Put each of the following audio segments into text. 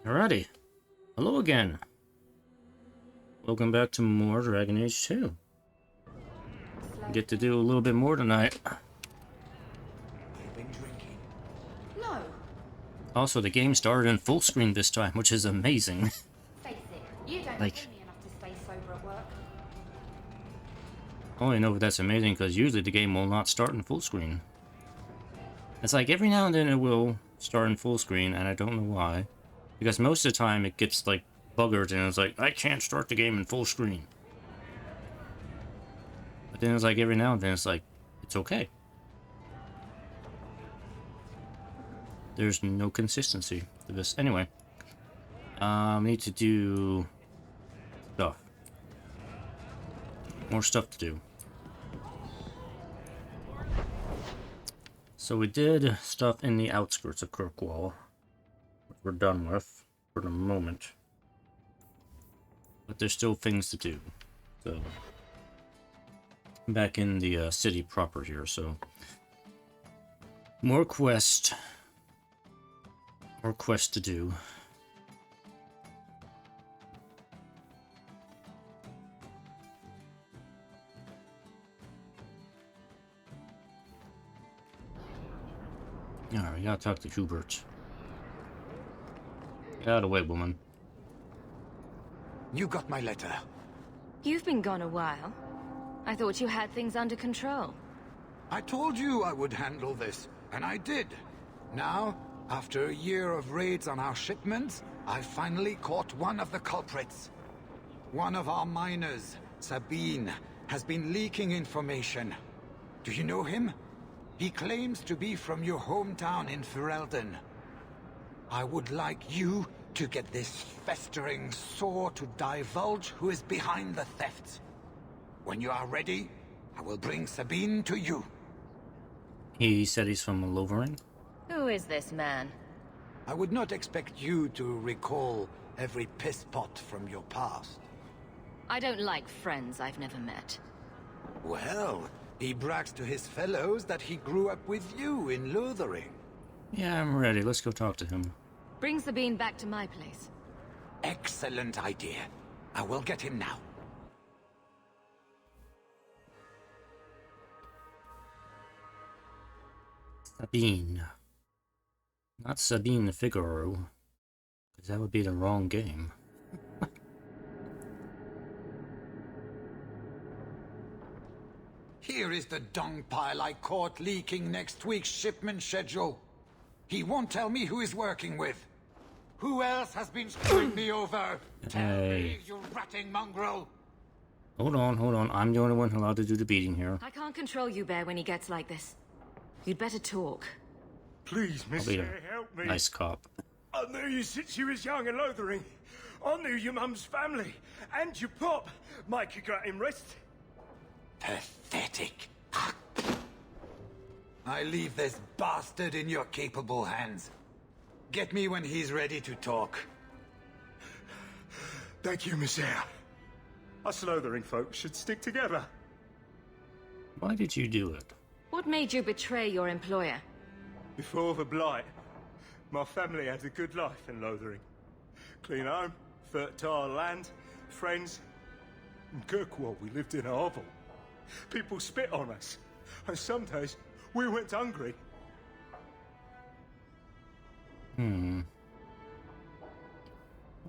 Alrighty. Hello again. Welcome back to more Dragon Age 2. Get to do a little bit more tonight. You've been drinking. No. Also, the game started in full screen this time, which is amazing. Face it, you don't Like- pay me enough to stay sober at work. I only know if that's amazing because usually the game will not start in full screen. It's like every now and then it will start in full screen, and I don't know why. Because most of the time it gets like buggered and it's like, I can't start the game in full screen. But then it's like every now and then it's like, it's okay. There's no consistency to this. Anyway. Need to do stuff. More stuff to do. So we did stuff in the outskirts of Kirkwall. We're done with for the moment. But there's still things to do. So back in the city proper here, so more quest. More quest to do. Alright, gotta talk to Hubert. Get out of the way, woman. You got my letter. You've been gone a while. I thought you had things under control. I told you I would handle this, and I did. Now, after a year of raids on our shipments, I finally caught one of the culprits. One of our miners, Sabine, has been leaking information. Do you know him? He claims to be from your hometown in Ferelden. I would like you to get this festering sore to divulge who is behind the thefts. When you are ready, I will bring Sabine to you. He said he's from Lovering. Who is this man? I would not expect you to recall every piss pot from your past. I don't like friends I've never met. Well, he brags to his fellows that he grew up with you in Lothering. Yeah, I'm ready. Let's go talk to him. Bring Sabine back to my place. Excellent idea. I will get him now. Sabine. Not Sabine Figaro. Because that would be the wrong game. Here is the dung pile I caught leaking next week's shipment schedule. He won't tell me who he's working with. Who else has been screwing me over? Tell me, you ratting mongrel! Hold on. I'm the only one allowed to do the beating here. I can't control you, Bear, when he gets like this. You'd better talk. Please, I'll be mister, a help me. nice cop. I knew you since you was young and Lothering. I knew your mum's family. And your pop. Mike, you got him rest. Pathetic. I leave this bastard in your capable hands. Get me when he's ready to talk. Thank you, Miss Eyre. Us Lothering folks should stick together. Why did you do it? What made you betray your employer? Before the Blight, my family had a good life in Lothering. Clean home, fertile land, friends. In Kirkwall, we lived in a hovel. People spit on us, and some days we went hungry. Why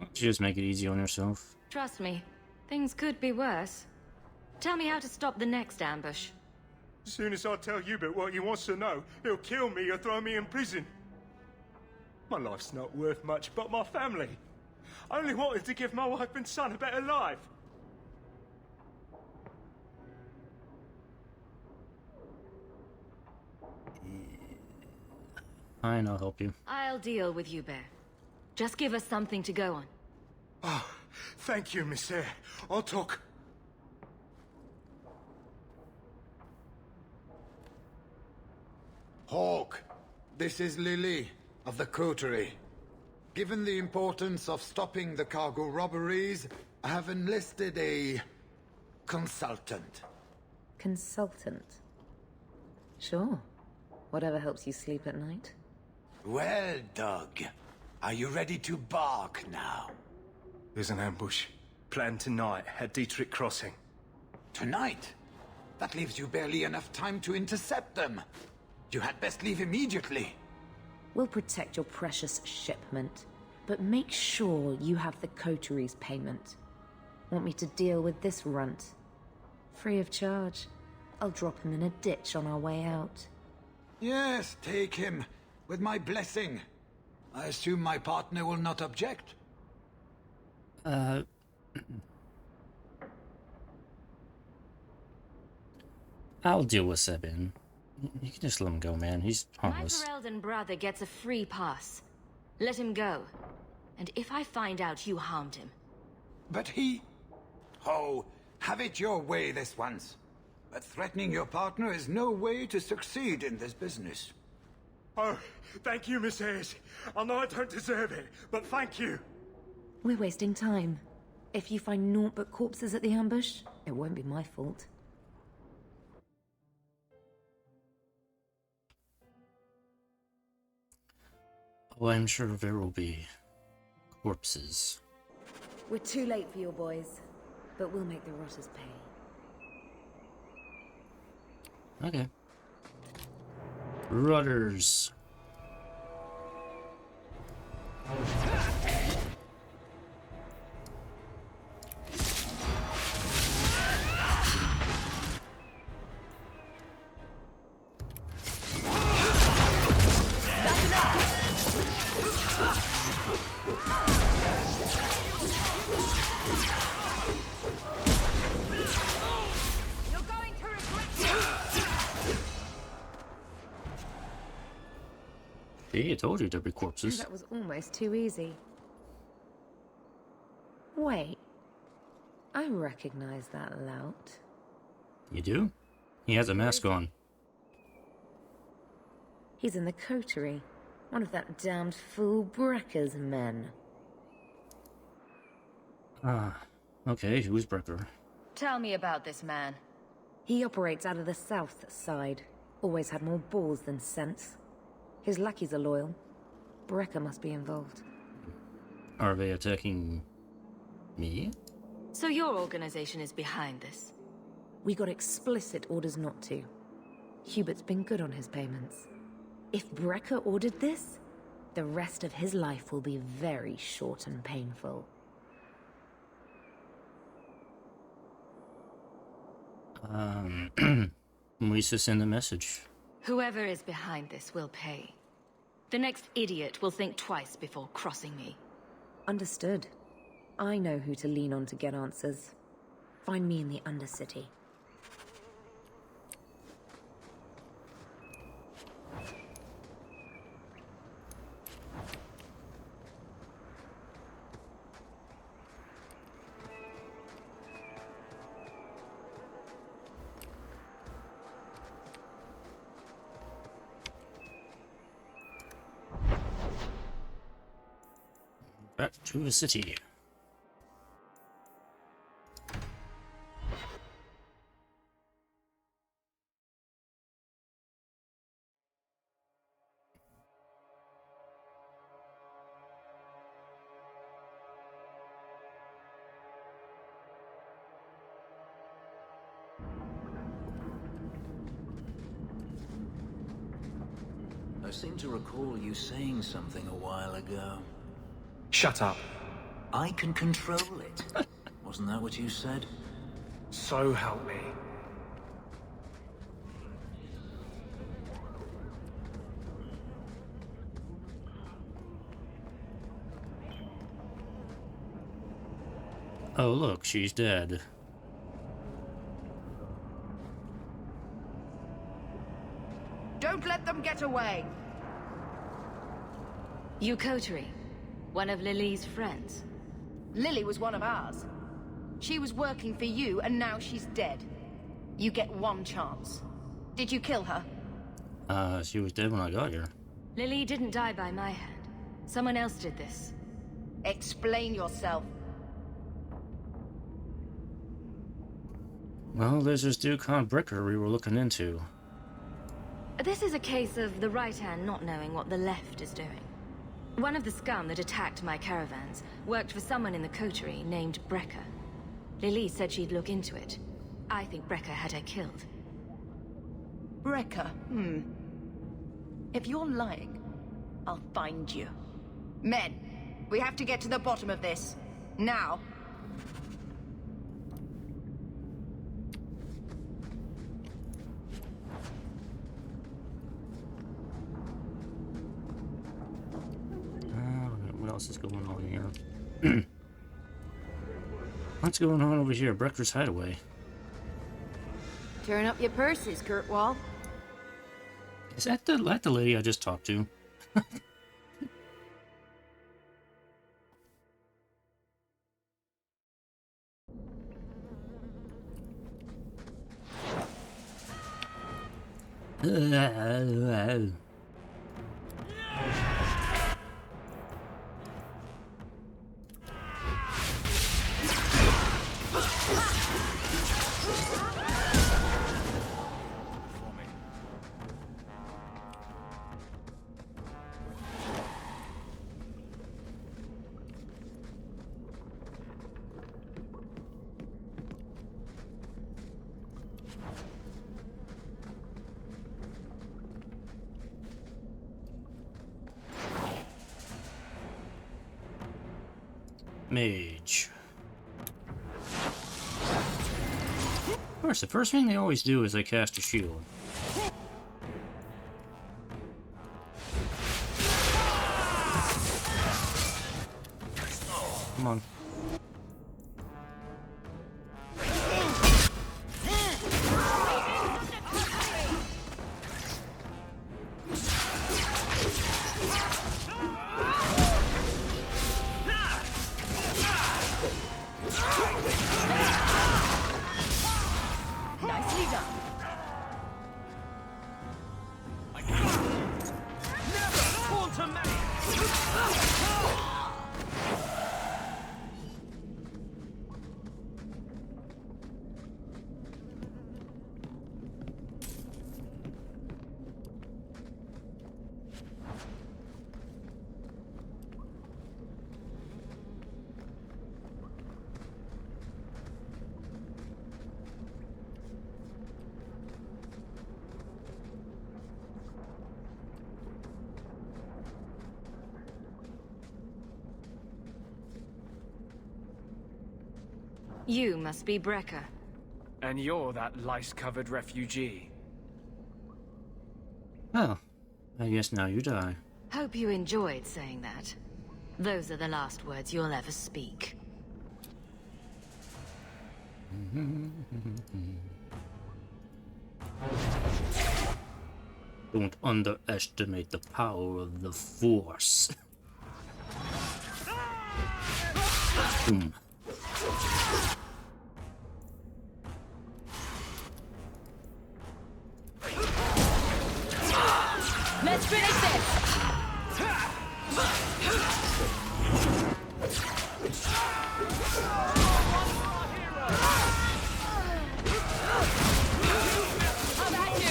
don't you just make it easy on yourself? Trust me, things could be worse. Tell me how to stop the next ambush. As soon as I tell Hubert what he wants to know, he'll kill me or throw me in prison. My life's not worth much, but my family. I only wanted to give my wife and son a better life. Fine, I'll help you. I'll deal with you, Bear. Just give us something to go on. Oh, thank you, Miss Eyre. I'll talk. Hawke, this is Lily of the Coterie. Given the importance of stopping the cargo robberies, I have enlisted a consultant. Consultant? Sure. Whatever helps you sleep at night. Well, Doug, Are you ready to bark now? There's an ambush planned tonight at Dietrich Crossing. Tonight? That leaves you barely enough time to intercept them. You had best leave immediately. We'll protect your precious shipment, but make sure you have the coteries payment. Want me to deal with this runt? Free of charge. I'll drop him in a ditch on our way out. Yes, take him, with my blessing. I assume my partner will not object? I'll deal with Sebin. You can just let him go, man. He's My harmless. Ferelden brother gets a free pass. Let him go. And if I find out you harmed him... But he... Oh, have it your way this once. But threatening your partner is no way to succeed in this business. Oh, thank you, Miss Ayres. I know I don't deserve it, but thank you. We're wasting time. If you find naught but corpses at the ambush, it won't be my fault. Oh, I'm sure there will be corpses. We're too late for your boys, but we'll make the rotters pay. Okay. Rudders. See, I told you there'd be corpses. That was almost too easy. Wait. I recognize that lout. You do? He has a mask on. He's in the coterie. One of that damned fool Brekker's men. Ah, okay, who's Brecker? Tell me about this man. He operates out of the south side. Always had more balls than sense. His lackeys are loyal. Brecker must be involved. Are they attacking me? So your organization is behind this? We got explicit orders not to. Hubert's been good on his payments. If Brecker ordered this, the rest of his life will be very short and painful. Lisa send a message. Whoever is behind this will pay. The next idiot will think twice before crossing me. Understood. I know who to lean on to get answers. Find me in the Undercity. Back to the city. I seem to recall you saying something a while ago. Shut up. I can control it. Wasn't that what you said? So help me. Oh, look, she's dead. Don't let them get away! You coterie. One of Lily's friends. Lily was one of ours. She was working for you, and now she's dead. You get one chance. Did you kill her? She was dead when I got here. Lily didn't die by my hand. Someone else did this. Explain yourself. Well, there's this dude called Brecker we were looking into. This is a case of the right hand not knowing what the left is doing. One of the scum that attacked my caravans worked for someone in the coterie named Brecker. Lily said she'd look into it. I think Brecker had her killed. Brecker, If you're lying, I'll find you. Men, we have to get to the bottom of this. Now. What else is going on here? What's going on over here? Brecker's hideaway. Turn up your purses, Kirkwall. Is that the lady I just talked to? Mage. Of course, the first thing they always do is they cast a shield. Come on. Nicely done. You must be Brecker. And you're that lice-covered refugee. Well, I guess now you die. Hope you enjoyed saying that. Those are the last words you'll ever speak. Don't underestimate the power of the Force. Boom. Let's finish this! How about you?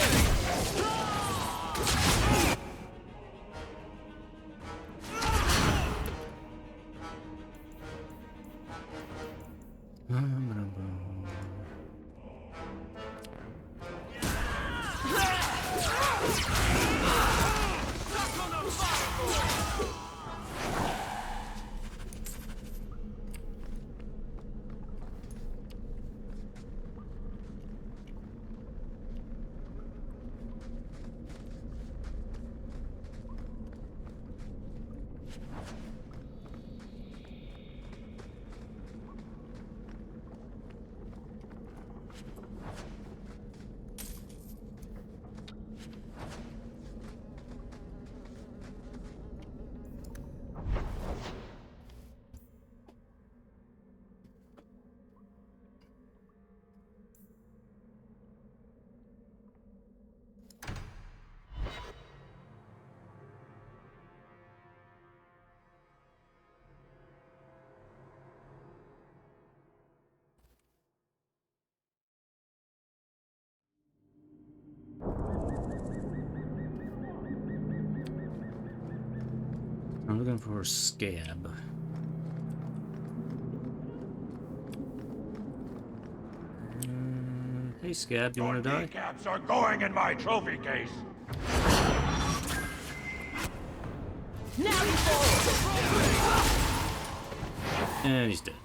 I'm looking for a scab. Hey, scab, you want to die? Kneecaps are going in my trophy case. Now you fall! And he's dead.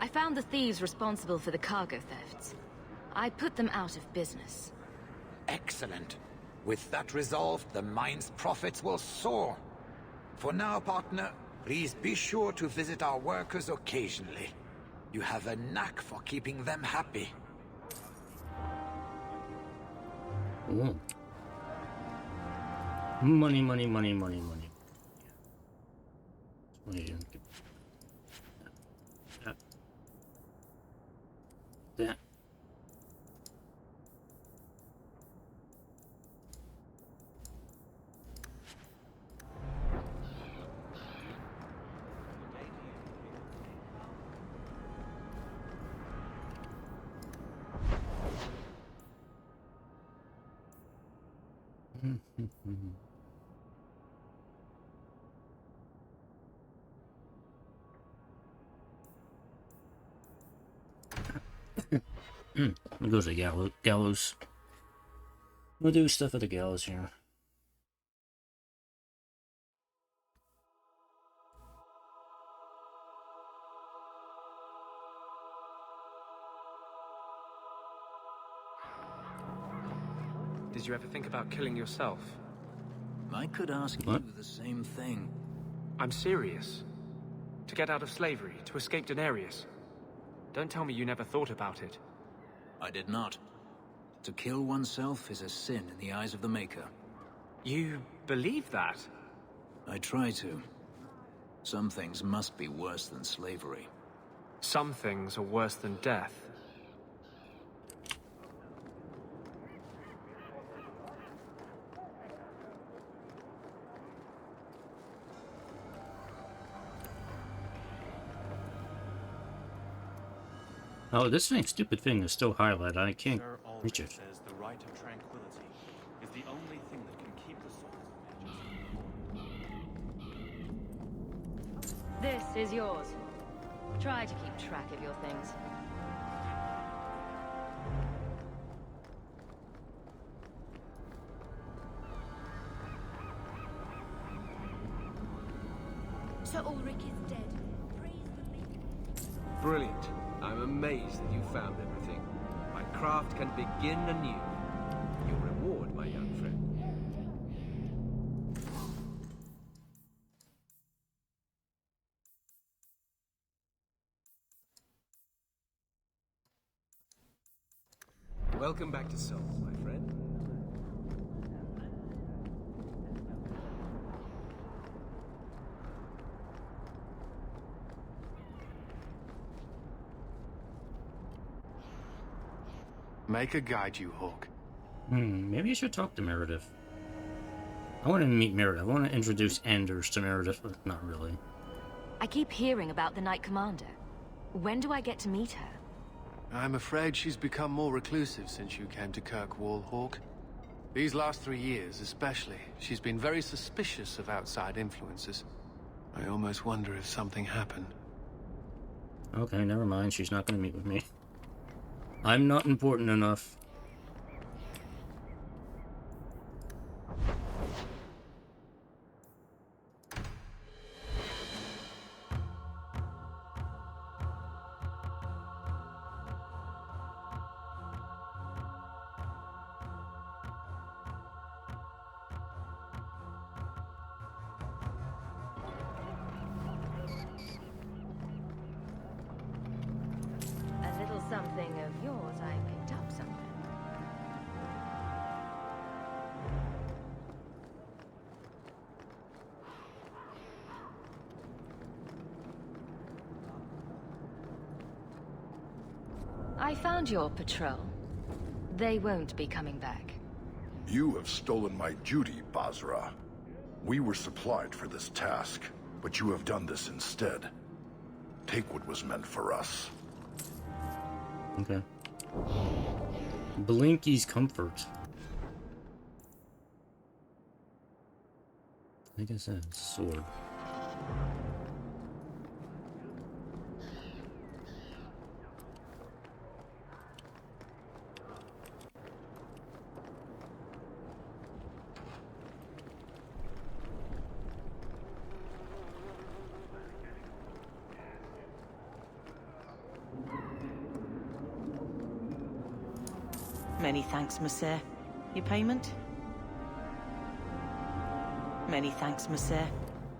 I found the thieves responsible for the cargo thefts. I put them out of business. Excellent. With that resolved, the mine's profits will soar. For now, partner, please be sure to visit our workers occasionally. You have a knack for keeping them happy. Ooh. Money, money, money, money, money. That. That. It goes to gallows. We'll do stuff at the gallows here. Did you ever think about killing yourself? I could ask What? you the same thing. I'm serious. To get out of slavery, to escape Denarius. Don't tell me you never thought about it. I did not. To kill oneself is a sin in the eyes of the Maker. You believe that? I try to. Some things must be worse than slavery. Some things are worse than death. Oh, this stupid thing is still highlighted. I can't Sir reach Ulrich it. says the right of tranquility is the only thing that can keep the souls of This is yours. Try to keep track of your things. Sir Ulrich is dead. Praise the Maker. Brilliant. I'm amazed that you found everything. My craft can begin anew. Your reward, my young friend. Welcome back to Souls, my friend. Maker guide you, Hawke. Maybe I should talk to Meredith. I want to meet Meredith. I want to introduce Anders to Meredith, but not really. I keep hearing about the Knight Commander. When do I get to meet her? I'm afraid she's become more reclusive since you came to Kirkwall, Hawke. These last 3 years, especially, she's been very suspicious of outside influences. I almost wonder if something happened. Okay, never mind. She's not going to meet with me. I'm not important enough. I found your patrol. They won't be coming back. You have stolen my duty, Basra. We were supplied for this task, but you have done this instead. Take what was meant for us. Okay. Blinky's comfort. I guess that's a sword. Many thanks, monsieur. Your payment? Many thanks, monsieur.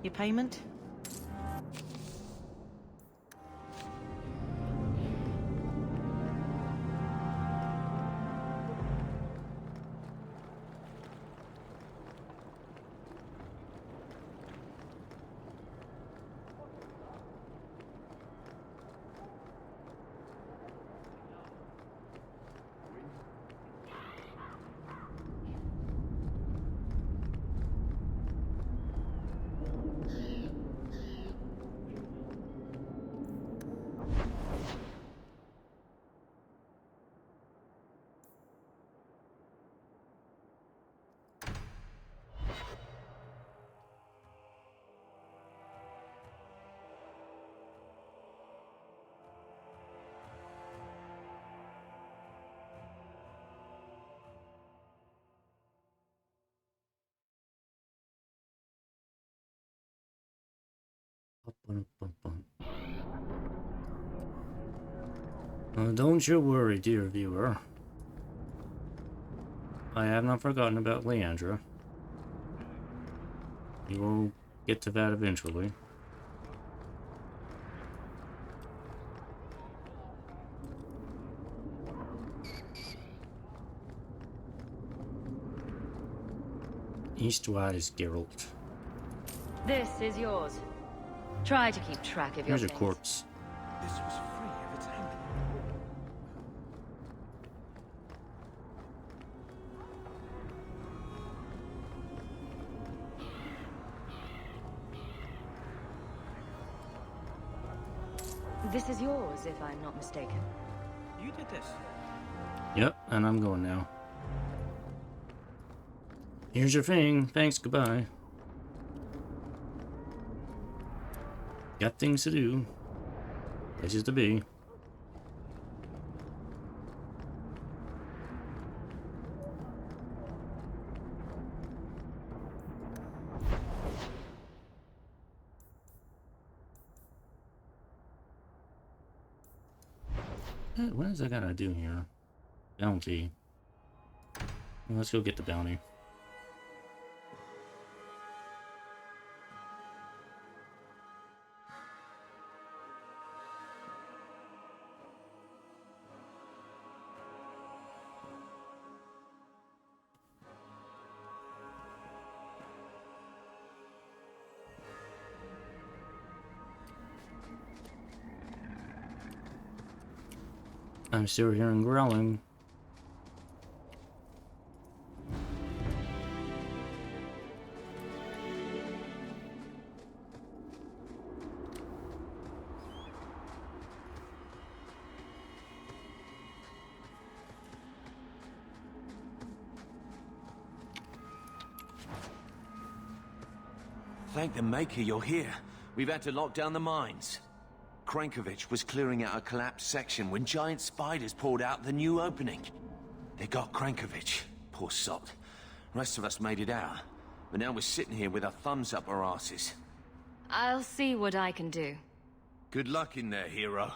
Your payment? Don't you worry, dear viewer. I have not forgotten about Leandra. We will get to that eventually. Eastwise, Geralt. This is yours. Try to keep track of your Here's a things. corpse. This was free of its handling. This is yours, if I'm not mistaken. You did this. Yep, and I'm going now. Here's your thing. Thanks, goodbye. Got things to do. Places to be. What is I gotta do here? Bounty. Well, let's go get the bounty. I'm still hearing growling. Thank the Maker you're here. We've had to lock down the mines. Krankovich was clearing out a collapsed section when giant spiders poured out the new opening. They got Krankovich, poor sod. Rest of us made it out. But now we're sitting here with our thumbs up our asses. I'll see what I can do. Good luck in there, hero.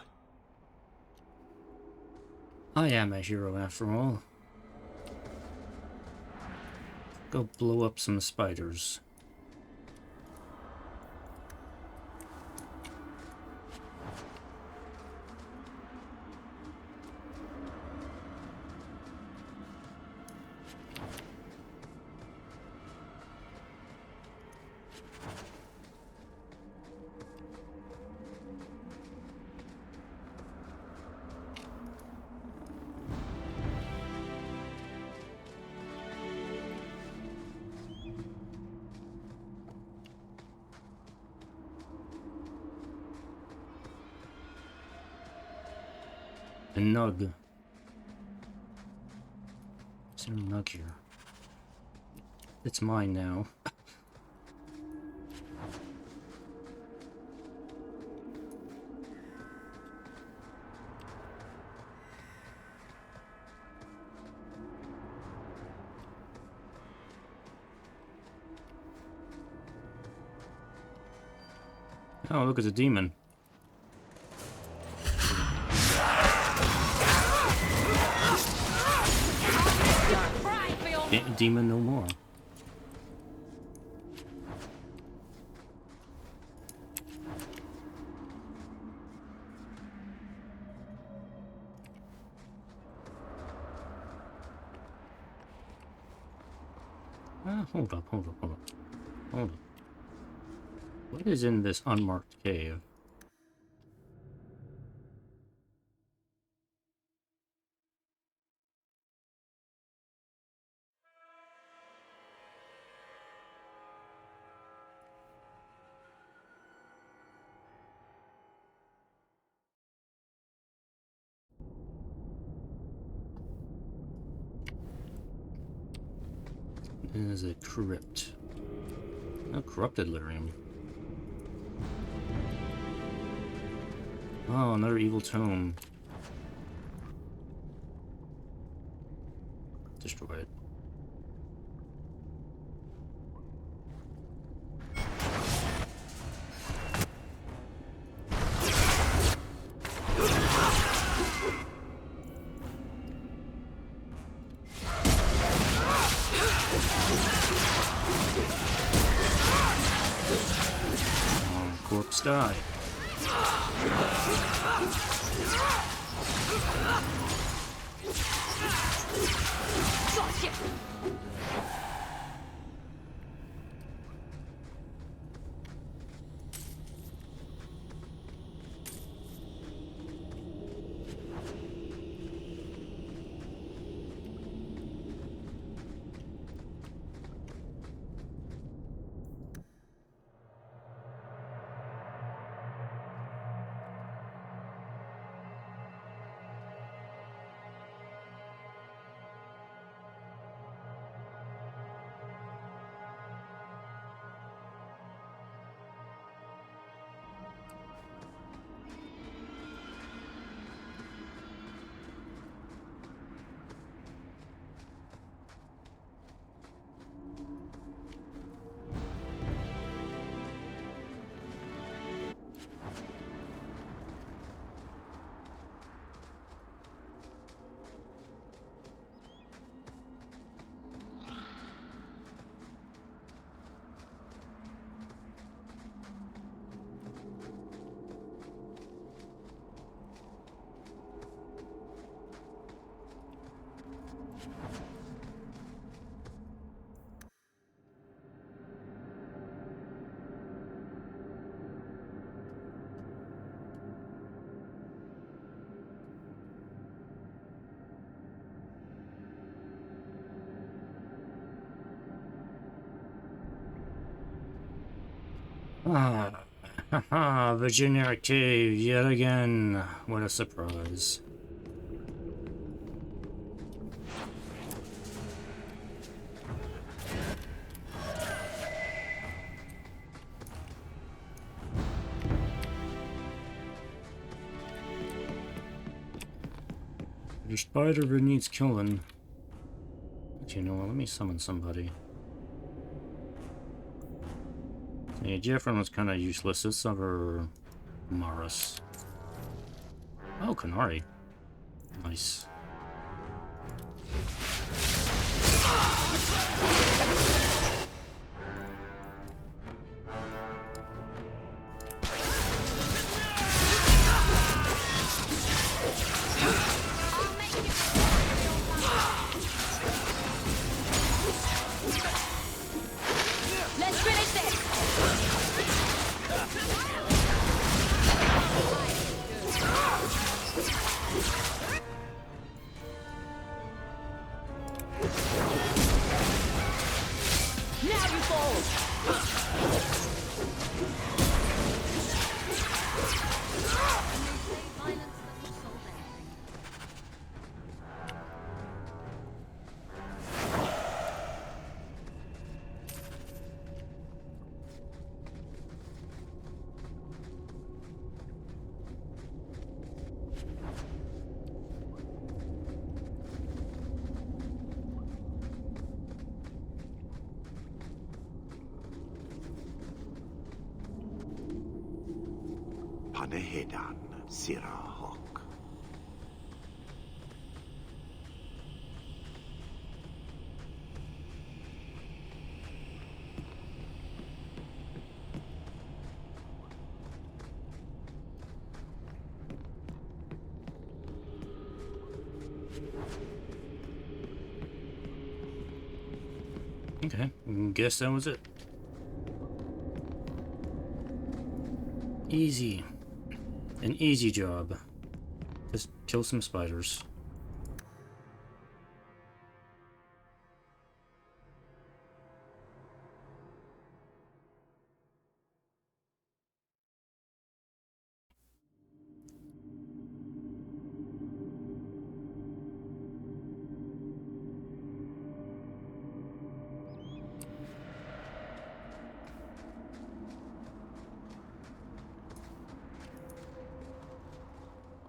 I am a hero after all. Go blow up some spiders. A nug. Is there a nug here? It's mine now. Oh, look, it's a demon. Demon no more. Hold up. What is in this unmarked cave? It is a crypt. A corrupted lyrium. Oh, another evil tome. Destroy it. Corpse die. Ah, Virginia Cave yet again. What a surprise. Your spider needs killing. But you know what, let me summon somebody. Yeah, Jeffrin was kind of useless. This other Maris. Oh, Kanari. Nice. Panehedan, Sira Hawke. Okay, guess that was it. Easy. An easy job. Just kill some spiders.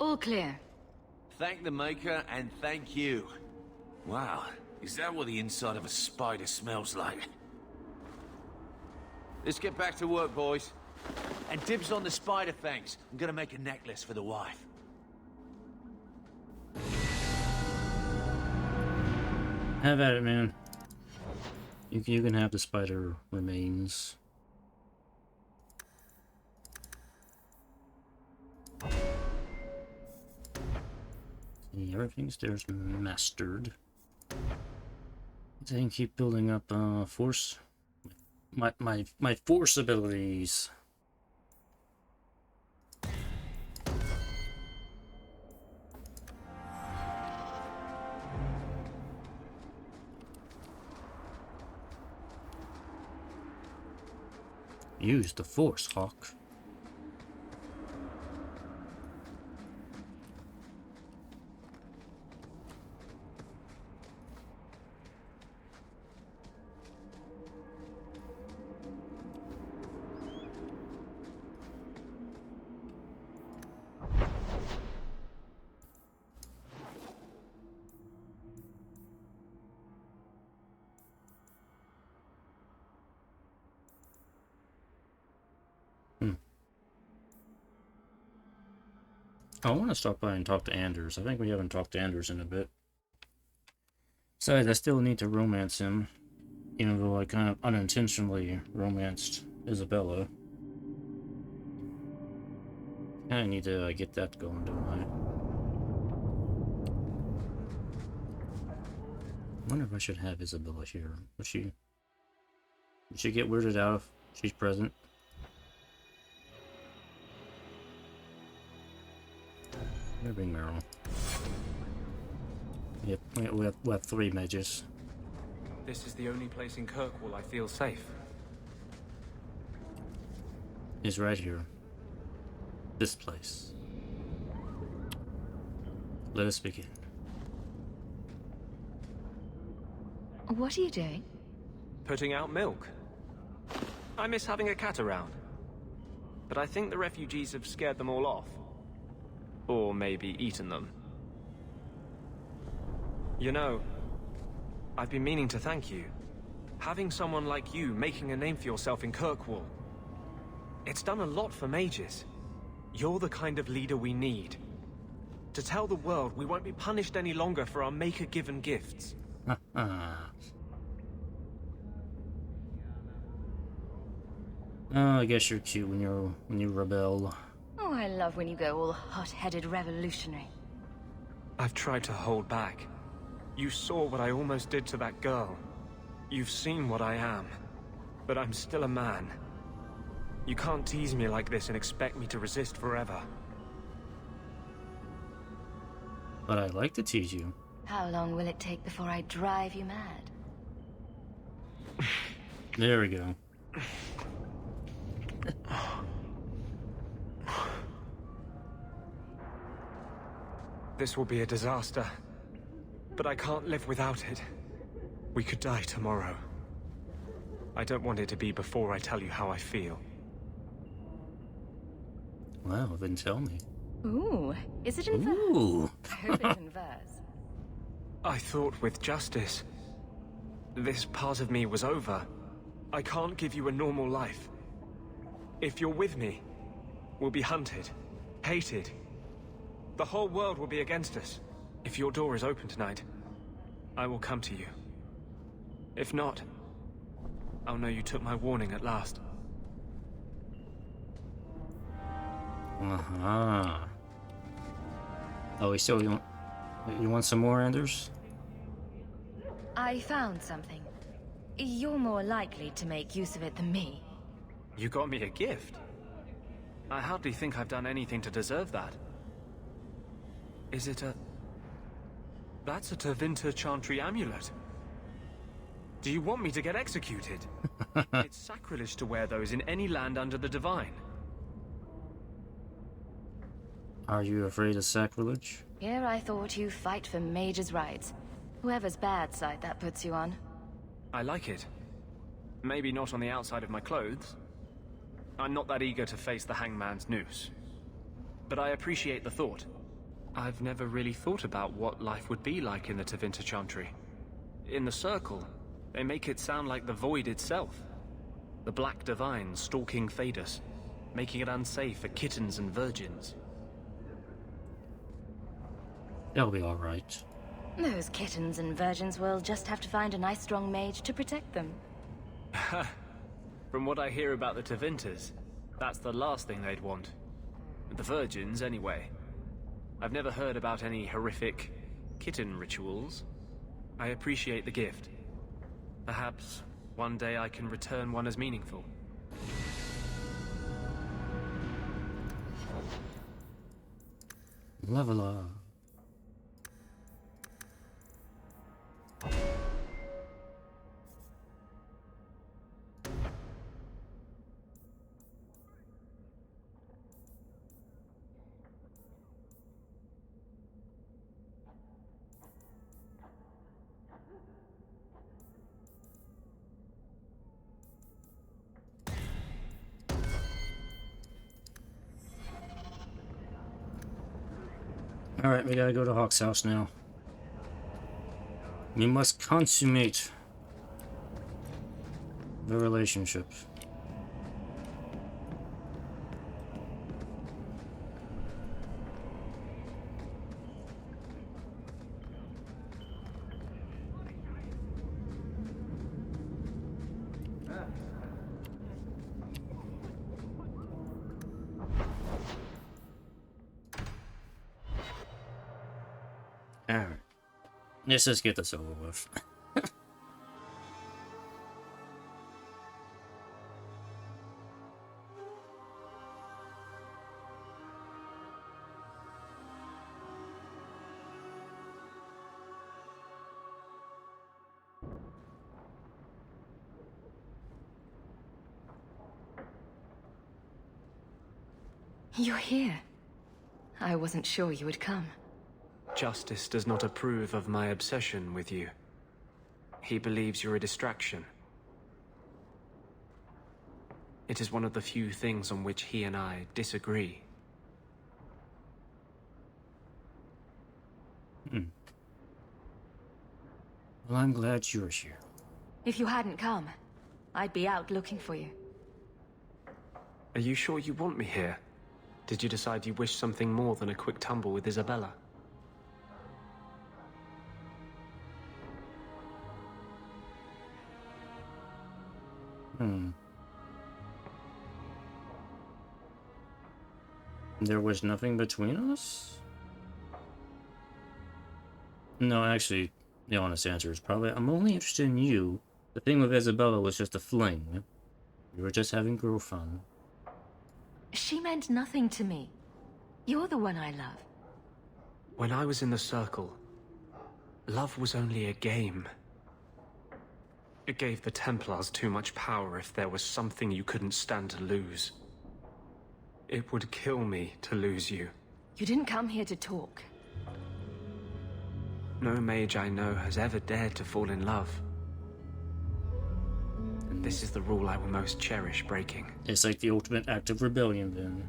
All clear. Thank the Maker and thank you. Wow, is that what the inside of a spider smells like? Let's get back to work, boys. And dibs on the spider fangs. I'm gonna make a necklace for the wife. Have at it, man. You can have the spider remains. See, everything's there's mastered. Then keep building up force. My force abilities. Use the force, Hawke. I want to stop by and talk to Anders. I think we haven't talked to Anders in a bit. Besides, I still need to romance him, even though I kind of unintentionally romanced Isabella. I need to get that going, don't I? I wonder if I should have Isabella here. Would she get weirded out if she's present? I'm gonna bring Meryl. Yep, we have 3 mages. This is the only place in Kirkwall I feel safe. It's right here. This place. Let us begin. What are you doing? Putting out milk. I miss having a cat around. But I think the refugees have scared them all off. Or maybe eaten them. You know, I've been meaning to thank you. Having someone like you making a name for yourself in Kirkwall. It's done a lot for mages. You're the kind of leader we need. To tell the world we won't be punished any longer for our Maker-given gifts. Oh, I guess you're cute when you rebel. Oh, I love when you go all hot-headed revolutionary. I've tried to hold back. You saw what I almost did to that girl. You've seen what I am. But I'm still a man. You can't tease me like this and expect me to resist forever. But I'd like to tease you. How long will it take before I drive you mad? There we go. This will be a disaster. But I can't live without it. We could die tomorrow. I don't want it to be before I tell you how I feel. Wow, then tell me. Ooh, is it in verse? Ooh. I hope it's in verse. I thought with justice, this part of me was over. I can't give you a normal life. If you're with me, we'll be hunted. Hated. The whole world will be against us. If your door is open tonight, I will come to you. If not, I'll know you took my warning at last. Uh-huh. Oh, you want some more, Anders? I found something. You're more likely to make use of it than me. You got me a gift? I hardly think I've done anything to deserve that. Is it a... That's a Tevinter Chantry amulet. Do you want me to get executed? It's sacrilege to wear those in any land under the Divine. Are you afraid of sacrilege? Here I thought you fight for mage's rights. Whoever's bad side that puts you on. I like it. Maybe not on the outside of my clothes. I'm not that eager to face the hangman's noose. But I appreciate the thought. I've never really thought about what life would be like in the Tevinter Chantry. In the Circle, they make it sound like the Void itself. The Black Divine stalking Thedas, making it unsafe for kittens and virgins. That'll be alright. Those kittens and virgins will just have to find a nice strong mage to protect them. From what I hear about the Tevinters, that's the last thing they'd want. The virgins, anyway. I've never heard about any horrific kitten rituals. I appreciate the gift. Perhaps one day I can return one as meaningful. Level up. Alright, we gotta go to Hawke's house now. We must consummate the relationship. Alright. Let's just get this over with. You're here. I wasn't sure you would come. Justice does not approve of my obsession with you. He believes you're a distraction. It is one of the few things on which he and I disagree. Well, I'm glad you're here. If you hadn't come, I'd be out looking for you. Are you sure you want me here? Did you decide you wish something more than a quick tumble with Isabella? There was nothing between us? No, actually, the honest answer is probably, I'm only interested in you. The thing with Isabella was just a fling. We were just having girl fun. She meant nothing to me. You're the one I love. When I was in the Circle, love was only a game. It gave the Templars too much power if there was something you couldn't stand to lose. It would kill me to lose you. You didn't come here to talk. No mage I know has ever dared to fall in love. And this is the rule I will most cherish breaking. It's like the ultimate act of rebellion, then.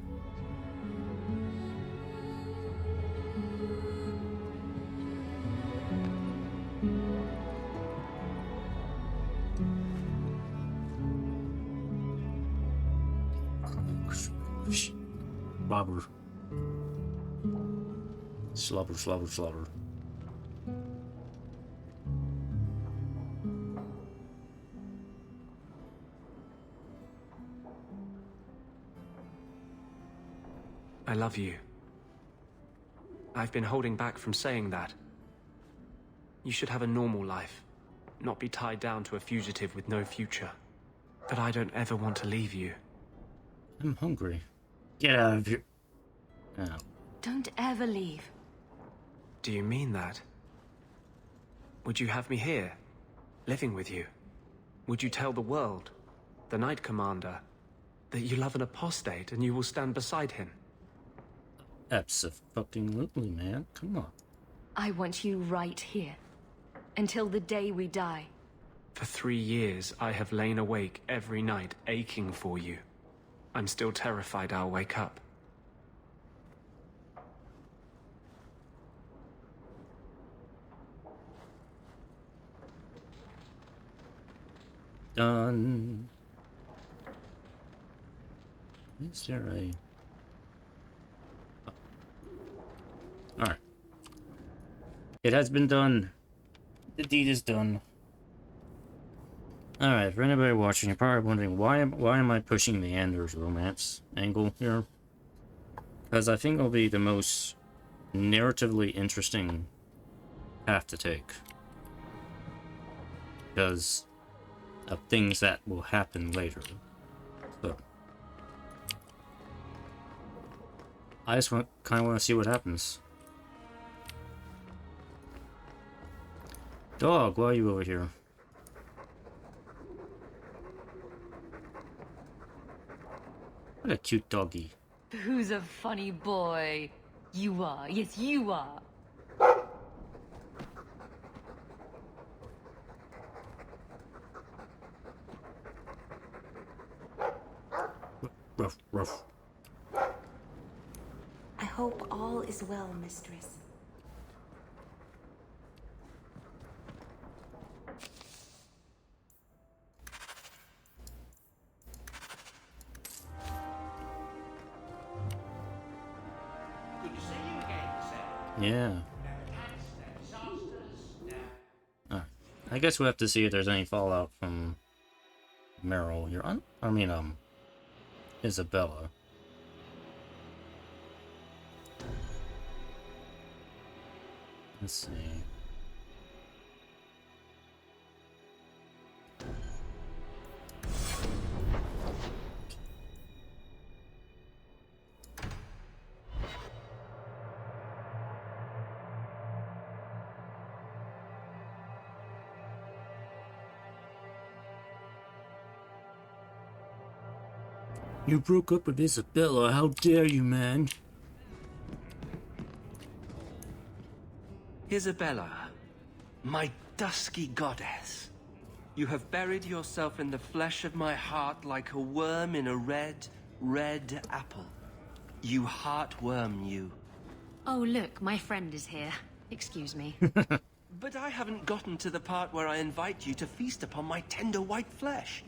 Robber. Slobber, slobber, slobber. I love you. I've been holding back from saying that. You should have a normal life, not be tied down to a fugitive with no future. But I don't ever want to leave you. I'm hungry. Get out of here. Oh. Don't ever leave. Do you mean that? Would you have me here, living with you? Would you tell the world, the Knight Commander, that you love an apostate and you will stand beside him? Abso-fucking-lutely, man. Come on. I want you right here. Until the day we die. For 3 years, I have lain awake every night, aching for you. I'm still terrified I'll wake up. Done. Is there a... Oh. Alright. It has been done. The deed is done. Alright, for anybody watching, you're probably wondering why am I pushing the Anders romance angle here? Because I think it'll be the most narratively interesting path to take. Because of things that will happen later. So I just kind of want to see what happens. Dog, why are you over here? What a cute doggy. Who's a funny boy? You are. Yes, you are. Ruff, ruff. I hope all is well, mistress. Good to see you again, sir. Yeah. Alright. I guess we'll have to see if there's any fallout from Meryl here. Isabella. Let's see. You broke up with Isabella, how dare you, man? Isabella, my dusky goddess, you have buried yourself in the flesh of my heart like a worm in a red, red apple. You heartworm, you. Oh, look, my friend is here. Excuse me. But I haven't gotten to the part where I invite you to feast upon my tender white flesh.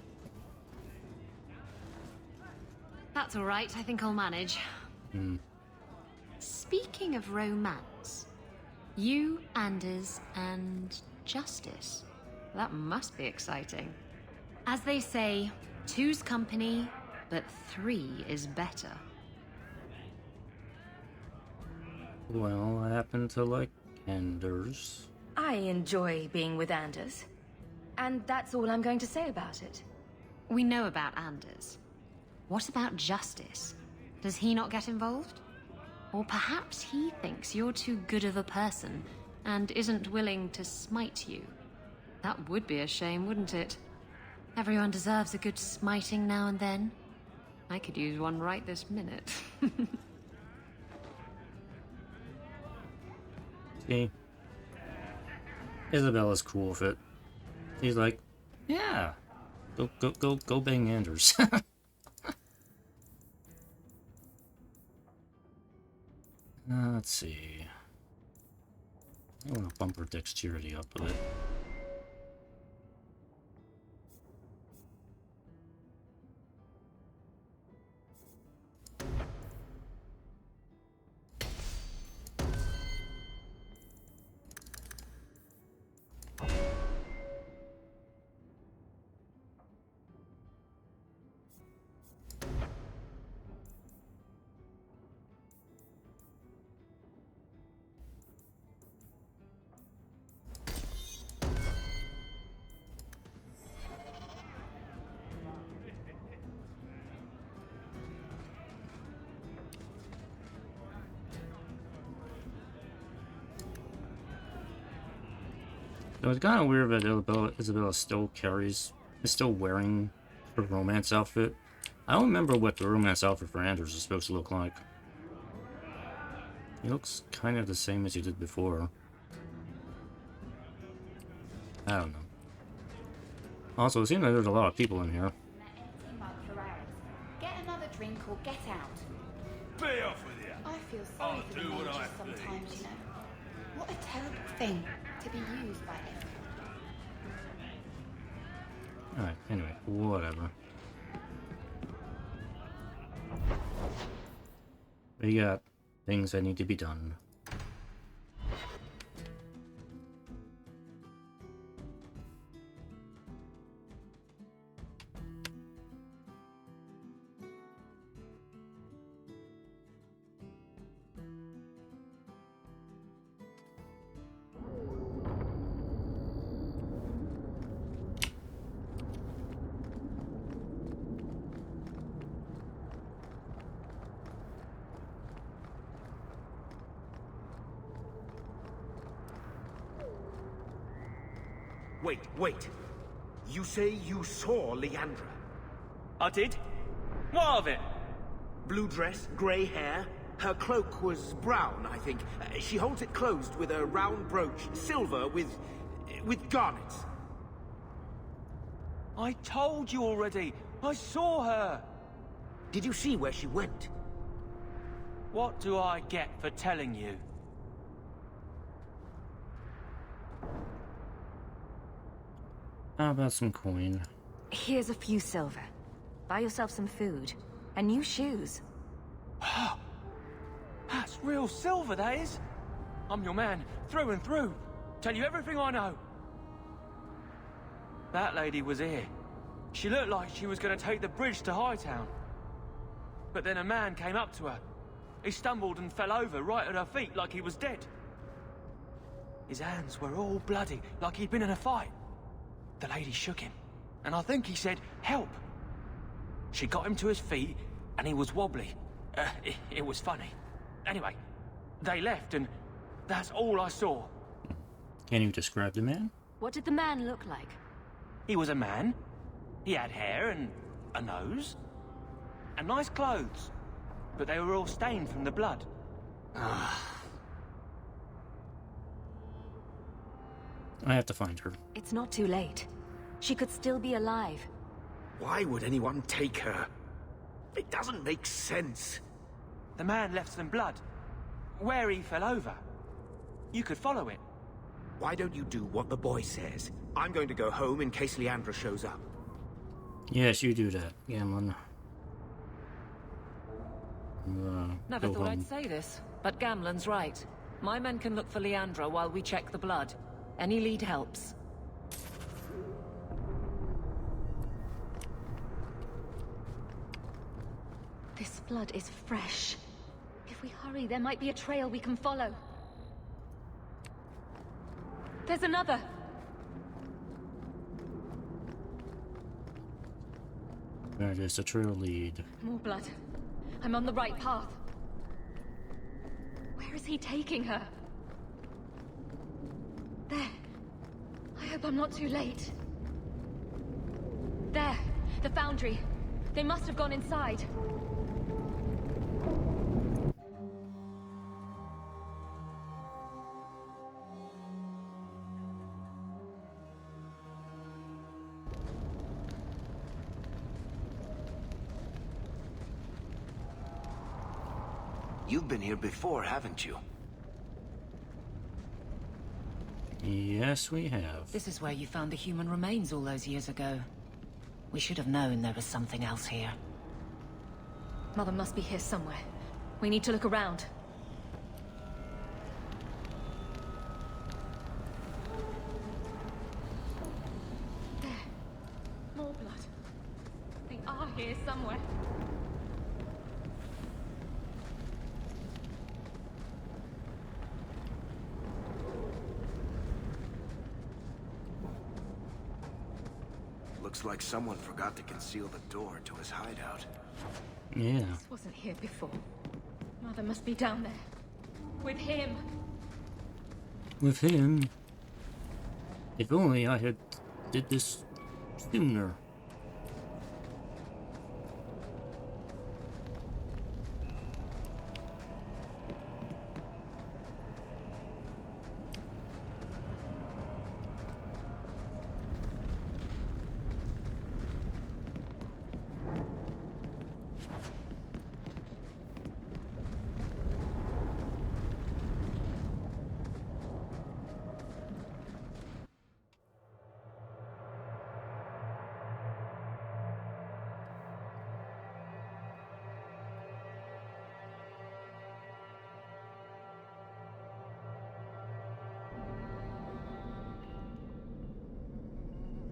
That's all right. I think I'll manage. Hmm. Speaking of romance, you, Anders, and Justice. That must be exciting. As they say, two's company, but 3 is better. Well, I happen to like Anders. I enjoy being with Anders. And that's all I'm going to say about it. We know about Anders. What about Justice? Does he not get involved? Or perhaps he thinks you're too good of a person and isn't willing to smite you. That would be a shame, wouldn't it? Everyone deserves a good smiting now and then. I could use one right this minute. See? Isabella's cool with it. She's like, yeah, go bang Anders. Let's see. I want to bump her dexterity up a bit. It was kind of weird that Isabella still is still wearing her romance outfit. I don't remember what the romance outfit for Anders is supposed to look like. He looks kind of the same as he did before. I don't know. Also, it seems like there's a lot of people in here. Get another drink or get out. Be off with you. I feel sorry I'll for the do what mages I sometimes, please. you know. What a terrible thing to be used by everyone. Alright, anyway, whatever. We got things that need to be done. Wait. You say you saw Leandra? I did? What of it? Blue dress, grey hair. Her cloak was brown, I think. She holds it closed with a round brooch, silver with garnets. I told you already. I saw her. Did you see where she went? What do I get for telling you? How about some coin? Here's a few silver. Buy yourself some food. And new shoes. That's real silver, that is. I'm your man, through and through. Tell you everything I know. That lady was here. She looked like she was going to take the bridge to Hightown. But then a man came up to her. He stumbled and fell over right at her feet like he was dead. His hands were all bloody, like he'd been in a fight. The lady shook him, and I think he said, "Help." She got him to his feet, and he was wobbly. It was funny. Anyway, they left, and that's all I saw. Can you describe the man? What did the man look like? He was a man. He had hair and a nose. And nice clothes. But they were all stained from the blood. I have to find her. It's not too late. She could still be alive. Why would anyone take her? It doesn't make sense. The man left some blood. Where he fell over. You could follow it. Why don't you do what the boy says? I'm going to go home in case Leandra shows up. Yes, you do that, Gamlin. Never Go thought home. I'd say this, but Gamlen's right. My men can look for Leandra while we check the blood. Any lead helps. This blood is fresh. If we hurry, there might be a trail we can follow. There's another! Where does the trail lead? More blood. I'm on the right path. Where is he taking her? There. I hope I'm not too late. There. The foundry. They must have gone inside. You've been here before, haven't you? Yes, we have. This is where you found the human remains all those years ago. We should have known there was something else here. Mother must be here somewhere. We need to look around. There. More blood. They are here somewhere. Looks like someone forgot to conceal the door to his hideout. Yeah. This wasn't here before. Mother must be down there. With him. With him. If only I had did this sooner.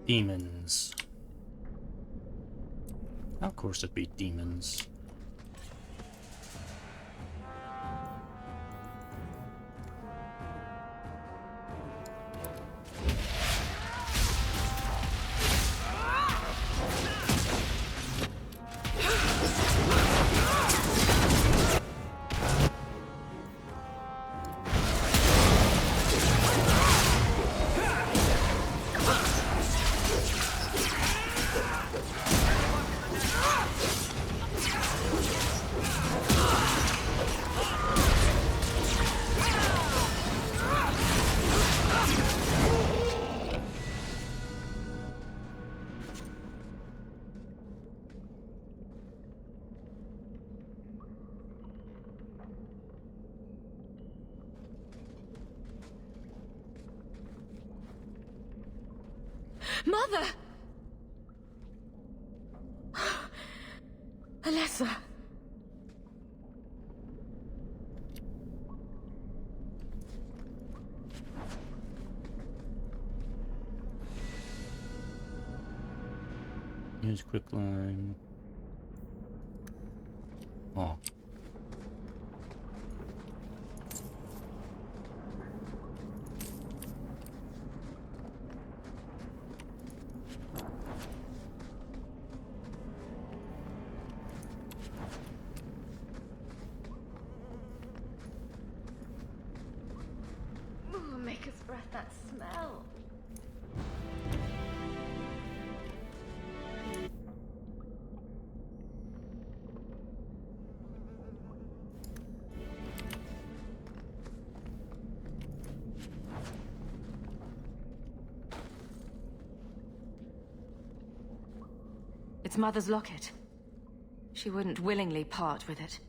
Demons. Of course it'd be demons. Mother! Alessa! Use quicklime. Oh. Ooh, make us breath that smell. It's Mother's locket. She wouldn't willingly part with it.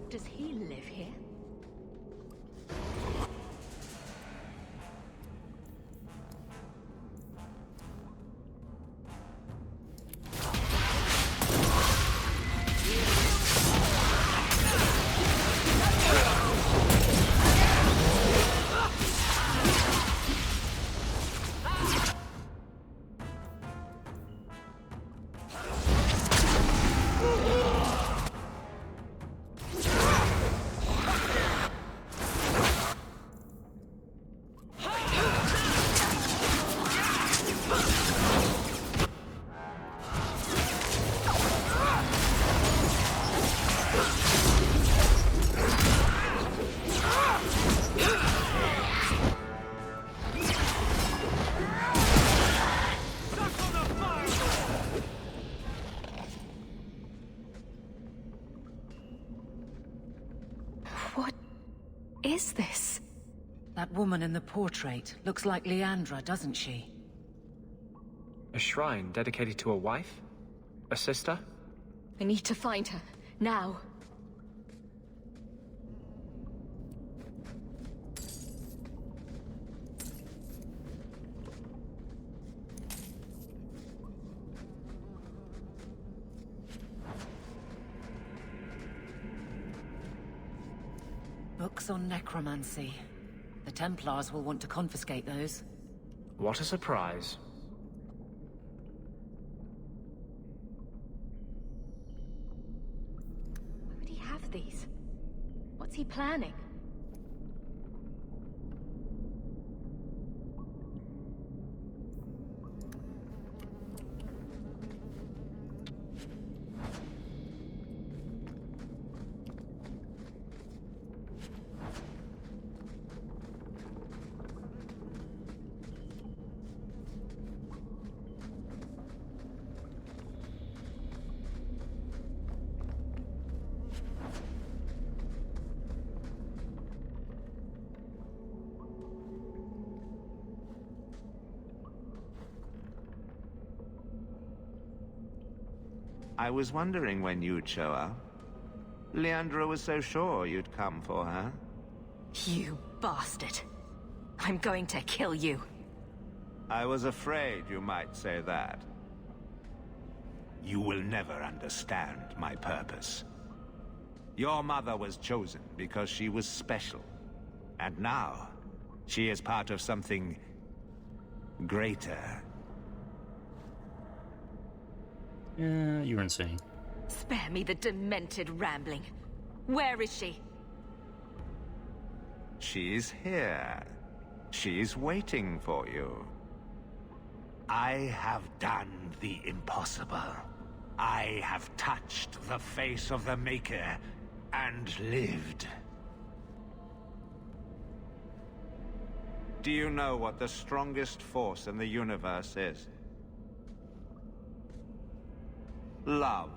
Does he live here? What is this? That woman in the portrait looks like Leandra, doesn't she? A shrine dedicated to a wife? A sister? I need to find her. Now. Books on necromancy. The Templars will want to confiscate those. What a surprise. Why would he have these? What's he planning? I was wondering when you'd show up. Leandra was so sure you'd come for her. You bastard. I'm going to kill you. I was afraid you might say that. You will never understand my purpose. Your mother was chosen because she was special. And now, she is part of something greater. Yeah, you're insane. Spare me the demented rambling. Where is she? She's here. She's waiting for you. I have done the impossible. I have touched the face of the Maker and lived. Do you know what the strongest force in the universe is? Love.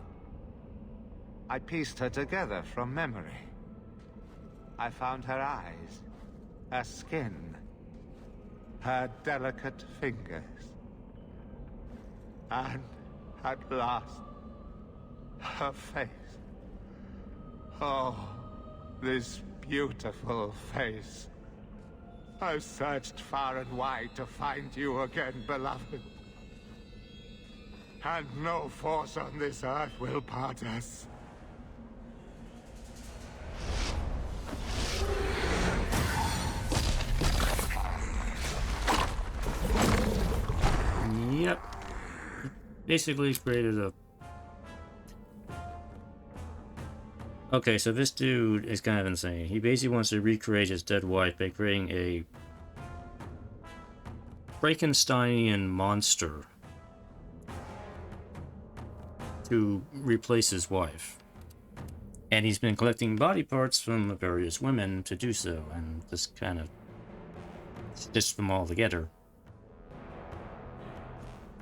I pieced her together from memory. I found her eyes, her skin, her delicate fingers. And at last, her face. Oh, this beautiful face. I've searched far and wide to find you again, beloved. And no force on this earth will part us. Yep. Basically created a... Okay, so this dude is kind of insane. He basically wants to recreate his dead wife by creating a Frankensteinian monster to replace his wife. And he's been collecting body parts from various women to do so, and just kind of stitched them all together.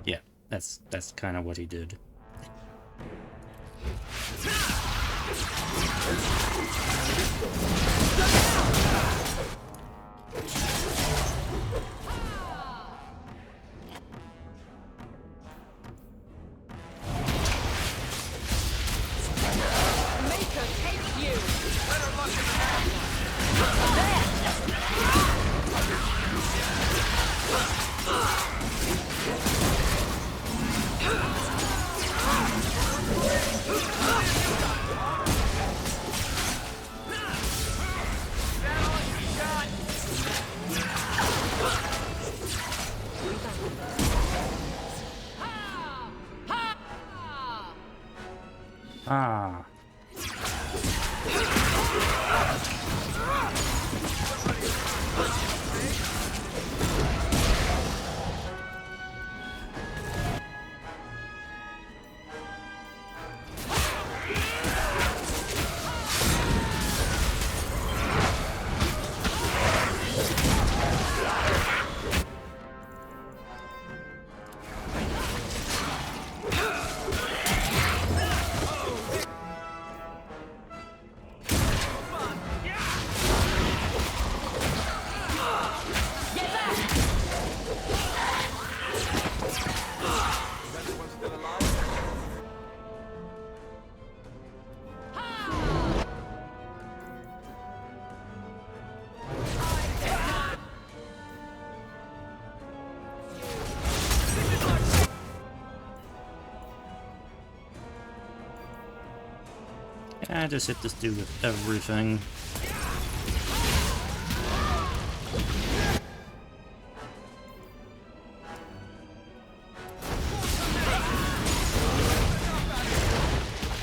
Yeah, that's kind of what he did. Ah. I just hit this dude with everything.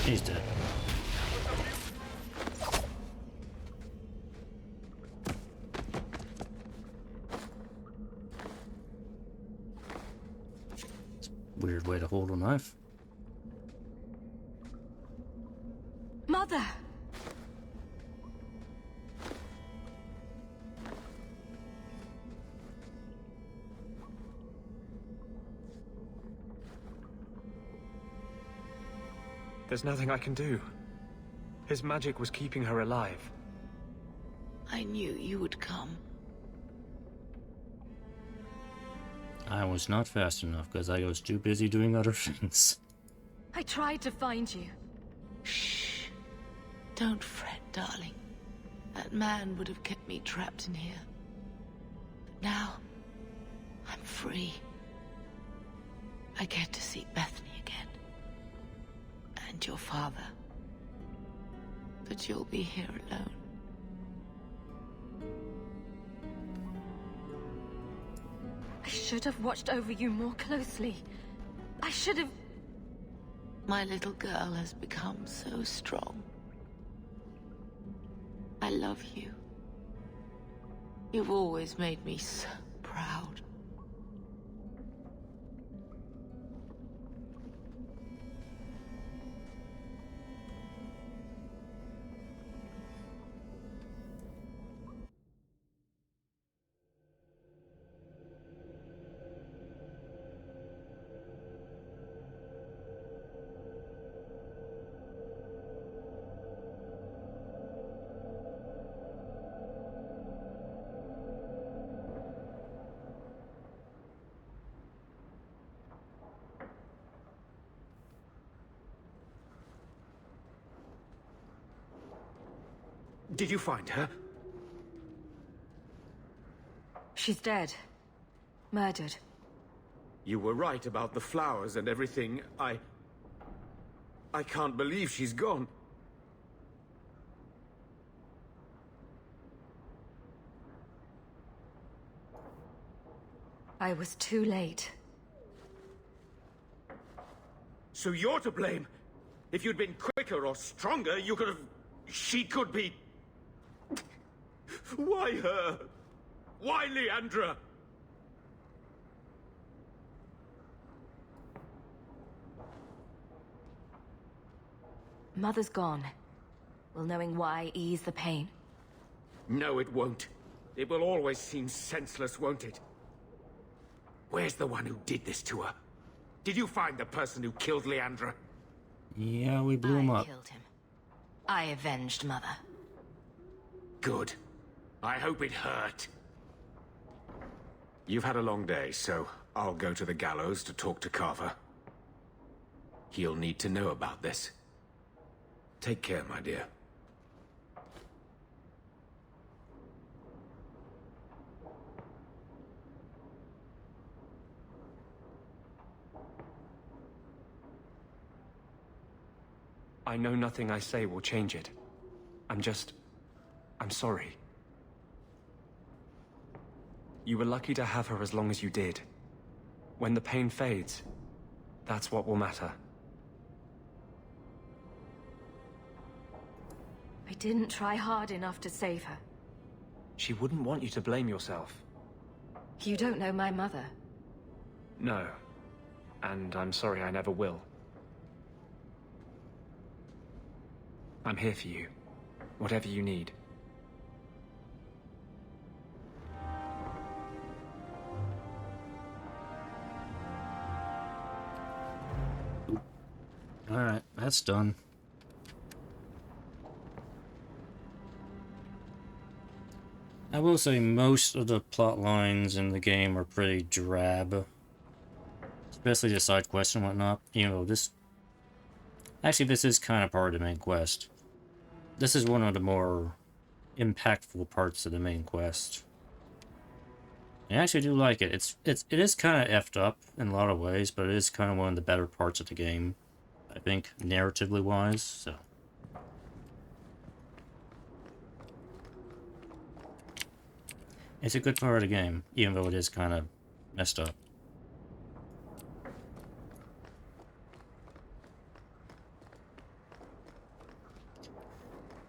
He's dead. Weird way to hold a knife. Mother! There's nothing I can do. His magic was keeping her alive. I knew you would come. I was not fast enough because I was too busy doing other things. I tried to find you. Shh. Don't fret, darling. That man would have kept me trapped in here. But now, I'm free. I get to see Bethany again. And your father. But you'll be here alone. I should have watched over you more closely. I should have... My little girl has become so strong. I love you. You've always made me so proud. Did you find her? She's dead. Murdered. You were right about the flowers and everything. I can't believe she's gone. I was too late. So you're to blame. If you'd been quicker or stronger, you could have... She could be... Why her? Why Leandra? Mother's gone. Will knowing why ease the pain? No, it won't. It will always seem senseless, won't it? Where's the one who did this to her? Did you find the person who killed Leandra? Yeah, we blew him up. I killed him. I avenged Mother. Good. I hope it hurt. You've had a long day, so I'll go to the gallows to talk to Carver. He'll need to know about this. Take care, my dear. I know nothing I say will change it. I'm sorry. You were lucky to have her as long as you did. When the pain fades, that's what will matter. I didn't try hard enough to save her. She wouldn't want you to blame yourself. You don't know my mother. No. And I'm sorry I never will. I'm here for you. Whatever you need. Alright, that's done. I will say most of the plot lines in the game are pretty drab. Especially the side quests and whatnot. You know, this... Actually, this is kind of part of the main quest. This is one of the more impactful parts of the main quest. I actually do like it. It is kind of effed up in a lot of ways, but it is kind of one of the better parts of the game. I think, narratively wise, so... It's a good part of the game, even though it is kind of messed up.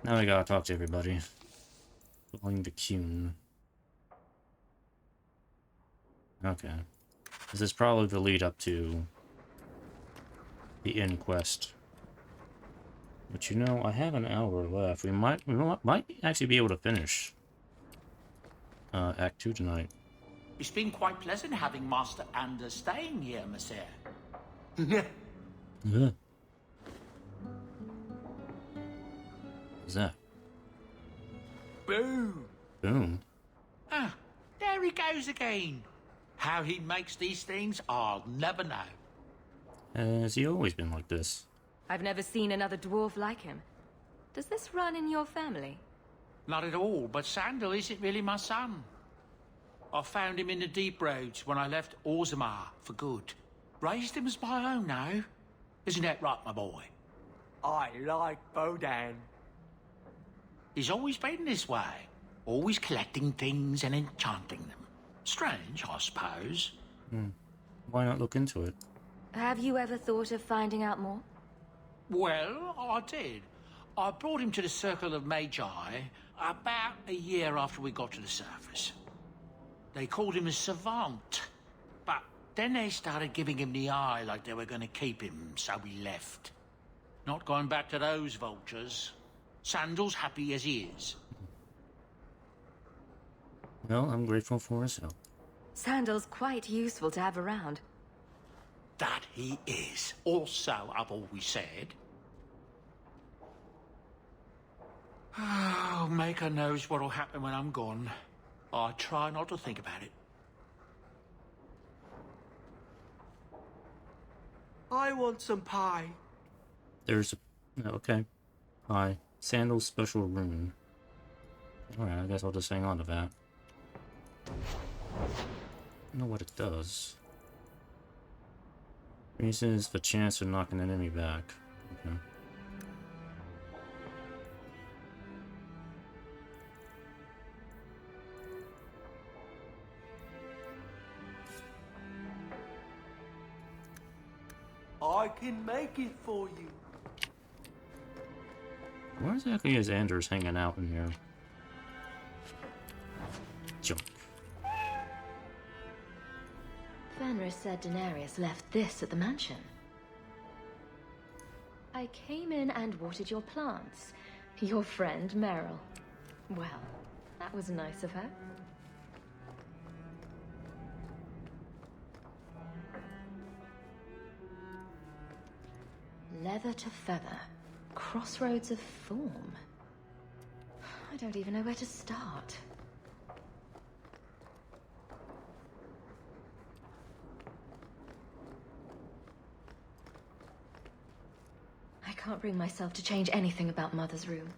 Now we gotta talk to everybody. Going to Kuhn. Okay. This is probably the lead up to the inquest. But you know, I have an hour left. We might actually be able to finish Act 2 tonight. It's been quite pleasant having Master Anders staying here, Monsieur. Yeah. What's that? Boom. Boom. Ah, there he goes again. How he makes these things, I'll never know. Has he always been like this? I've never seen another dwarf like him. Does this run in your family? Not at all, but Sandal isn't really my son. I found him in the deep roads when I left Orzammar for good. Raised him as my own now. Isn't that right, my boy? I like Bodan. He's always been this way. Always collecting things and enchanting them. Strange, I suppose. Why not look into it? Have you ever thought of finding out more? Well, I did. I brought him to the Circle of Magi about a year after we got to the surface. They called him a savant, but then they started giving him the eye like they were going to keep him, so we left. Not going back to those vultures. Sandal's happy as he is. Well, I'm grateful for his help. Sandal's quite useful to have around. That he is. Also, I've always said. Oh, Maker knows what'll happen when I'm gone. I try not to think about it. I want some pie. There's a... Okay. Hi. Sandal's special rune. Alright, I guess I'll just hang on to that. I don't know what it does. Increases the chance of knocking an enemy back. Okay. I can make it for you. Where exactly is Anders hanging out in here? Jump. Fenris said Daenerys left this at the mansion. I came in and watered your plants. Your friend, Meryl. Well, that was nice of her. Leather to feather. Crossroads of form. I don't even know where to start. I can't bring myself to change anything about Mother's room.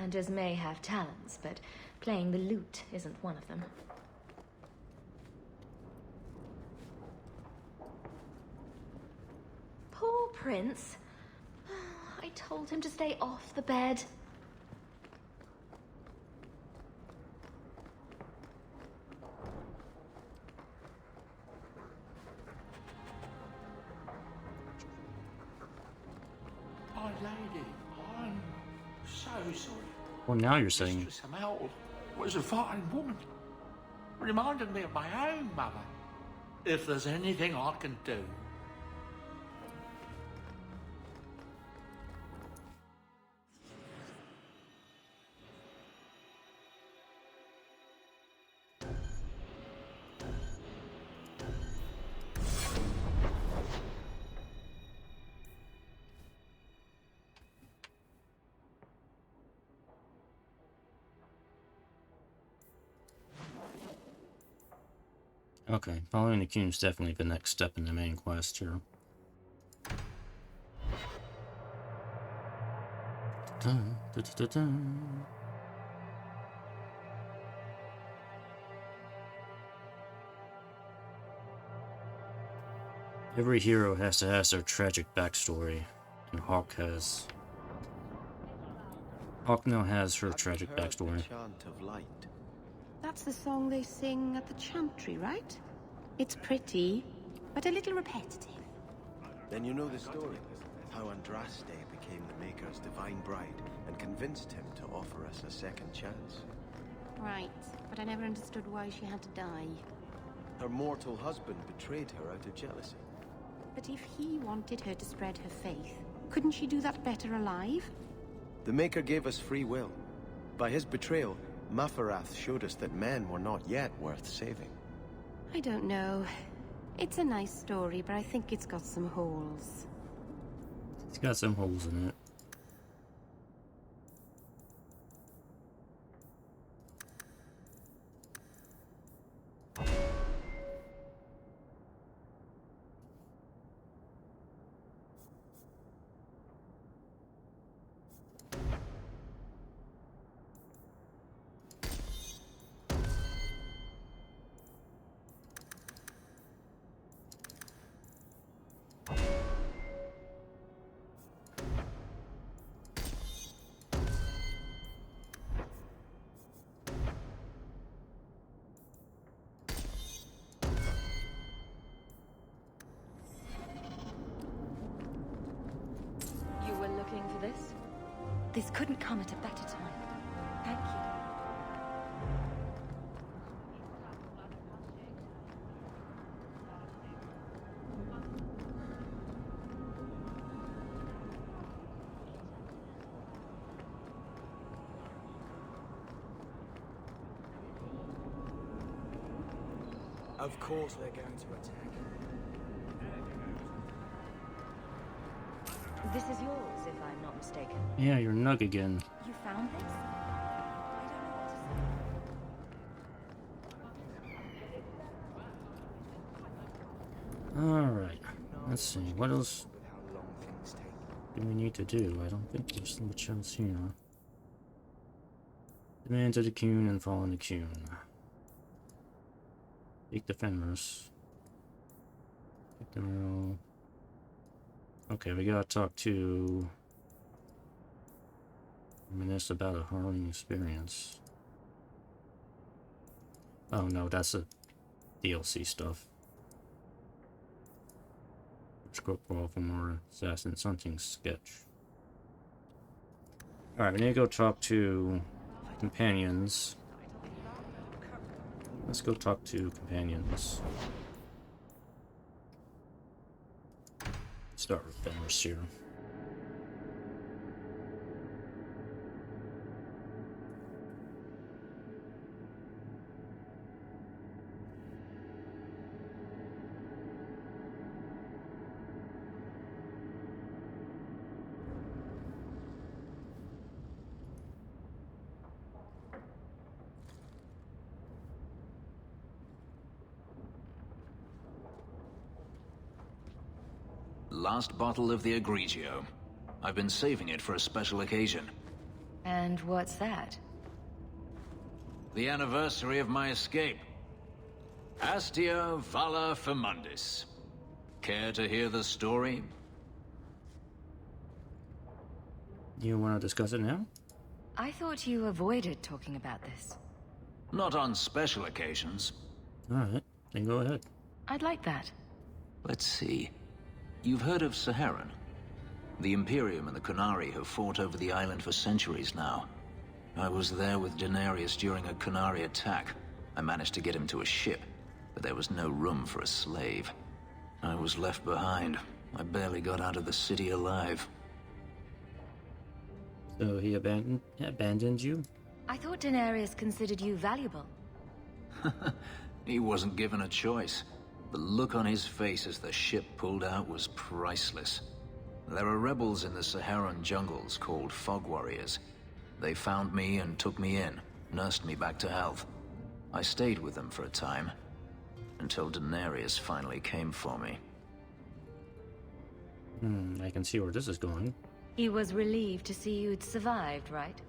Anders may have talents, but playing the lute isn't one of them. Poor Prince. I told him to stay off the bed. My lady, I'm so sorry. Well, now you're saying... Mistress Amel was a fine woman. Reminded me of my own mother. If there's anything I can do... Okay, following the queue is definitely the next step in the main quest here. Dun, dun, dun, dun. Every hero has to have their tragic backstory, and Hawke has. Hawke now has her tragic backstory. Chant of light. That's the song they sing at the chantry, right? It's pretty, but a little repetitive. Then you know the story. How Andraste became the Maker's divine bride and convinced him to offer us a second chance. Right, but I never understood why she had to die. Her mortal husband betrayed her out of jealousy. But if he wanted her to spread her faith, couldn't she do that better alive? The Maker gave us free will. By his betrayal, Mafarath showed us that men were not yet worth saving. I don't know. It's a nice story, but I think it's got some holes. It's got some holes in it. This couldn't come at a better time. Thank you. Of course they're going to attack. This is yours, if I'm not mistaken. Yeah, you're Nug again. You found this? Alright. Let's see. What else do we need to do? I don't think there's much else here. Demand to the Coon and fall in the Coon. Take the Fenris. Take the Merle. Okay, we gotta talk to reminisce about a harrowing experience. Oh no, that's a DLC stuff. Kirkwall for more assassin hunting sketch. Alright, we need to go talk to companions. Let's go talk to companions. Start with Fenris here. Last bottle of the Egregio. I've been saving it for a special occasion. And what's that? The anniversary of my escape. Astia Vala Firmundis. Care to hear the story? You want to discuss it now? I thought you avoided talking about this. Not on special occasions. Alright, then go ahead. I'd like that. Let's see. You've heard of Saharan? The Imperium and the Qunari have fought over the island for centuries now. I was there with Daenerys during a Qunari attack. I managed to get him to a ship, but there was no room for a slave. I was left behind. I barely got out of the city alive. So he abandoned you? I thought Daenerys considered you valuable. He wasn't given a choice. The look on his face as the ship pulled out was priceless. There are rebels in the Saharan jungles called Fog Warriors. They found me and took me in, nursed me back to health. I stayed with them for a time, until Daenerys finally came for me. I can see where this is going. He was relieved to see you'd survived, right?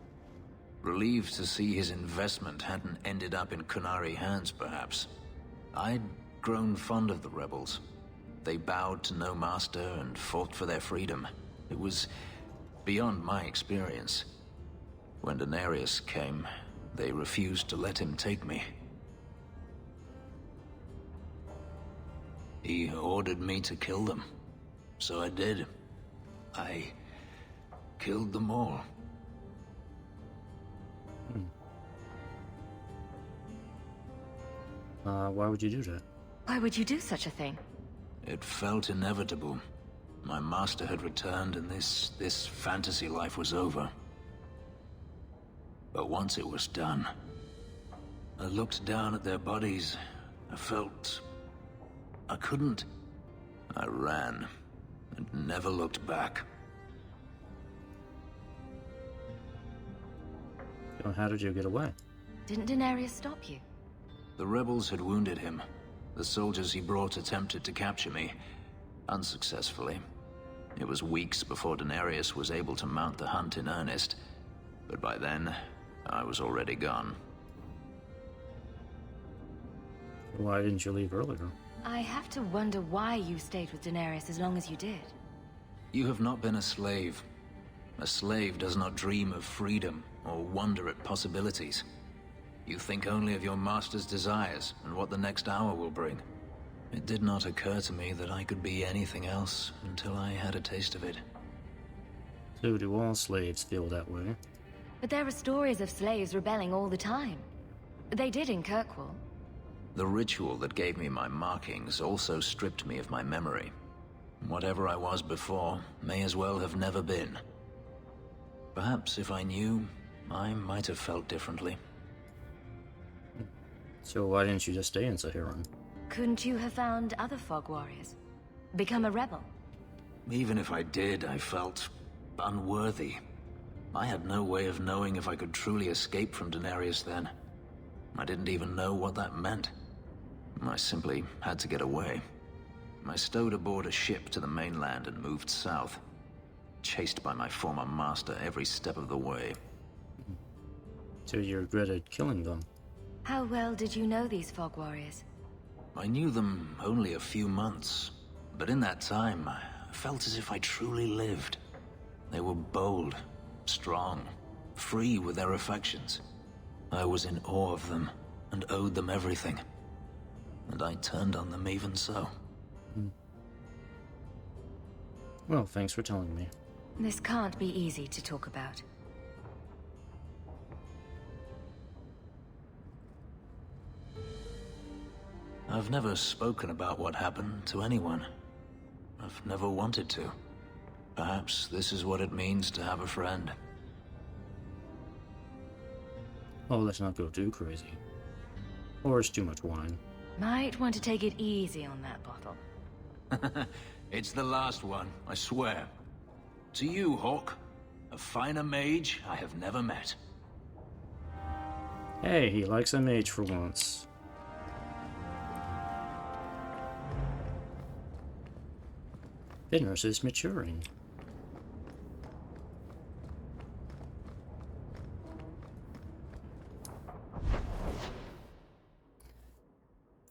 Relieved to see his investment hadn't ended up in Qunari hands, perhaps. I'd grown fond of the rebels. They bowed to no master and fought for their freedom. It was beyond my experience. When Daenerys came, they refused to let him take me. He ordered me to kill them. So I did. I killed them all. Why would you do that? Why would you do such a thing? It felt inevitable. My master had returned and this fantasy life was over. But once it was done, I looked down at their bodies. I felt I couldn't. I ran and never looked back. So how did you get away? Didn't Daenerys stop you? The rebels had wounded him. The soldiers he brought attempted to capture me, unsuccessfully. It was weeks before Daenerys was able to mount the hunt in earnest, but by then, I was already gone. Why didn't you leave earlier? I have to wonder why you stayed with Daenerys as long as you did. You have not been a slave. A slave does not dream of freedom or wonder at possibilities. You think only of your master's desires and what the next hour will bring. It did not occur to me that I could be anything else until I had a taste of it. So do all slaves feel that way. But there are stories of slaves rebelling all the time. They did in Kirkwall. The ritual that gave me my markings also stripped me of my memory. Whatever I was before may as well have never been. Perhaps if I knew, I might have felt differently. So why didn't you just stay in Saharan? Couldn't you have found other fog warriors? Become a rebel? Even if I did, I felt unworthy. I had no way of knowing if I could truly escape from Daenerys then. I didn't even know what that meant. I simply had to get away. I stowed aboard a ship to the mainland and moved south, chased by my former master every step of the way. So you regretted killing them? How well did you know these fog warriors? I knew them only a few months, but in that time, I felt as if I truly lived. They were bold, strong, free with their affections. I was in awe of them and owed them everything. And I turned on them even so. Well, thanks for telling me. This can't be easy to talk about. I've never spoken about what happened to anyone. I've never wanted to. Perhaps this is what it means to have a friend. Oh, let's not go too crazy. Or it's too much wine. Might want to take it easy on that bottle. It's the last one, I swear. To you, Hawke, a finer mage I have never met. Hey, he likes a mage for once. Fitness is maturing.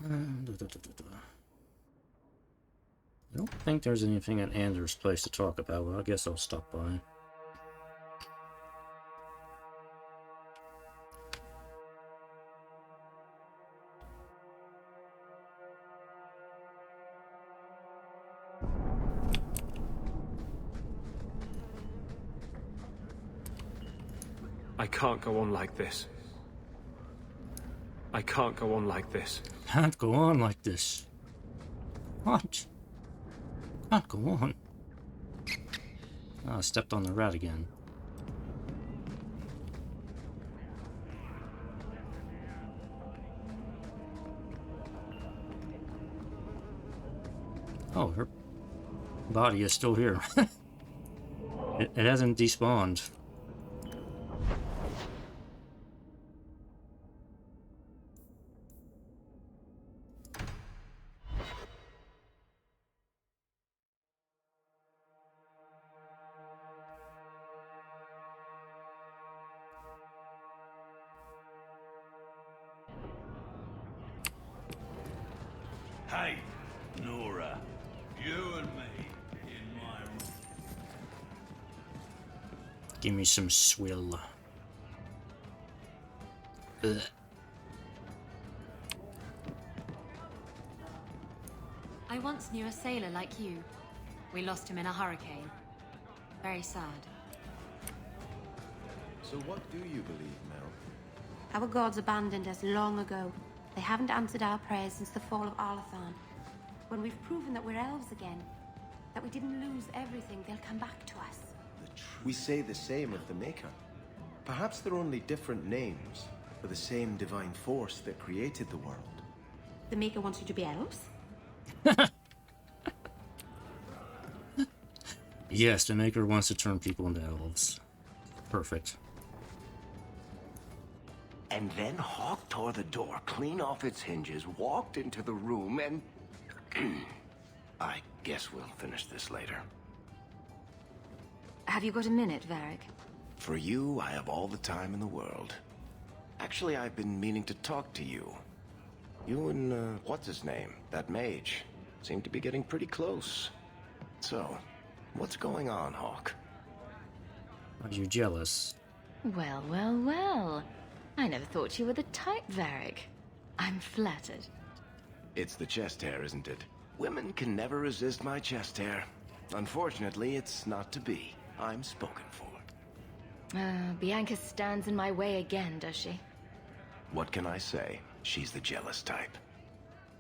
I don't think there's anything at Anders' place to talk about, but I guess I'll stop by. I can't go on like this. I can't go on like this. Can't go on like this. What? Can't go on. Oh, I stepped on the rat again. Oh, her body is still here. It hasn't despawned. Hey, Nora, you and me in my room. Give me some swill. Ugh. I once knew a sailor like you. We lost him in a hurricane. Very sad. So what do you believe, Mel? Our gods abandoned us long ago. They haven't answered our prayers since the fall of Arlathan. When we've proven that we're elves again, that we didn't lose everything, they'll come back to us. We say the same of the Maker. Perhaps they're only different names for the same divine force that created the world. The Maker wants you to be elves? Yes, the Maker wants to turn people into elves. Perfect. And then Hawke tore the door clean off its hinges, walked into the room, and... I guess we'll finish this later. Have you got a minute, Varric? For you, I have all the time in the world. Actually, I've been meaning to talk to you. You and, what's his name? That mage. Seem to be getting pretty close. So, what's going on, Hawke? Are you jealous? Well, well, well. I never thought you were the type, Varric. I'm flattered. It's the chest hair, isn't it? Women can never resist my chest hair. Unfortunately, it's not to be. I'm spoken for. Bianca stands in my way again, does she? What can I say? She's the jealous type.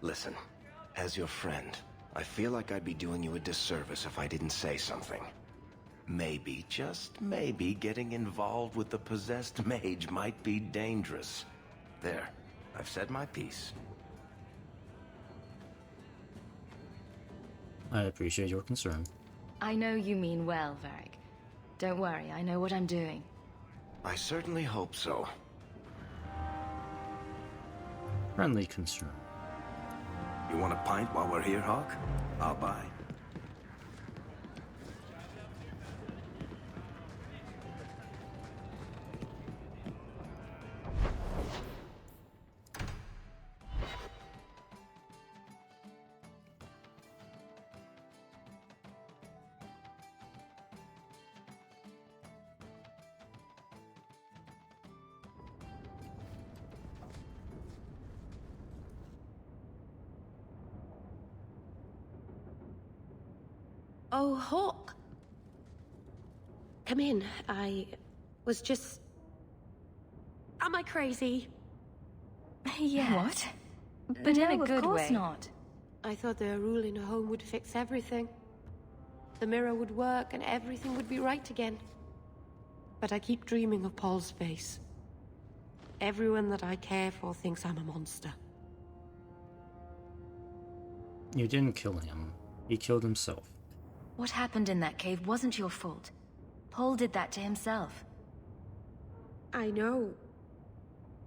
Listen, as your friend, I feel like I'd be doing you a disservice if I didn't say something. Maybe, just maybe, getting involved with the possessed mage might be dangerous. There, I've said my piece. I appreciate your concern. I know you mean well, Varric. Don't worry, I know what I'm doing. I certainly hope so. Friendly concern. You want a pint while we're here, Hawke? I'll buy. Oh, Hawke. Come in. I was just... Am I crazy? Yeah. What? But in a good way. Of course not. I thought their rule in a home would fix everything. The mirror would work and everything would be right again. But I keep dreaming of Paul's face. Everyone that I care for thinks I'm a monster. You didn't kill him. He killed himself. What happened in that cave wasn't your fault. Paul did that to himself. I know.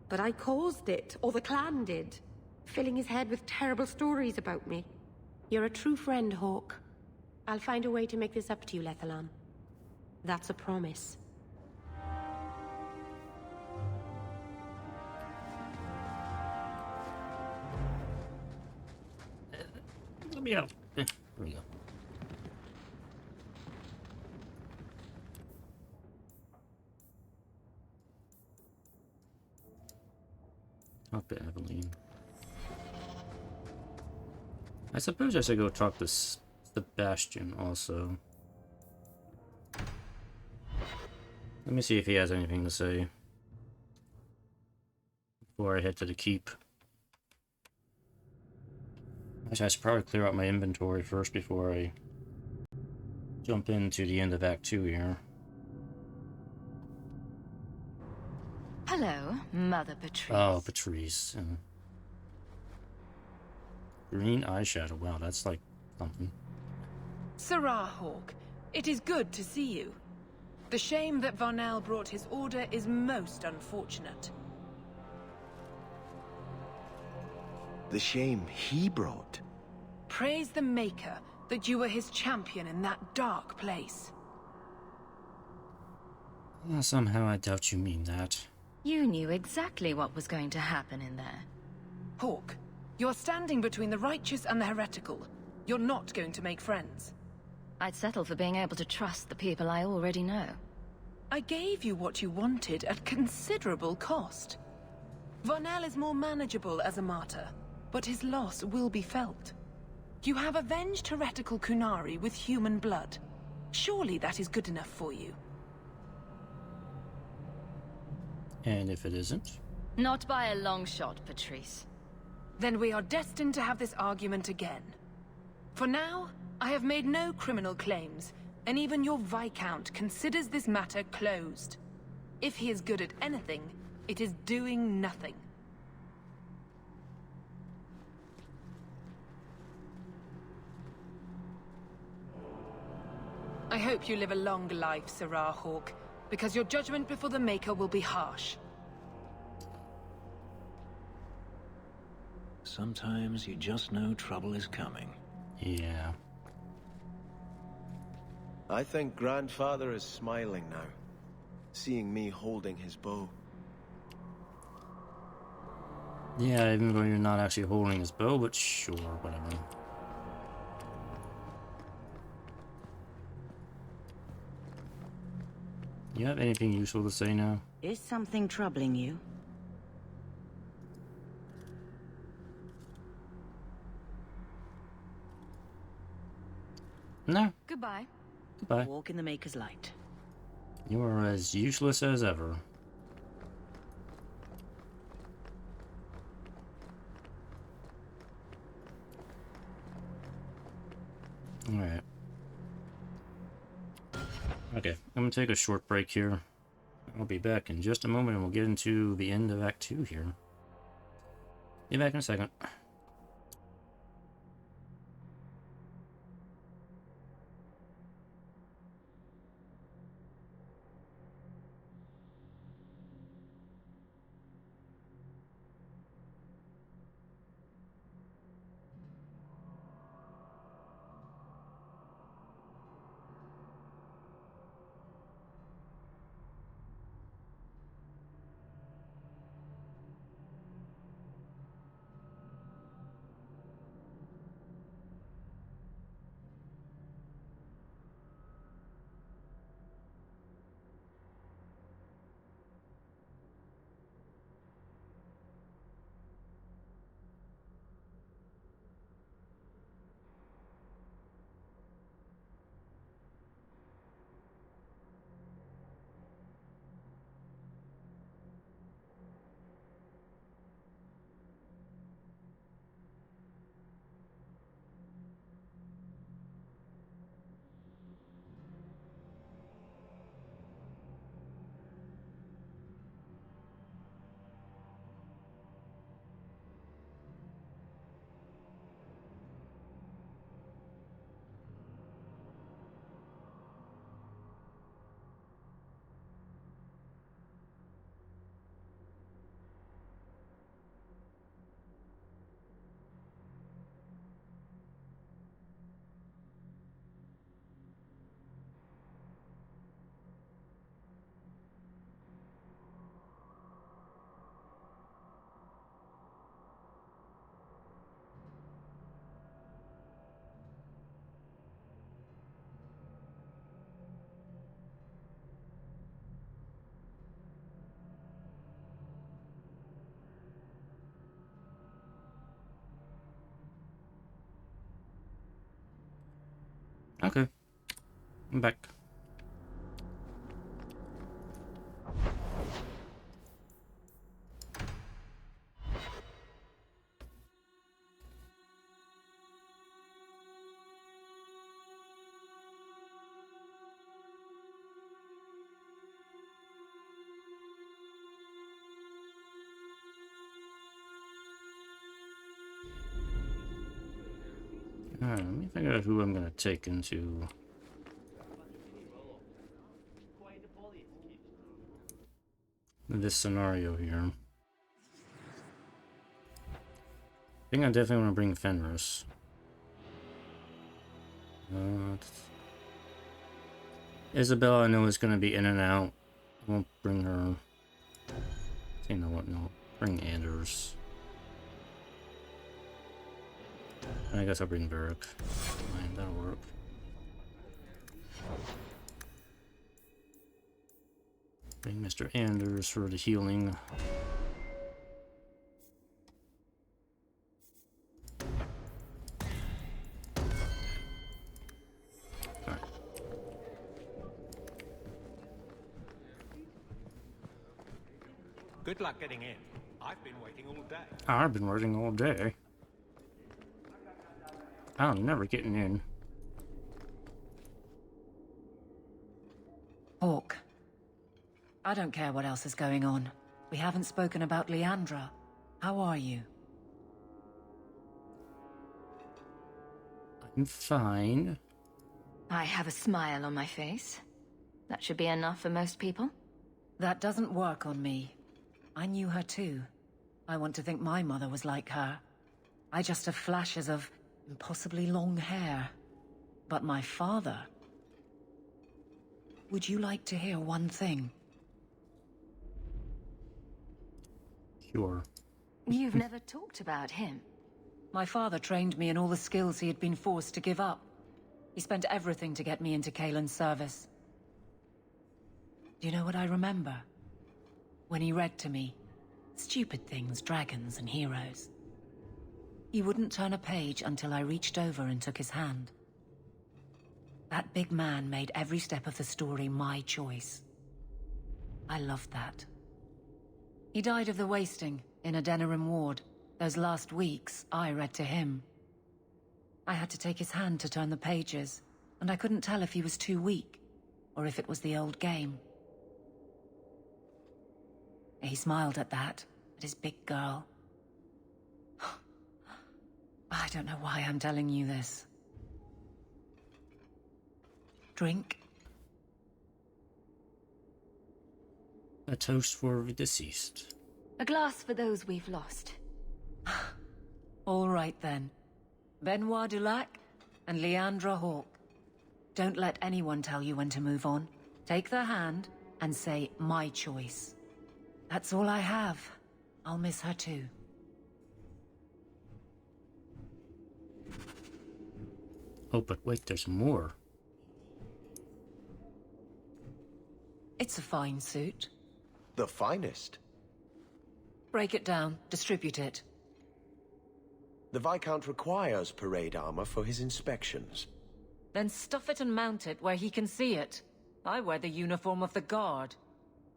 But I caused it, or the clan did, filling his head with terrible stories about me. You're a true friend, Hawke. I'll find a way to make this up to you, Lethalan. That's a promise. Let me out. There we go. Talk to Eveline. I suppose I should go talk to Sebastian also. Let me see if he has anything to say before I head to the keep. Actually, I should probably clear out my inventory first before I jump into the end of Act 2 here. Hello, Mother Patrice. Oh, Patrice. Green eyeshadow. Wow, that's like something. Sirrah Hawke, it is good to see you. The shame that Varnell brought his order is most unfortunate. The shame he brought? Praise the Maker that you were his champion in that dark place. Well, somehow I doubt you mean that. You knew exactly what was going to happen in there. Hawke, you're standing between the righteous and the heretical. You're not going to make friends. I'd settle for being able to trust the people I already know. I gave you what you wanted at considerable cost. Varnell is more manageable as a martyr, but his loss will be felt. You have avenged heretical Kunari with human blood. Surely that is good enough for you. And if it isn't? Not by a long shot, Patrice. Then we are destined to have this argument again. For now, I have made no criminal claims, and even your Viscount considers this matter closed. If he is good at anything, it is doing nothing. I hope you live a long life, Sirrah Hawke, because your judgment before the Maker will be harsh. Sometimes you just know trouble is coming. Yeah. I think Grandfather is smiling now, seeing me holding his bow. Yeah, even though you're not actually holding his bow, but sure, whatever. You have anything useful to say now? Is something troubling you? No. Goodbye. Goodbye. Walk in the Maker's light. You are as useless as ever. Alright. Okay, I'm gonna take a short break here. I'll be back in just a moment and we'll get into the end of Act 2 here. Be back in a second. Okay, I'm back. Alright, let me figure out who I'm gonna take into this scenario here. I think I definitely want to bring Fenris. Isabel, I know is going to be in and out. I won't bring her. You know what? No, bring Anders. I guess I'll bring Varric. Fine, that'll work. Bring Mr. Anders for the healing. Good luck getting in. I've been waiting all day. I've been waiting all day. I'm never getting in. Hawke. I don't care what else is going on. We haven't spoken about Leandra. How are you? I'm fine. I have a smile on my face. That should be enough for most people. That doesn't work on me. I knew her too. I want to think my mother was like her. I just have flashes of impossibly long hair. But my father... Would you like to hear one thing? Sure. You've never talked about him. My father trained me in all the skills he had been forced to give up. He spent everything to get me into Kaelin's service. Do you know what I remember? When he read to me, stupid things, dragons and heroes. He wouldn't turn a page until I reached over and took his hand. That big man made every step of the story my choice. I loved that. He died of the wasting in Adeniram ward. Those last weeks, I read to him. I had to take his hand to turn the pages, and I couldn't tell if he was too weak, or if it was the old game. He smiled at that, at his big girl. I don't know why I'm telling you this. Drink? A toast for the deceased. A glass for those we've lost. All right then. Benoit Dulac and Leandra Hawke. Don't let anyone tell you when to move on. Take their hand and say, my choice. That's all I have. I'll miss her too. Oh, but wait, there's more. It's a fine suit. The finest. Break it down, distribute it. The Viscount requires parade armor for his inspections. Then stuff it and mount it where he can see it. I wear the uniform of the Guard.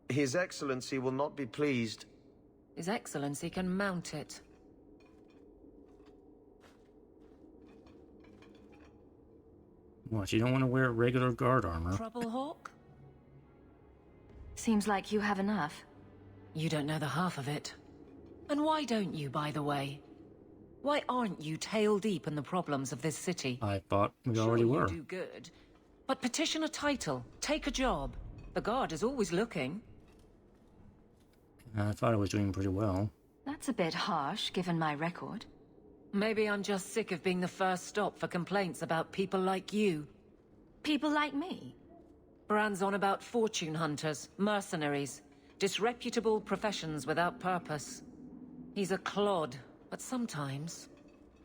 His Excellency will not be pleased. His Excellency can mount it. What, you don't want to wear regular Guard armor? Trouble, Hawke? Seems like you have enough. You don't know the half of it. And why don't you, by the way? Why aren't you tail deep in the problems of this city? I thought we already were. You do good. But petition a title, take a job. The Guard is always looking. I thought I was doing pretty well. That's a bit harsh, given my record. Maybe I'm just sick of being the first stop for complaints about people like you. People like me? Brand's on about fortune hunters, mercenaries, disreputable professions without purpose. He's a clod, but sometimes...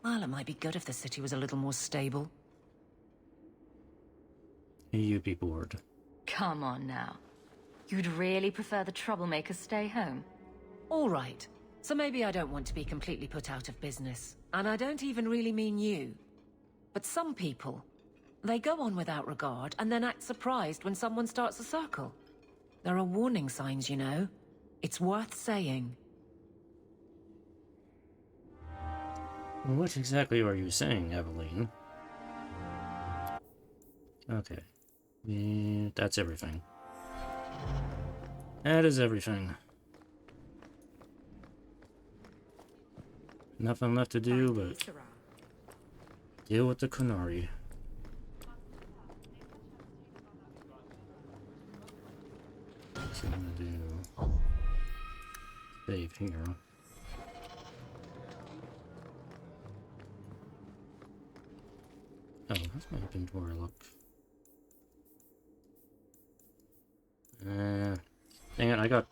well, it might be good if the city was a little more stable. You'd be bored. Come on now. You'd really prefer the troublemakers stay home? All right. So maybe I don't want to be completely put out of business. And I don't even really mean you. But some people, they go on without regard and then act surprised when someone starts a circle. There are warning signs, you know. It's worth saying. What exactly are you saying, Eveline? Okay. Yeah, that's everything. That is everything. Nothing left to do but deal with the Kunari. So I'm gonna do save here. Oh, how's my inventory look? Dang it, I got...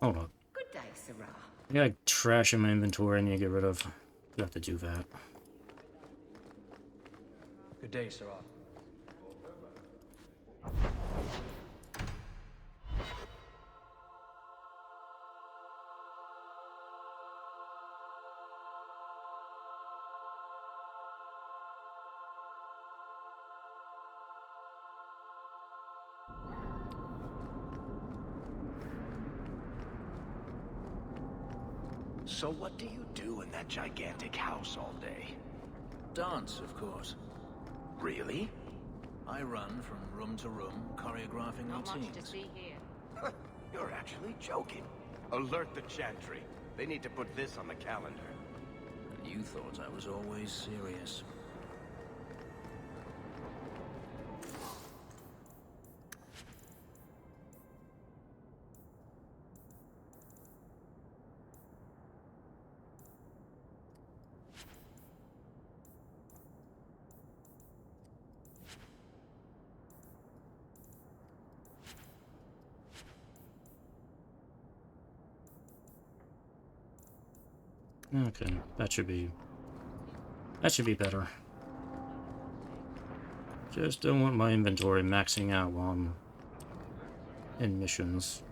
hold up. Good day, Sarah. I got trash in my inventory I need to get rid of. You have to do that. Good day, Sarah. So what do you do in that gigantic house all day? Dance, of course. Really? I run from room to room, choreographing routines. here. You're actually joking. Alert the Chantry. They need to put this on the calendar. You thought I was always serious. Okay, that should be better. Just don't want my inventory maxing out while I'm in missions.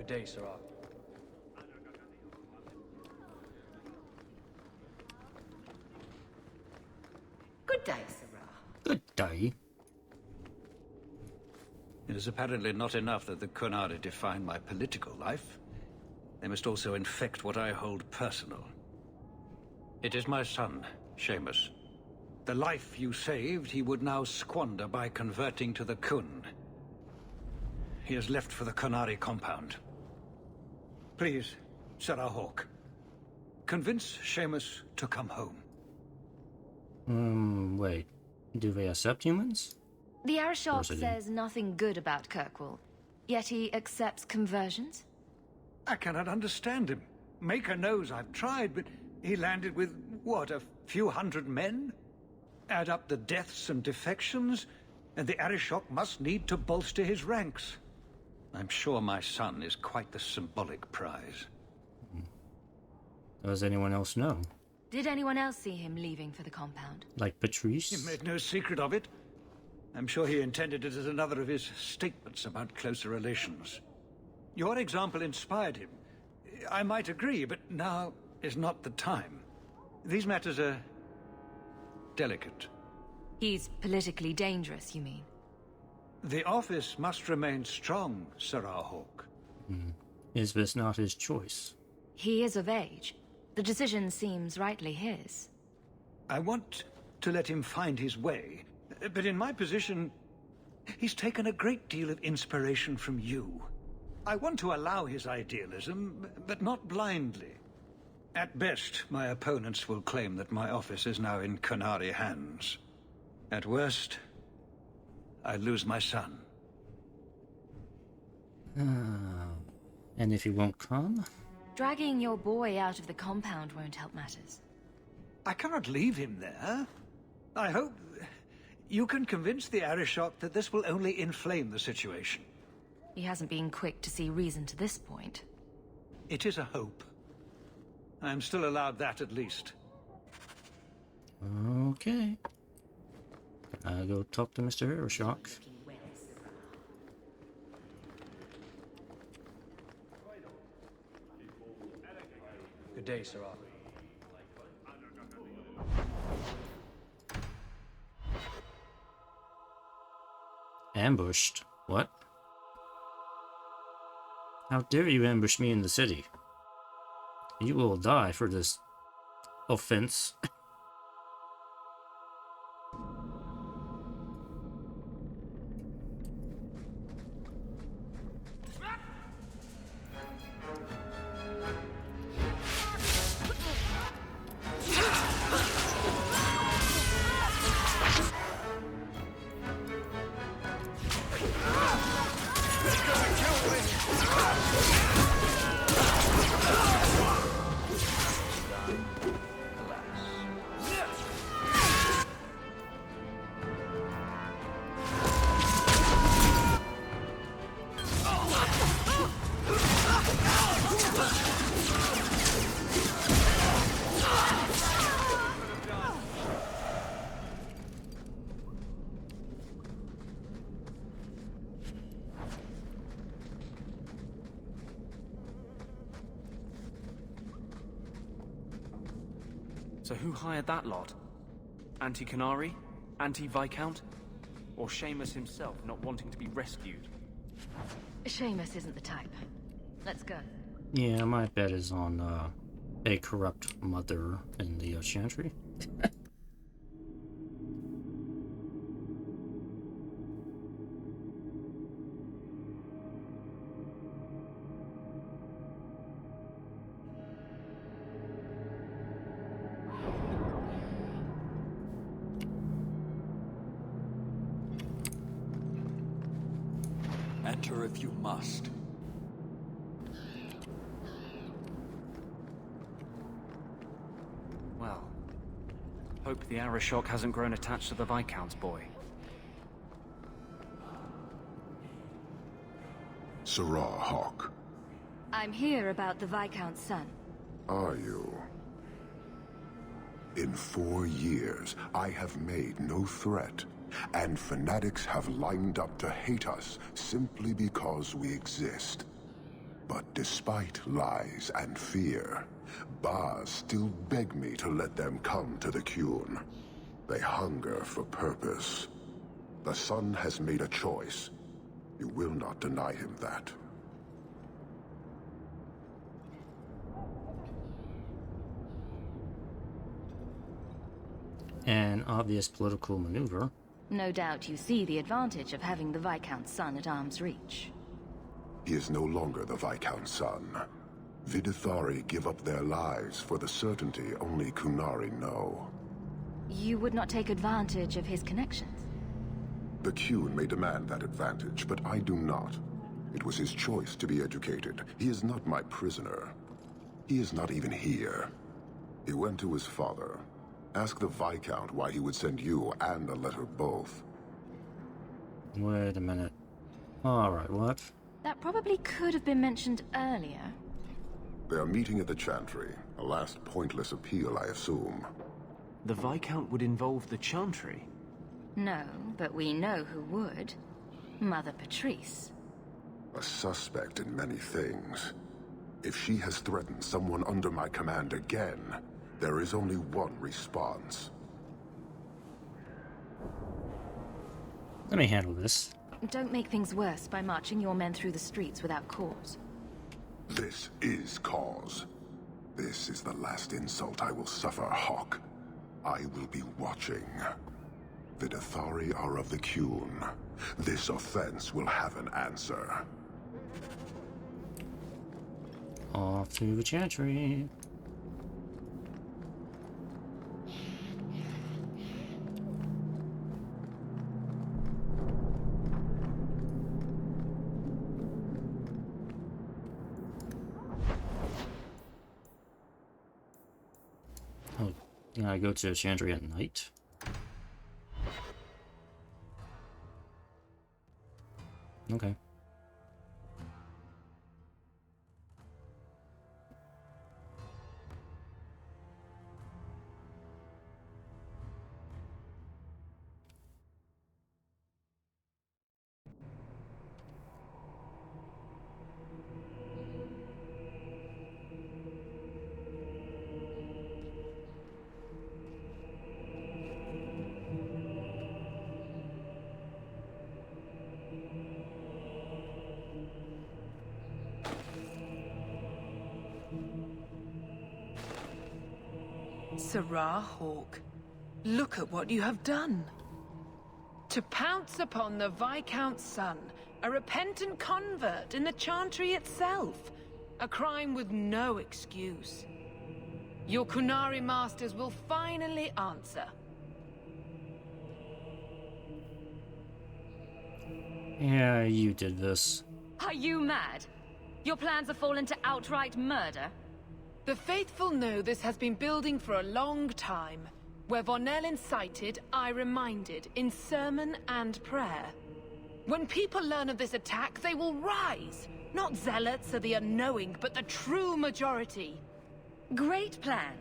Good day, Sarah. Good day, Sarah. Good day. It is apparently not enough that the Kunari define my political life. They must also infect what I hold personal. It is my son, Seamus. The life you saved, he would now squander by converting to the Kun. He has left for the Kunari compound. Please, Sarah Hawke, convince Seamus to come home. Wait. Do they accept humans? The Arishok course I do. says nothing good about Kirkwall, yet he accepts conversions? I cannot understand him. Maker knows I've tried, but he landed with, what, a few hundred men? Add up the deaths and defections, and the Arishok must need to bolster his ranks. I'm sure my son is quite the symbolic prize. Does anyone else know? Did anyone else see him leaving for the compound? Like Patrice? He made no secret of it. I'm sure he intended it as another of his statements about closer relations. Your example inspired him. I might agree, but now is not the time. These matters are delicate. He's politically dangerous, you mean? The office must remain strong, Sarah Hawke. Is this not his choice? He is of age. The decision seems rightly his. I want to let him find his way, but in my position, he's taken a great deal of inspiration from you. I want to allow his idealism, but not blindly. At best, my opponents will claim that my office is now in Kunari hands. At worst, I lose my son. And if he won't come? Dragging your boy out of the compound won't help matters. I cannot leave him there. I hope you can convince the Arishok that this will only inflame the situation. He hasn't been quick to see reason to this point. It is a hope. I am still allowed that at least. Okay. I'll go talk to Mr. Hiroshok. Good day, Sarah. Ambushed? What? How dare you ambush me in the city? You will die for this offense. So who hired that lot? Anti-Canary? Anti-Viscount? Or Seamus himself not wanting to be rescued? Seamus isn't the type. Let's go. Yeah, my bet is on a corrupt mother in the Chantry. Enter if you must. Well, hope the Arishok hasn't grown attached to the Viscount's boy. Sarah Hawke. I'm here about the Viscount's son. Are you? In 4 years, I have made no threat, and fanatics have lined up to hate us simply because we exist. But despite lies and fear, Bars still beg me to let them come to the Qun. They hunger for purpose. The Sun has made a choice. You will not deny him that. An obvious political maneuver. No doubt you see the advantage of having the Viscount's son at arm's reach. He is no longer the Viscount's son. Vidithari give up their lives for the certainty only Qunari know. You would not take advantage of his connections? The Qun may demand that advantage, but I do not. It was his choice to be educated. He is not my prisoner. He is not even here. He went to his father. Ask the Viscount why he would send you and a letter both. Wait a minute. Alright, what? That probably could have been mentioned earlier. They are meeting at the Chantry. A last pointless appeal, I assume. The Viscount would involve the Chantry? No, but we know who would. Mother Patrice. A suspect in many things. If she has threatened someone under my command again, there is only one response. Let me handle this. Don't make things worse by marching your men through the streets without cause. This is cause. This is the last insult I will suffer, Hawke. I will be watching. The Vidithari are of the Qun. This offense will have an answer. Off to the Chantry. Oh, can I go to the Chantry at night? Okay. Sirrah Hawke, look at what you have done. To pounce upon the Viscount's son, a repentant convert in the Chantry itself. A crime with no excuse. Your Qunari masters will finally answer. Yeah, you did this. Are you mad? Your plans have fallen to outright murder? The faithful know this has been building for a long time. Where Vonel incited, I reminded, in sermon and prayer. When people learn of this attack, they will rise. Not zealots or the unknowing, but the true majority. Great plan.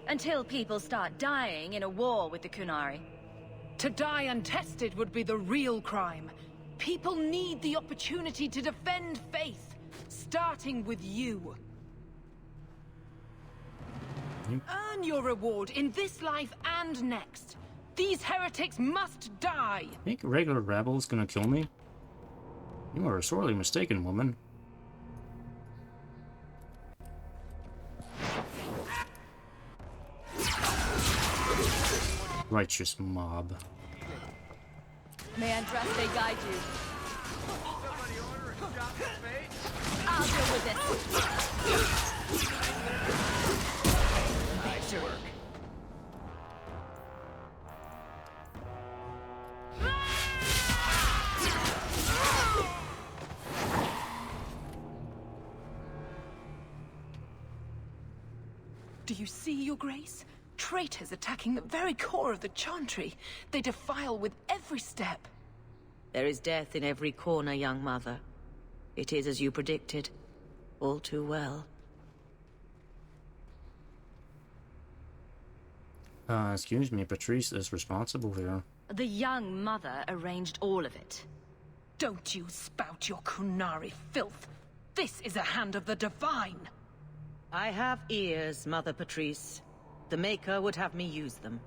Until people start dying in a war with the Qunari. To die untested would be the real crime. People need the opportunity to defend faith, starting with you. Earn your reward in this life and next. These heretics must die. Think a regular rabble is gonna kill me? You are sorely mistaken, woman. Righteous mob. May Andraste guide you. I'll deal with this. Nice work. Do you see, Your Grace? Traitors attacking the very core of the Chantry. They defile with every step. There is death in every corner, young mother. It is as you predicted. All too well. Excuse me, Patrice is responsible here. The young mother arranged all of it. Don't you spout your Qunari filth. This is a hand of the divine. I have ears, Mother Patrice. The Maker would have me use them.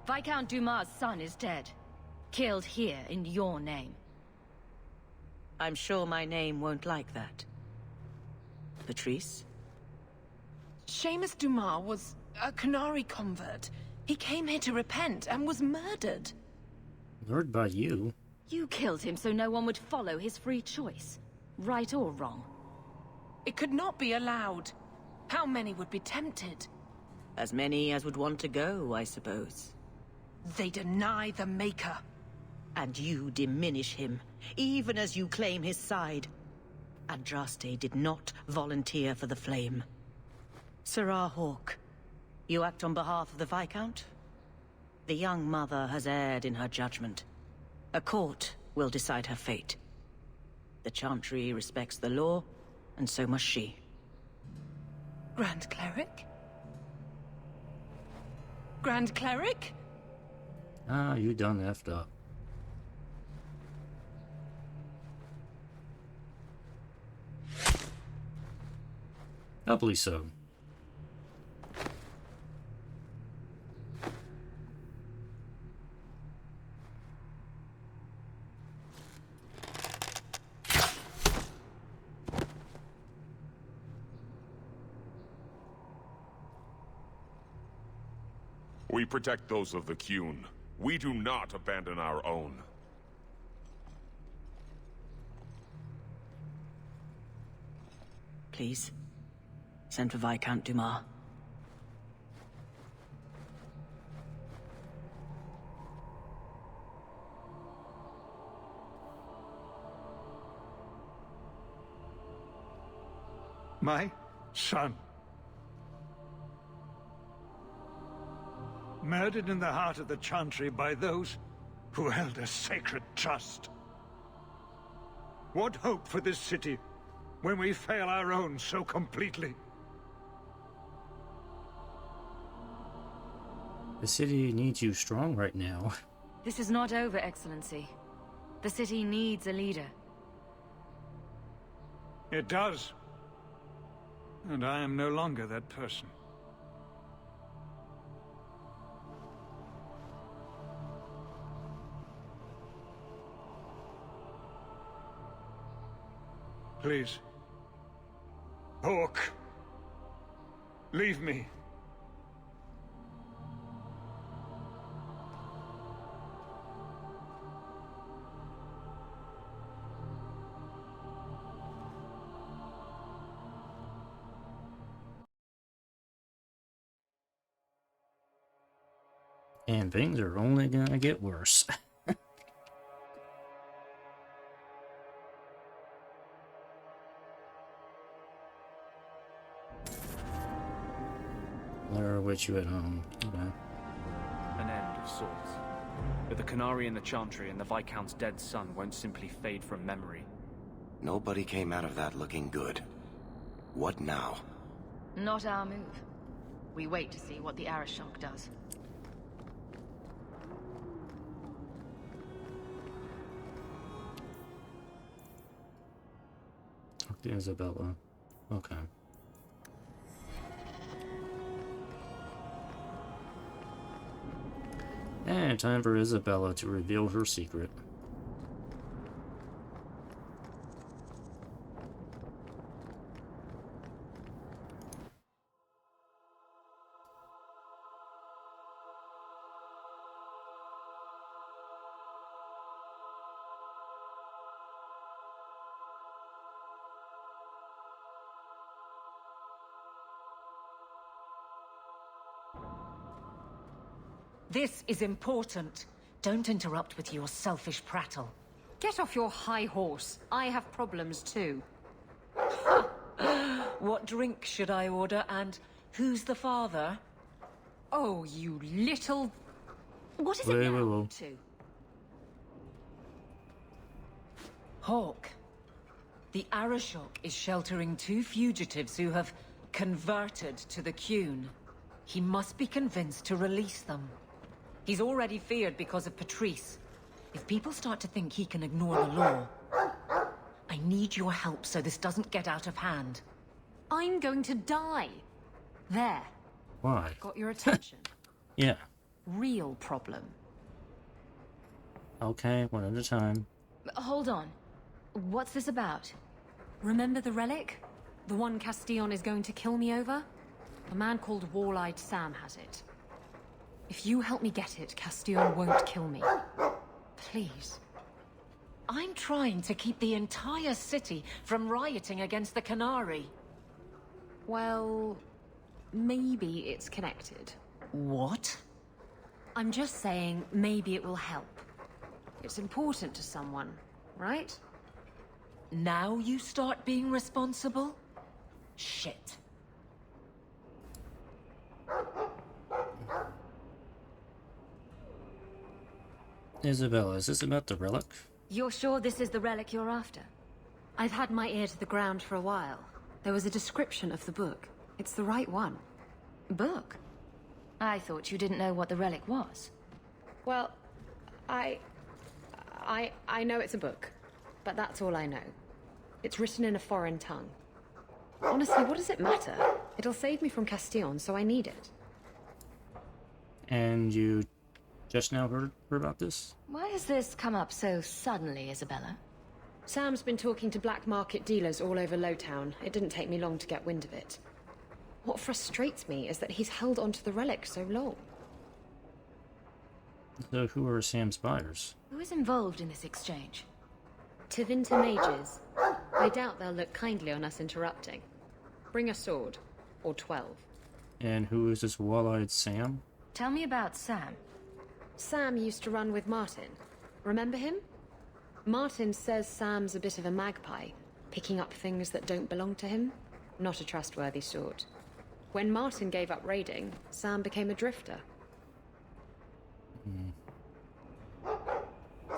Viscount Dumas' son is dead. Killed here in your name. I'm sure my name won't like that. Patrice? Seamus Dumas was a Canary convert. He came here to repent and was murdered. Murdered by you? You killed him so no one would follow his free choice. Right or wrong? It could not be allowed. How many would be tempted? As many as would want to go, I suppose. They deny the Maker. And you diminish him, even as you claim his side. Andraste did not volunteer for the flame. Sirrah Hawke, you act on behalf of the Viscount? The young mother has erred in her judgment. A court will decide her fate. The Chantry respects the law, and so must she. Grand Cleric? Grand Cleric? Ah, you done effed up. Doubly so. We protect those of the Qun. We do not abandon our own. Please, send for Viscount Dumas. My son. Murdered in the heart of the Chantry by those who held a sacred trust. What hope for this city when we fail our own so completely? The city needs you strong right now. This is not over, Excellency. The city needs a leader. It does. And I am no longer that person. Please. Hawke. Leave me. And things are only gonna get worse. Or with you at home. Okay. An end of sorts. But the Canary and the Chantry and the Viscount's dead son won't simply fade from memory. Nobody came out of that looking good. What now? Not our move. We wait to see what the Arishok does. Talk to Isabella. Okay. And time for Isabella to reveal her secret. This is important. Don't interrupt with your selfish prattle. Get off your high horse. I have problems too. What drink should I order, and who's the father? Oh, you little... What is it Wait, now wait. to? Hawke. The Arishok is sheltering 2 fugitives who have converted to the Qun. He must be convinced to release them. He's already feared because of Patrice. If people start to think he can ignore the law, I need your help so this doesn't get out of hand. I'm going to die. There. Why? Got your attention. Yeah. Real problem. Okay, one at a time. Hold on. What's this about? Remember the relic? The one Castillon is going to kill me over? A man called Wall-Eyed Sam has it. If you help me get it, Castillon won't kill me. Please. I'm trying to keep the entire city from rioting against the Canary. Well, maybe it's connected. What? I'm just saying maybe it will help. It's important to someone, right? Now you start being responsible? Shit. Isabella, is this about the relic? You're sure this is the relic you're after? I've had my ear to the ground for a while. There was a description of the book. It's the right one. Book? I thought you didn't know what the relic was. Well, I know it's a book, but that's all I know. It's written in a foreign tongue. Honestly, what does it matter? It'll save me from Castillon, so I need it. And you just now heard about this? Why has this come up so suddenly, Isabella? Sam's been talking to black market dealers all over Lowtown. It didn't take me long to get wind of it. What frustrates me is that he's held onto the relic so long. So who are Sam's buyers? Who is involved in this exchange? Tevinter mages. I doubt they'll look kindly on us interrupting. Bring a sword. Or 12. And who is this wall-eyed Sam? Tell me about Sam. Sam used to run with Martin. Remember him? Martin says Sam's a bit of a magpie, picking up things that don't belong to him. Not a trustworthy sort. When Martin gave up raiding, Sam became a drifter.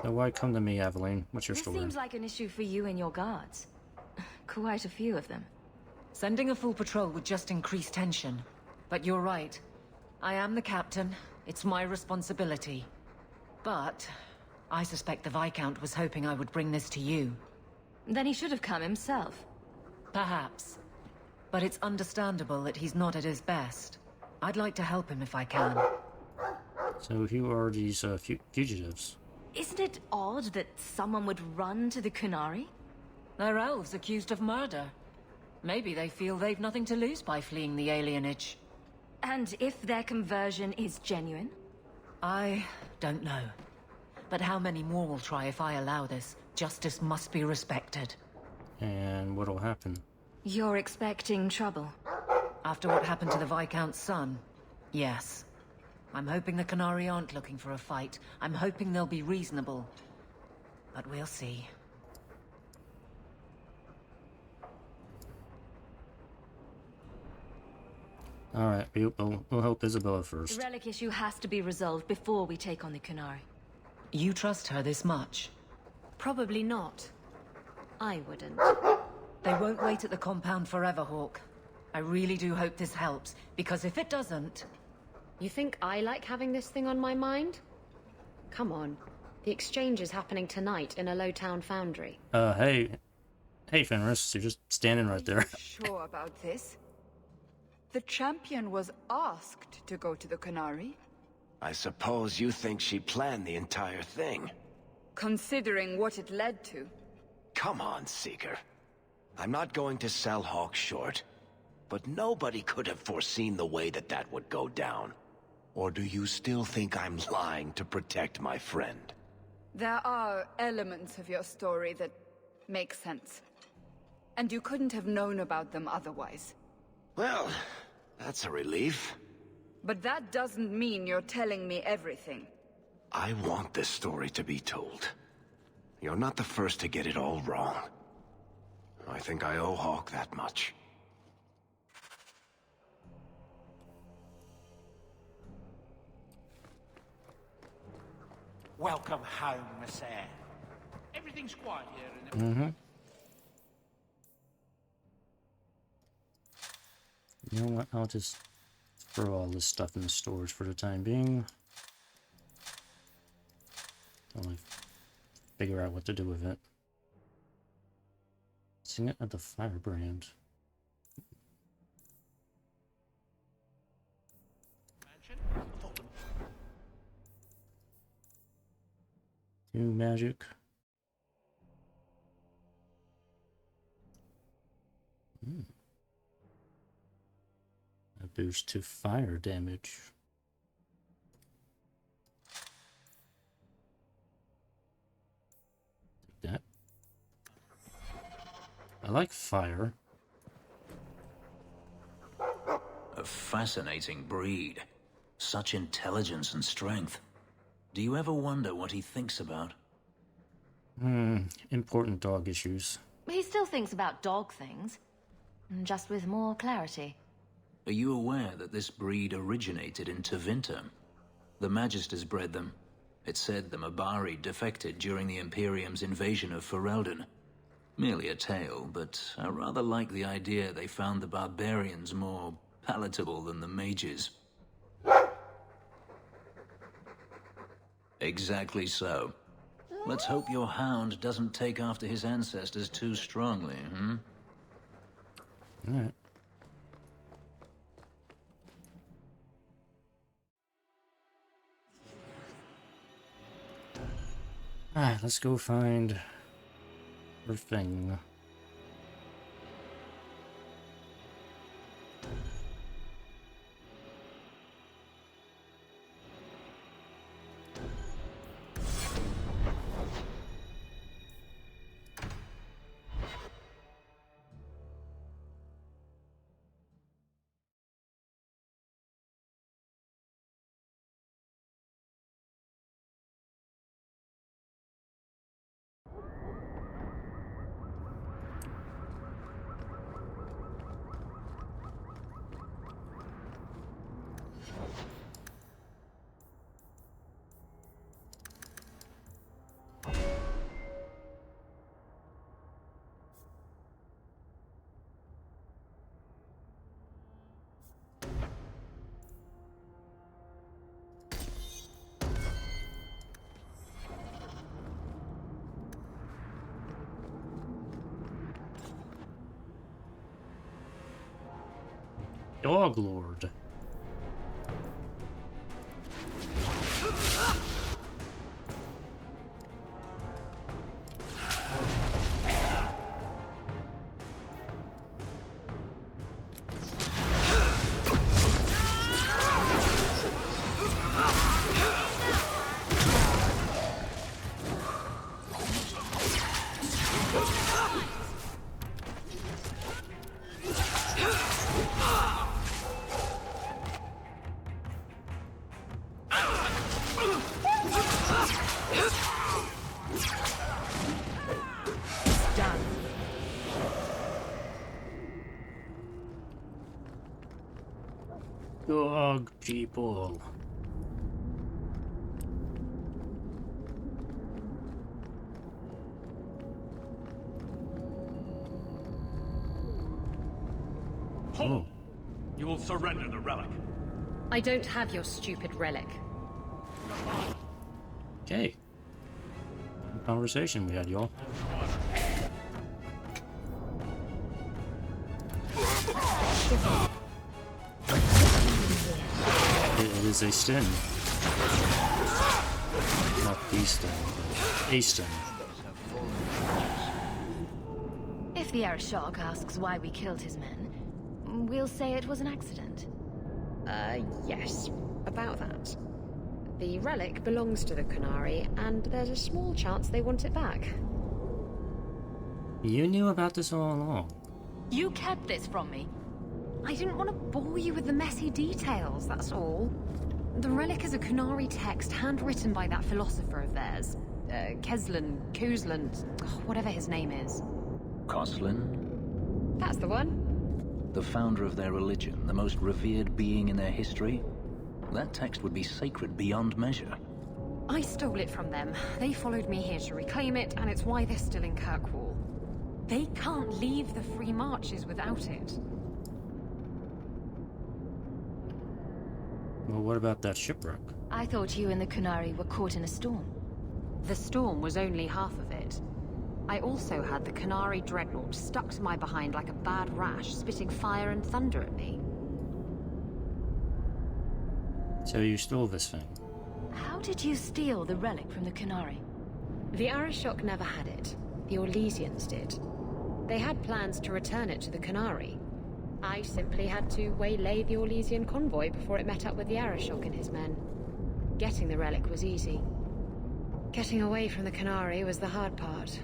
So why come to me, Aveline? What's your story? This seems like an issue for you and your guards. Quite a few of them. Sending a full patrol would just increase tension. But you're right. I am the captain. It's my responsibility. But I suspect the Viscount was hoping I would bring this to you. Then he should have come himself. Perhaps. But it's understandable that he's not at his best. I'd like to help him if I can. So who are these fugitives? Isn't it odd that someone would run to the Canary? They're elves accused of murder. Maybe they feel they've nothing to lose by fleeing the alienage. And if their conversion is genuine? I don't know. But how many more will try if I allow this? Justice must be respected. And what'll happen? You're expecting trouble? After what happened to the Viscount's son, yes. I'm hoping the Canary aren't looking for a fight. I'm hoping they'll be reasonable. But we'll see. Alright, we'll help Isabella first. The relic issue has to be resolved before we take on the Canary. You trust her this much? Probably not. I wouldn't. They won't wait at the compound forever, Hawke. I really do hope this helps, because if it doesn't... You think I like having this thing on my mind? Come on. The exchange is happening tonight in a Lowtown foundry. Hey, Fenris, you're just standing right there. Sure about this? The champion was asked to go to the Canary. I suppose you think she planned the entire thing. Considering what it led to. Come on, Seeker. I'm not going to sell Hawke short, but nobody could have foreseen the way that would go down. Or do you still think I'm lying to protect my friend? There are elements of your story that make sense. And you couldn't have known about them otherwise. Well, that's a relief. But that doesn't mean you're telling me everything. I want this story to be told. You're not the first to get it all wrong. I think I owe Hawke that much. Welcome home, Miss Anne. Everything's quiet here in the... You know what? I'll just throw all this stuff in the storage for the time being. I'll figure out what to do with it. Signet of the Firebrand. Two magic. A boost to fire damage. Take that. I like fire. A fascinating breed. Such intelligence and strength. Do you ever wonder what he thinks about? Important dog issues. He still thinks about dog things, just with more clarity. Are you aware that this breed originated in Tevinter? The Magisters bred them. It's said the Mabari defected during the Imperium's invasion of Ferelden. Merely a tale, but I rather like the idea they found the barbarians more palatable than the mages. Exactly so. Let's hope your hound doesn't take after his ancestors too strongly, Alright. Alright, let's go find her thing. Dog Lord. Dog people. Oh. You will surrender the relic. I don't have your stupid relic. Okay. Good conversation we had, y'all. It is a stem. Not the stem, but a stem. If the Arishok asks why we killed his men, we'll say it was an accident. Yes. About that. The relic belongs to the Qunari, and there's a small chance they want it back. You knew about this all along. You kept this from me. I didn't want to bore you with the messy details, that's all. The relic is a Qunari text handwritten by that philosopher of theirs. Kuzlan, whatever his name is. Koslin? That's the one. The founder of their religion, the most revered being in their history? That text would be sacred beyond measure. I stole it from them. They followed me here to reclaim it, and it's why they're still in Kirkwall. They can't leave the Free Marches without it. Well, what about that shipwreck? I thought you and the Qunari were caught in a storm. The storm was only half of it. I also had the Canary Dreadnought stuck to my behind like a bad rash, spitting fire and thunder at me. So you stole this thing? How did you steal the relic from the Canary? The Arishok never had it. The Orlesians did. They had plans to return it to the Canary. I simply had to waylay the Orlesian convoy before it met up with the Arishok and his men. Getting the relic was easy. Getting away from the Canary was the hard part.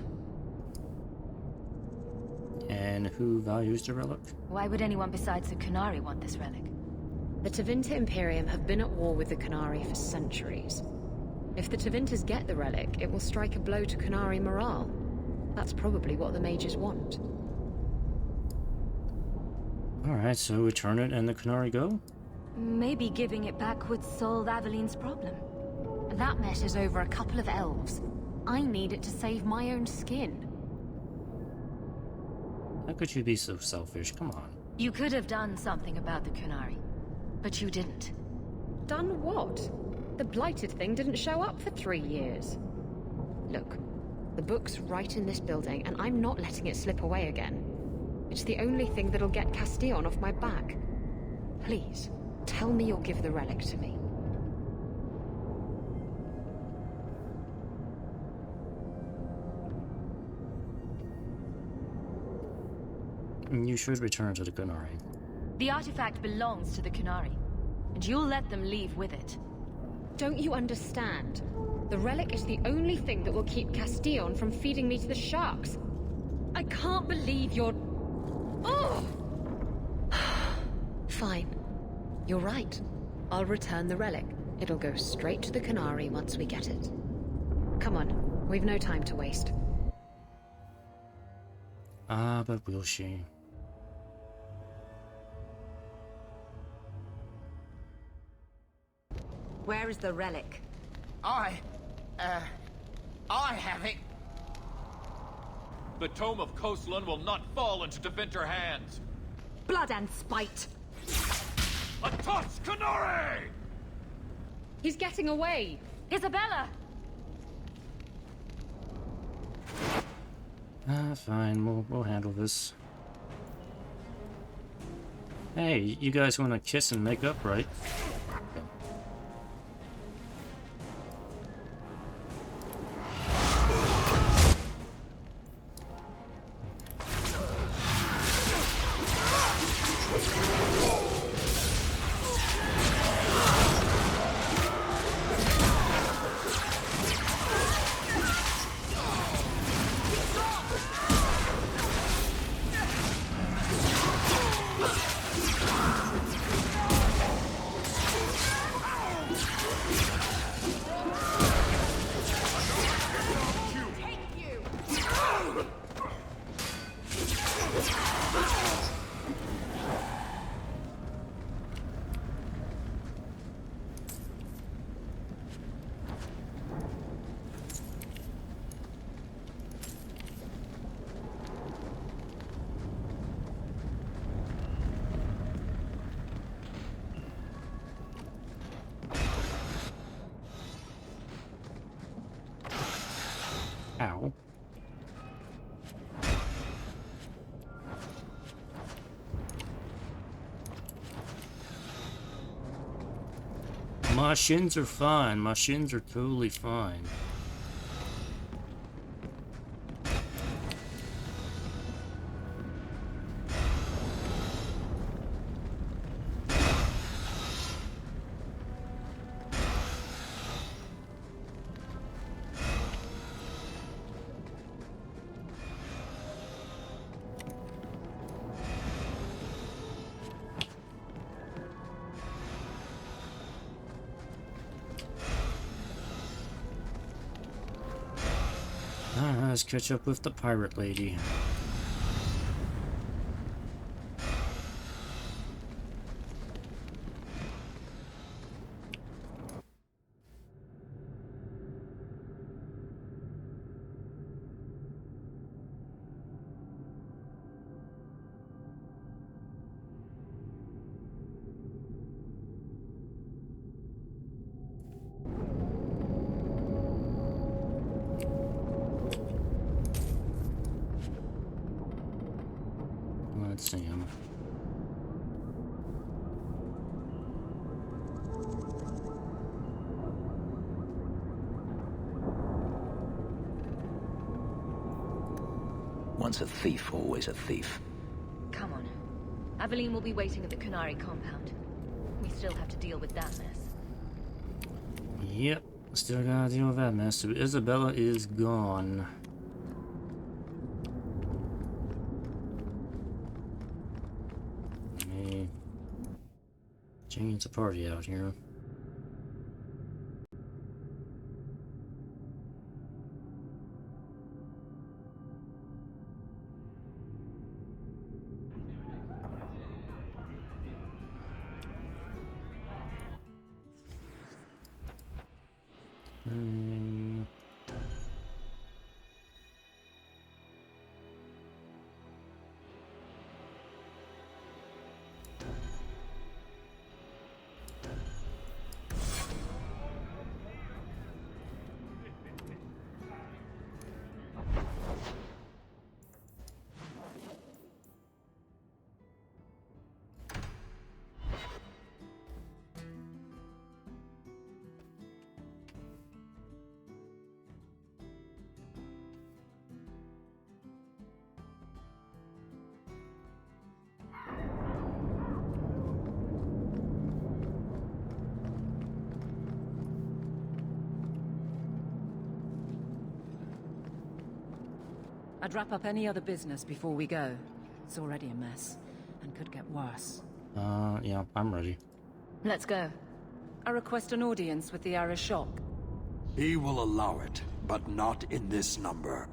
And who values the relic? Why would anyone besides the Canary want this relic? The Tevinter Imperium have been at war with the Canary for centuries. If the Tevinters get the relic, it will strike a blow to Canary morale. That's probably what the mages want. Alright, so return it and the Canary go? Maybe giving it back would solve Aveline's problem. That matters over a couple of elves. I need it to save my own skin. How could you be so selfish? Come on. You could have done something about the Canary, but you didn't. Done what? The blighted thing didn't show up for 3 years. Look, the book's right in this building, and I'm not letting it slip away again. It's the only thing that'll get Castillon off my back. Please, tell me you'll give the relic to me. You should return to the Canary. The artifact belongs to the Canary, and you'll let them leave with it. Don't you understand? The relic is the only thing that will keep Castillon from feeding me to the sharks. I can't believe you're... Oh! Fine. You're right. I'll return the relic. It'll go straight to the Canary once we get it. Come on, we've no time to waste. Ah, but will she? Where is the relic? I have it. The Tome of Coastland will not fall into Tevinter hands. Blood and spite! A toss, Canary! He's getting away! Isabella! Fine, we'll handle this. Hey, you guys want to kiss and make up, right? Ow. My shins are fine. My shins are totally fine. Let's catch up with the pirate lady. Sam. Once a thief, always a thief. Come on. Aveline will be waiting at the Kunari compound. We still have to deal with that mess. Yep, still gotta deal with that mess. So Isabella is gone. Hey, change the party out here. I'd wrap up any other business before we go. It's already a mess, and could get worse. Yeah, I'm ready. Let's go. I request an audience with the Hawke. He will allow it, but not in this number.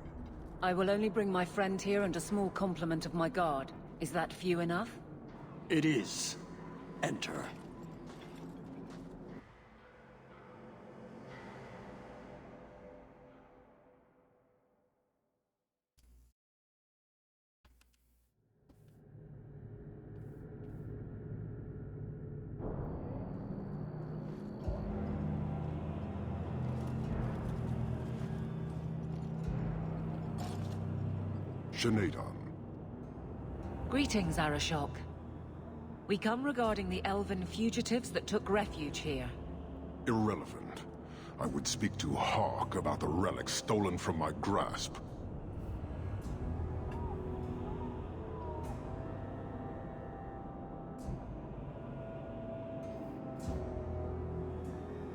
I will only bring my friend here and a small complement of my guard. Is that few enough? It is. Enter. Greetings, Hawke. We come regarding the elven fugitives that took refuge here. Irrelevant. I would speak to Hawke about the relic stolen from my grasp.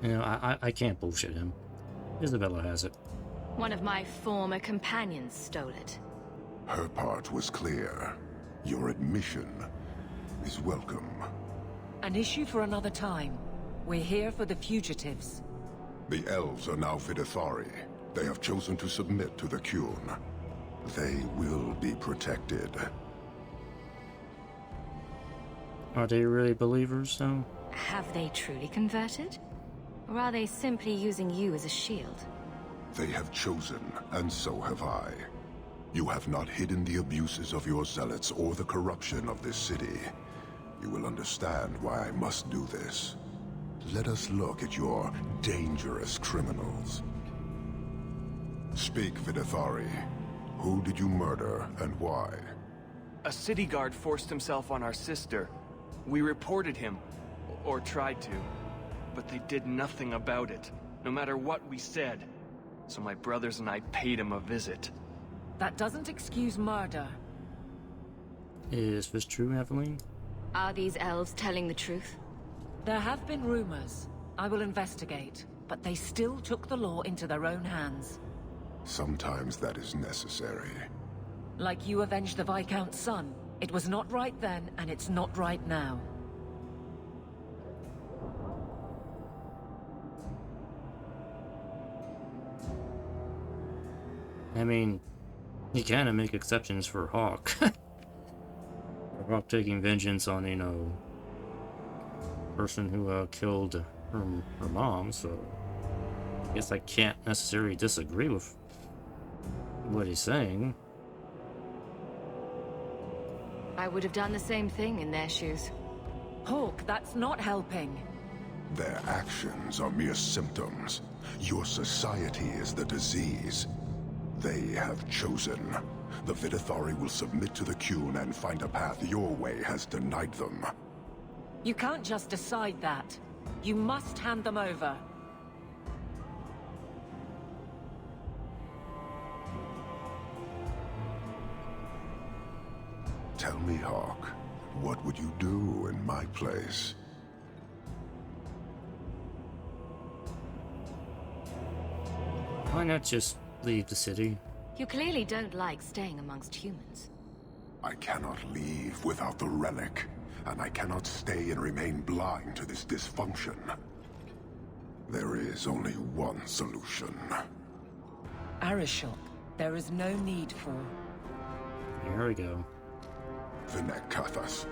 You know, I can't bullshit him. Isabella has it. One of my former companions stole it. Her part was clear. Your admission is welcome. An issue for another time. We're here for the fugitives. The elves are now Vidithari. They have chosen to submit to the Qun. They will be protected. Are they really believers, though? Have they truly converted? Or are they simply using you as a shield? They have chosen, and so have I. You have not hidden the abuses of your zealots or the corruption of this city. You will understand why I must do this. Let us look at your dangerous criminals. Speak, Vidithari. Who did you murder, and why? A city guard forced himself on our sister. We reported him, or tried to, but they did nothing about it, no matter what we said. So my brothers and I paid him a visit. That doesn't excuse murder. Is this true, Aveline? Are these elves telling the truth? There have been rumors. I will investigate, but they still took the law into their own hands. Sometimes that is necessary. Like you avenged the Viscount's son. It was not right then, and it's not right now. I mean, you kind of make exceptions for Hawke. For Hawke taking vengeance on, you know, person who killed her mom, so I guess I can't necessarily disagree with what he's saying. I would have done the same thing in their shoes. Hawke, that's not helping. Their actions are mere symptoms. Your society is the disease. They have chosen. The Vidithari will submit to the Qun and find a path your way has denied them. You can't just decide that. You must hand them over. Tell me, Hawke, what would you do in my place? Why not just leave the city? You clearly don't like staying amongst humans. I cannot leave without the relic, and I cannot stay and remain blind to this dysfunction. There is only one solution. Arishok, there is no need for... Here we go. Vinek Kathas.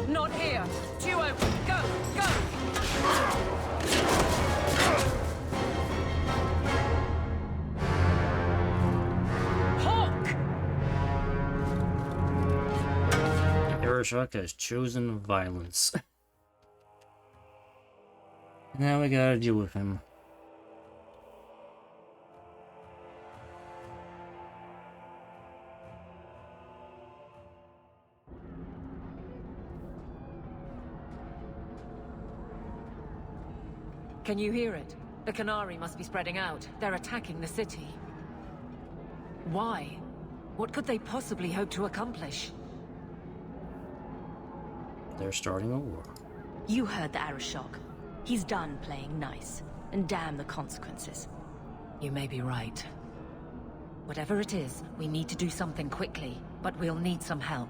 Not here! Too open! Go! Go! Hawke! Arishok has chosen violence. Now we gotta deal with him. Can you hear it? The Qunari must be spreading out. They're attacking the city. Why? What could they possibly hope to accomplish? They're starting a war. You heard the Arishok. He's done playing nice, and damn the consequences. You may be right. Whatever it is, we need to do something quickly, but we'll need some help.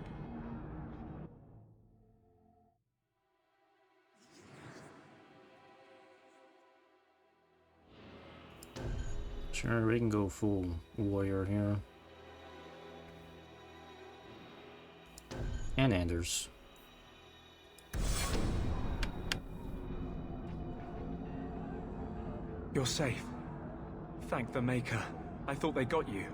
Sure, we can go full warrior here. And Anders. You're safe. Thank the Maker. I thought they got you.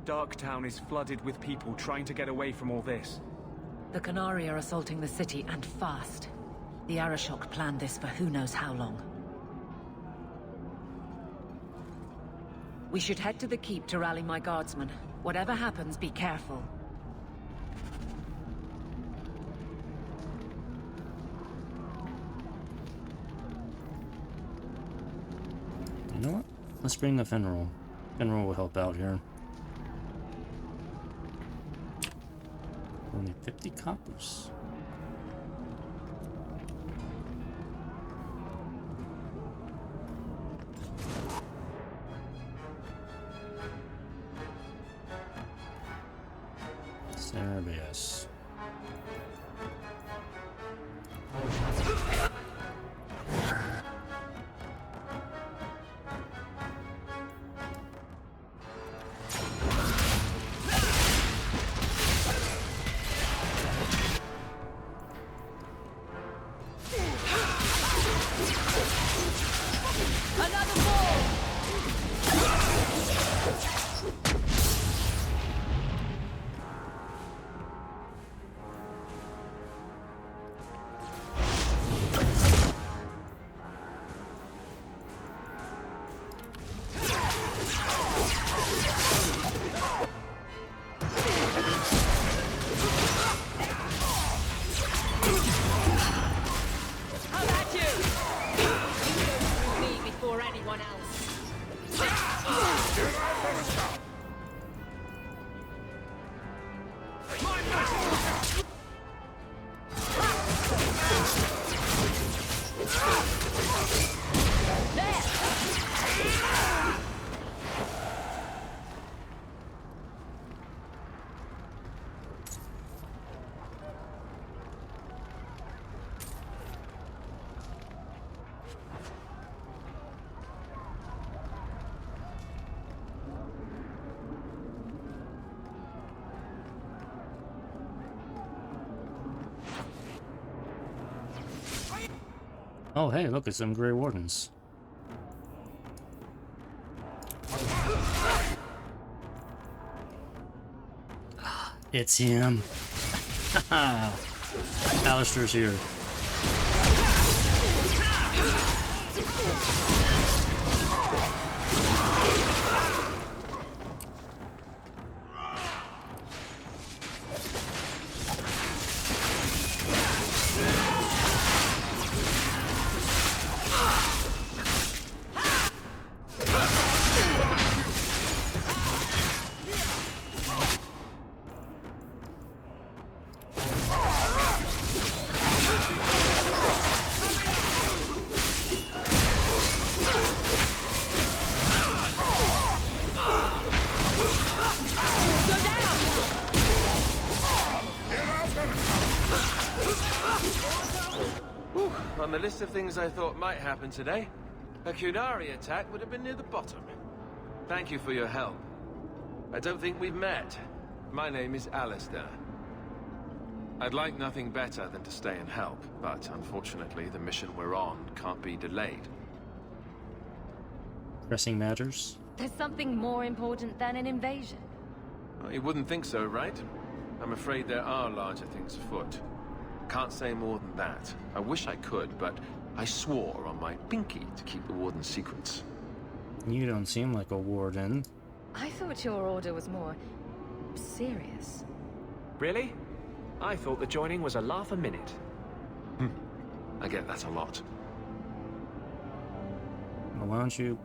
Darktown is flooded with people trying to get away from all this. The Qunari are assaulting the city, and fast. The Arishok planned this for who knows how long. We should head to the keep to rally my guardsmen. Whatever happens, be careful. You know what? Let's bring the Fenrir. Fenrir will help out here. Only 50 coppers. Cerberus. Oh, hey, look, it's some Grey Wardens. It's him. Ah, Alistair's here. Whew, on the list of things I thought might happen today, a Kunari attack would have been near the bottom. Thank you for your help. I don't think we've met. My name is Alistair. I'd like nothing better than to stay and help, but unfortunately the mission we're on can't be delayed. Pressing matters? There's something more important than an invasion. Well, you wouldn't think so, right? I'm afraid there are larger things afoot. Can't say more than that. I wish I could, but I swore on my pinky to keep the Warden's secrets. You don't seem like a warden. I thought your order was more serious. Really? I thought the joining was a laugh a minute. I get that a lot. Well, why don't you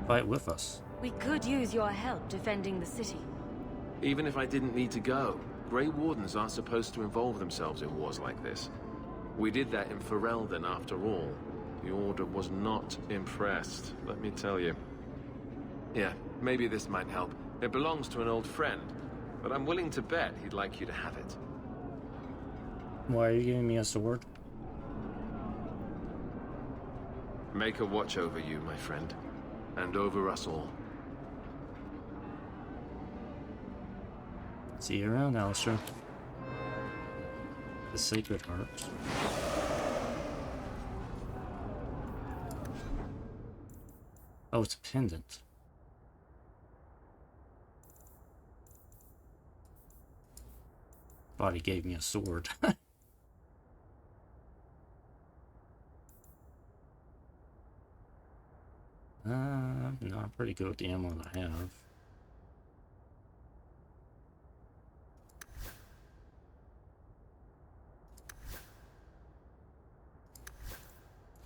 fight with us? We could use your help defending the city. Even if I didn't need to go, Grey Wardens aren't supposed to involve themselves in wars like this. We did that in Ferelden after all. The Order was not impressed, let me tell you. Yeah, maybe this might help. It belongs to an old friend, but I'm willing to bet he'd like you to have it. Why are you giving me a sword? Make a watch over you, my friend, and over us all. See you around, Alistair. The Sacred Heart. Oh, it's a pendant. Thought he gave me a sword. No, I'm pretty good with the ammo that I have.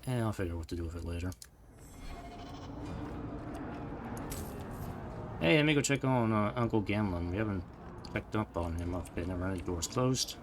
And I'll figure out what to do with it later. Hey, let me go check on Uncle Gamlin. We haven't checked up on him. Okay, never mind. The door's closed.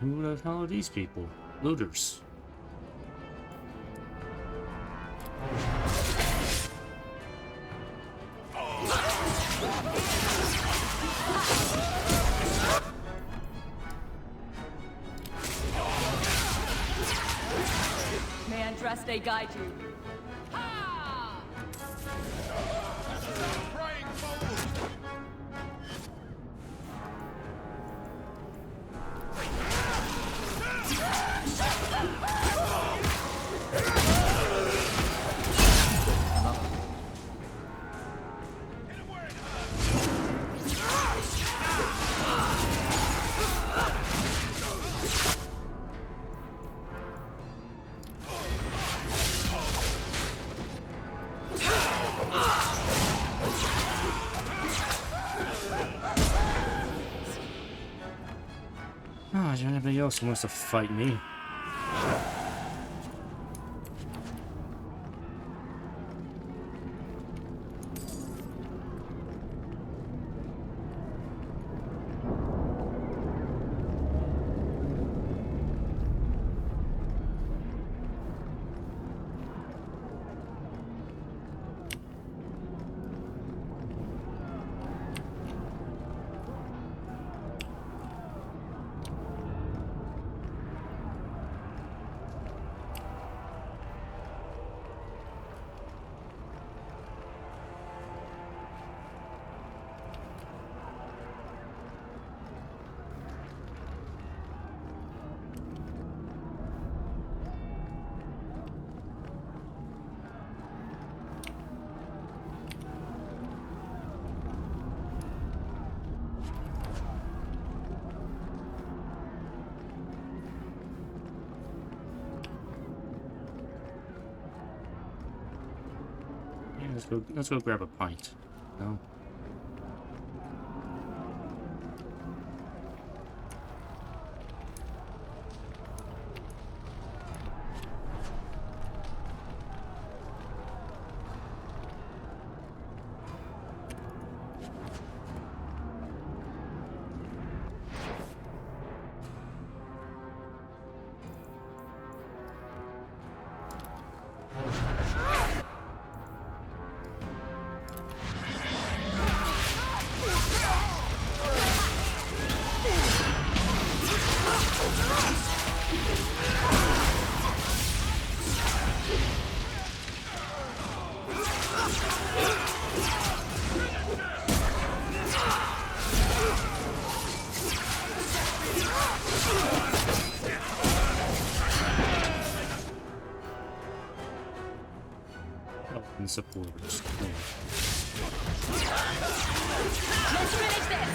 Who the hell are these people? Looters. May Andraste guide you. Oh, is there anybody else who wants to fight me? Okay, let's go grab a pint. No. And supporters. Oh. Let's finish this!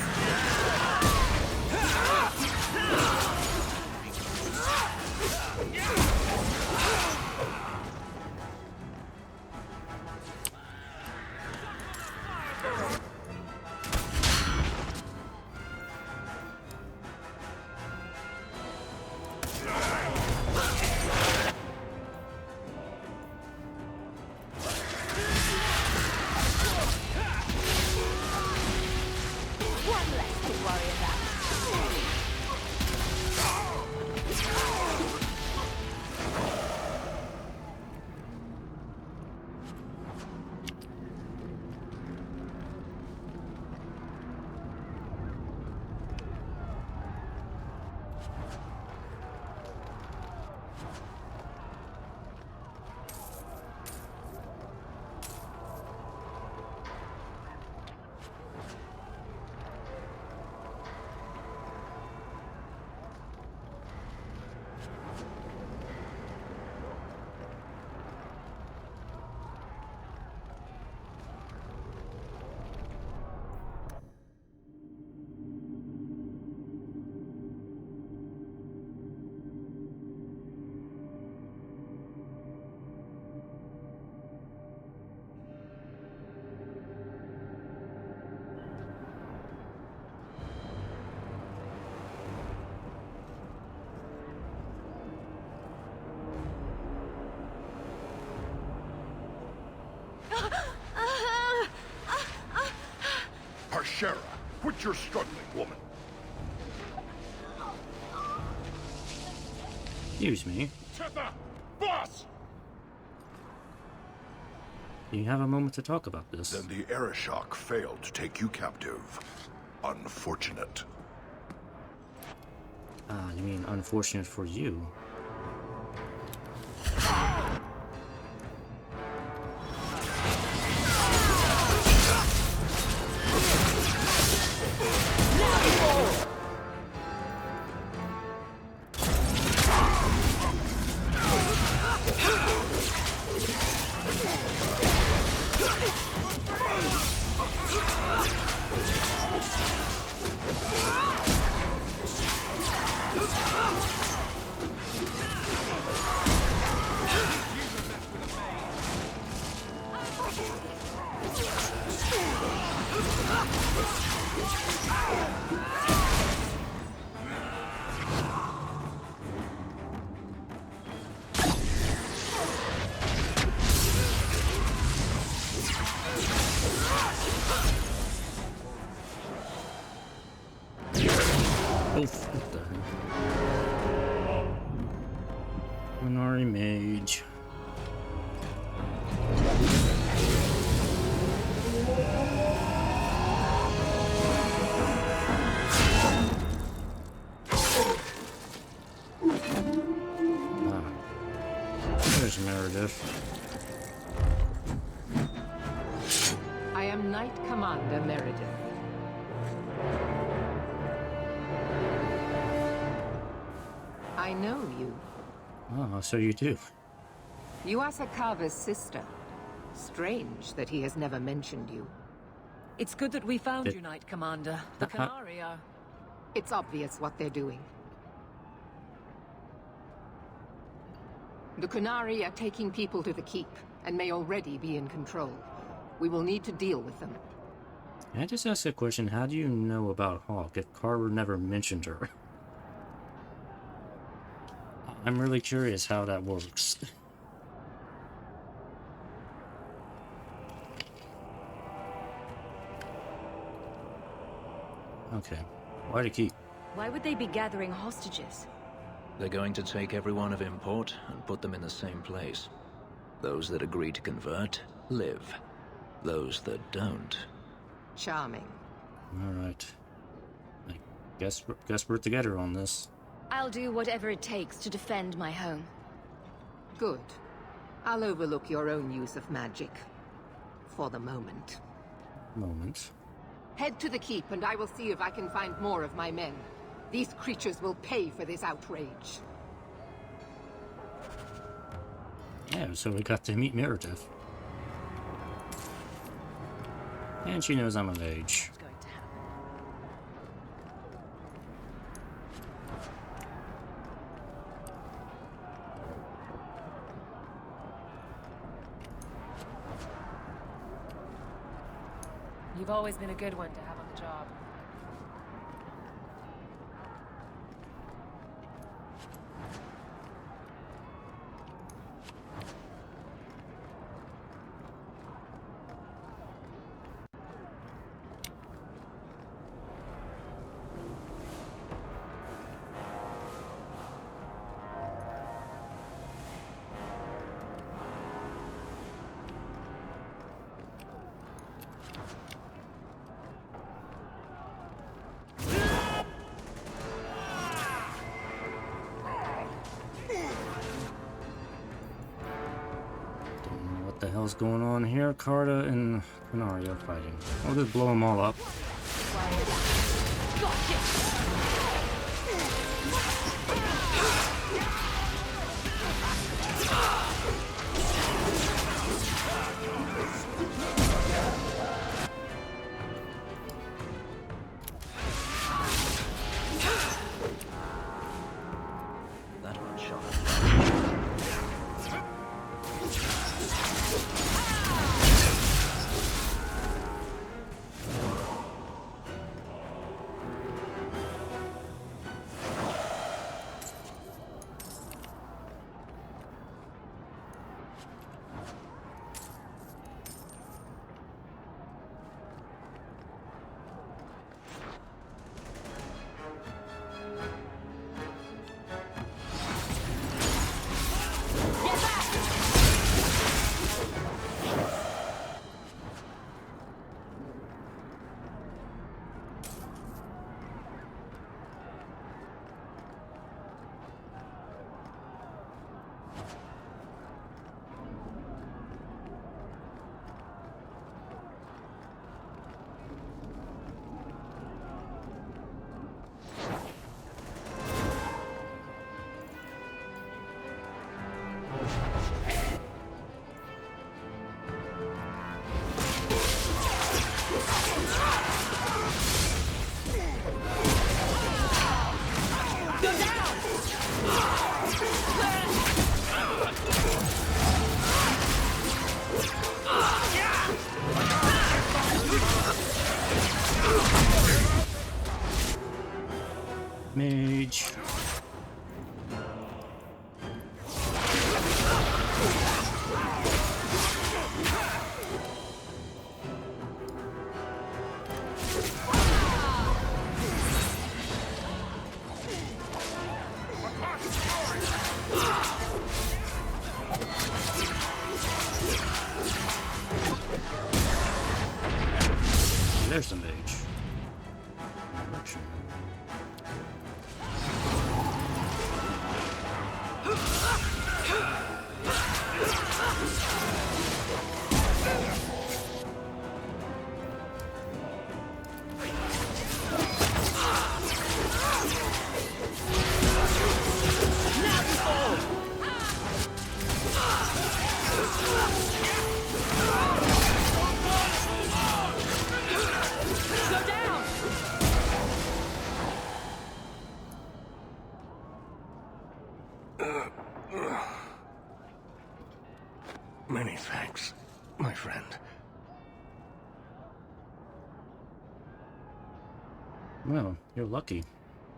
Harshera, quit your struggling, woman. Excuse me. Tether! Boss! Do you have a moment to talk about this? Then the Arishok failed to take you captive. Unfortunate. Ah, you mean unfortunate for you? Oof, what the hell? Minari Mage. There's Meredith. I am Knight Commander Meredith. I know you. Oh, so you do. You are Sakava's sister. Strange that he has never mentioned you. It's good that we found you, Knight Commander. The Qunari are... It's obvious what they're doing. The Qunari are taking people to the keep, and may already be in control. We will need to deal with them. Can I just ask a question? How do you know about Hawke if Carver never mentioned her? I'm really curious how that works. Okay. Why to keep? Why would they be gathering hostages? They're going to take everyone of import and put them in the same place. Those that agree to convert, live. Those that don't... Charming. Alright. I guess we're together on this. I'll do whatever it takes to defend my home. Good. I'll overlook your own use of magic. For the moment. Head to the keep and I will see if I can find more of my men. These creatures will pay for this outrage. Yeah, so we got to meet Meredith. And she knows I'm of age. You've always been a good one to have on the job. What the hell's going on here? Carta and Canaria fighting. I'll just blow them all up. That one shot. Mage. There's the mage. Many thanks, my friend. Well, you're lucky.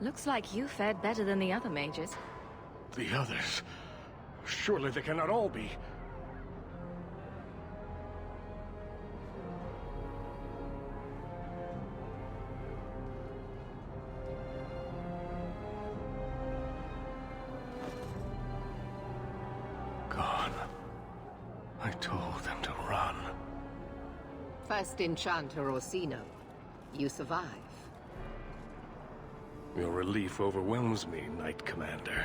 Looks like you fared better than the other mages. The others? Surely they cannot all be. Gone. I told them to run. First Enchanter Orsino, you survive. Your relief overwhelms me, Knight Commander.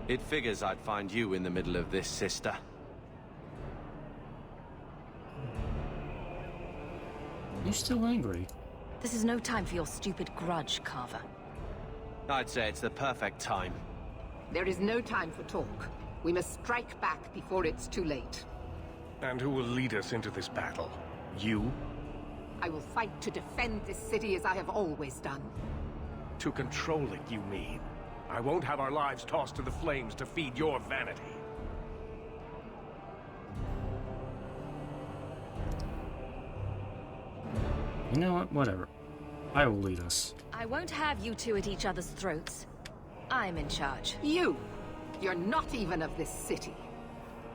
It figures I'd find you in the middle of this, sister. You still angry? This is no time for your stupid grudge, Carver. I'd say it's the perfect time. There is no time for talk. We must strike back before it's too late. And who will lead us into this battle? You? I will fight to defend this city as I have always done. To control it, you mean? I won't have our lives tossed to the flames to feed your vanity. You know what? Whatever. I will lead us. I won't have you two at each other's throats. I'm in charge. You! You're not even of this city.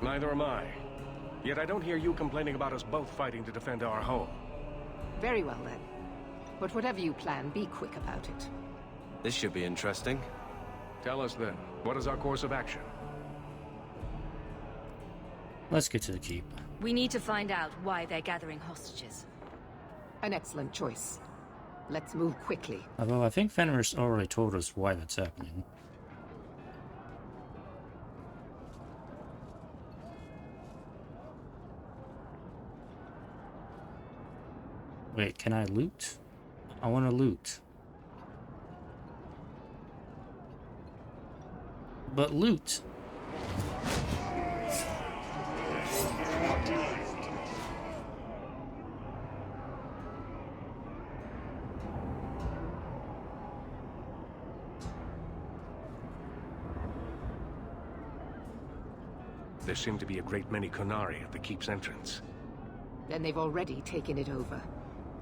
Neither am I. Yet I don't hear you complaining about us both fighting to defend our home. Very well then. But whatever you plan, be quick about it. This should be interesting. Tell us then, what is our course of action? Let's get to the keep. We need to find out why they're gathering hostages. An excellent choice. Let's move quickly. Although I think Fenris already told us why that's happening. Wait, can I loot? I want to loot. But loot. There seem to be a great many Qunari at the keep's entrance. Then they've already taken it over.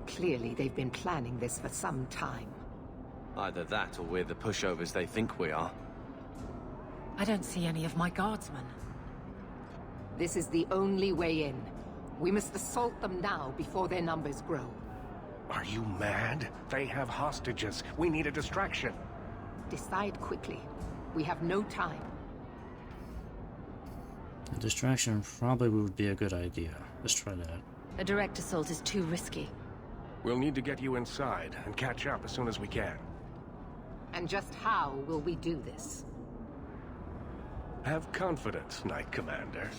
Clearly, they've been planning this for some time. Either that, or we're the pushovers they think we are. I don't see any of my guardsmen. This is the only way in. We must assault them now before their numbers grow. Are you mad? They have hostages. We need a distraction. Decide quickly. We have no time. A distraction probably would be a good idea. Let's try that. A direct assault is too risky. We'll need to get you inside and catch up as soon as we can. And just how will we do this? Have confidence, Knight Commander.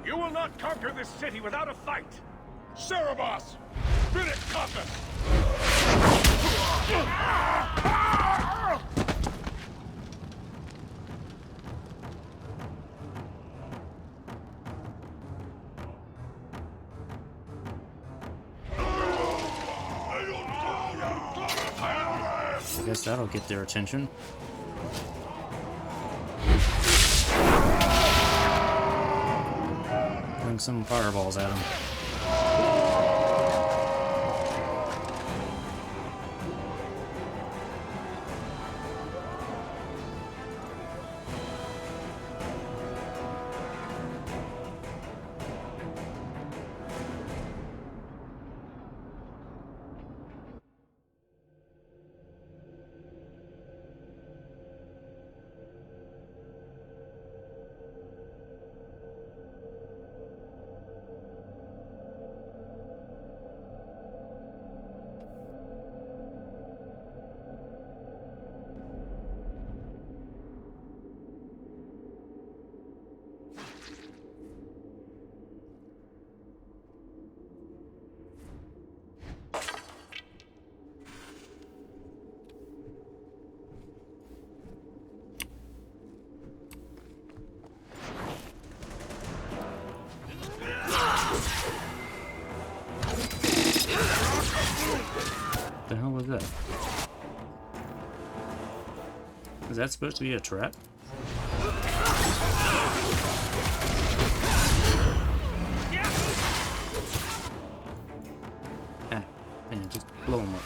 You will not conquer this city without a fight! Cerebos! Spirit compass! I guess that'll get their attention. Bring some fireballs at them. What the hell was that? Is that supposed to be a trap? Ah, man, just blow him up.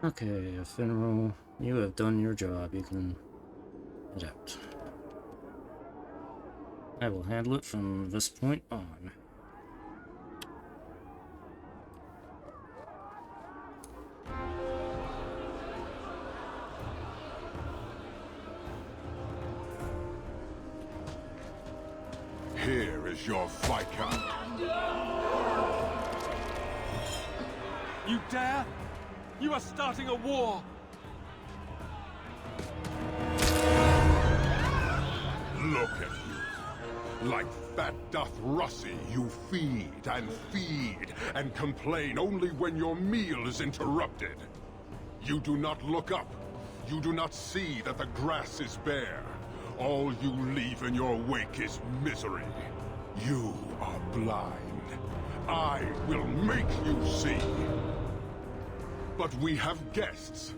Okay, Ephemeral, you have done your job. You can head out. I will handle it from this point on. Here is your Viscount. You dare? You are starting a war! Look at you. Like fat doth Russie, you feed and complain only when your meal is interrupted. You do not look up. You do not see that the grass is bare. All you leave in your wake is misery. You are blind. I will make you see. But we have guests.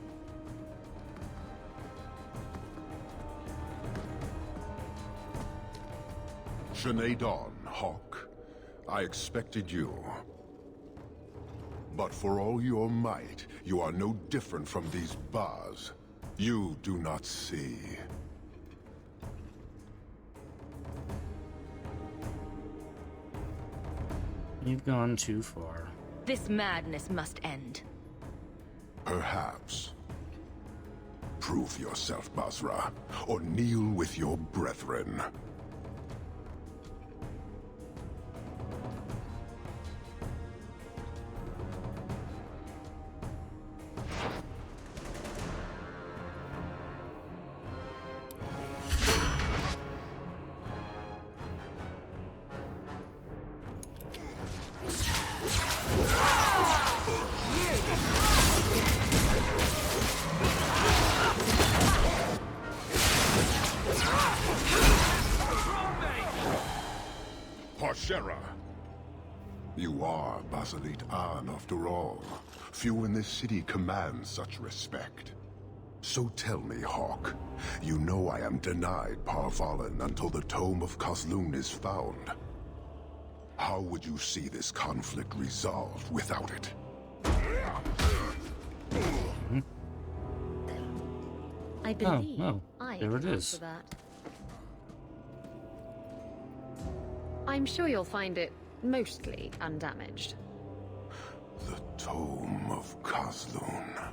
Sinead Dawn, Hawke. I expected you. But for all your might, you are no different from these bars. You do not see. You've gone too far. This madness must end. Perhaps. Prove yourself, Basra, or kneel with your brethren. You are Basilit An, after all. Few in this city command such respect. So tell me, Hawke, you know I am denied Parvalen until the Tome of Kozlun is found. How would you see this conflict resolved without it? I believe I there it can is. answer that. I'm sure you'll find it mostly undamaged. The Tome of Kozlun.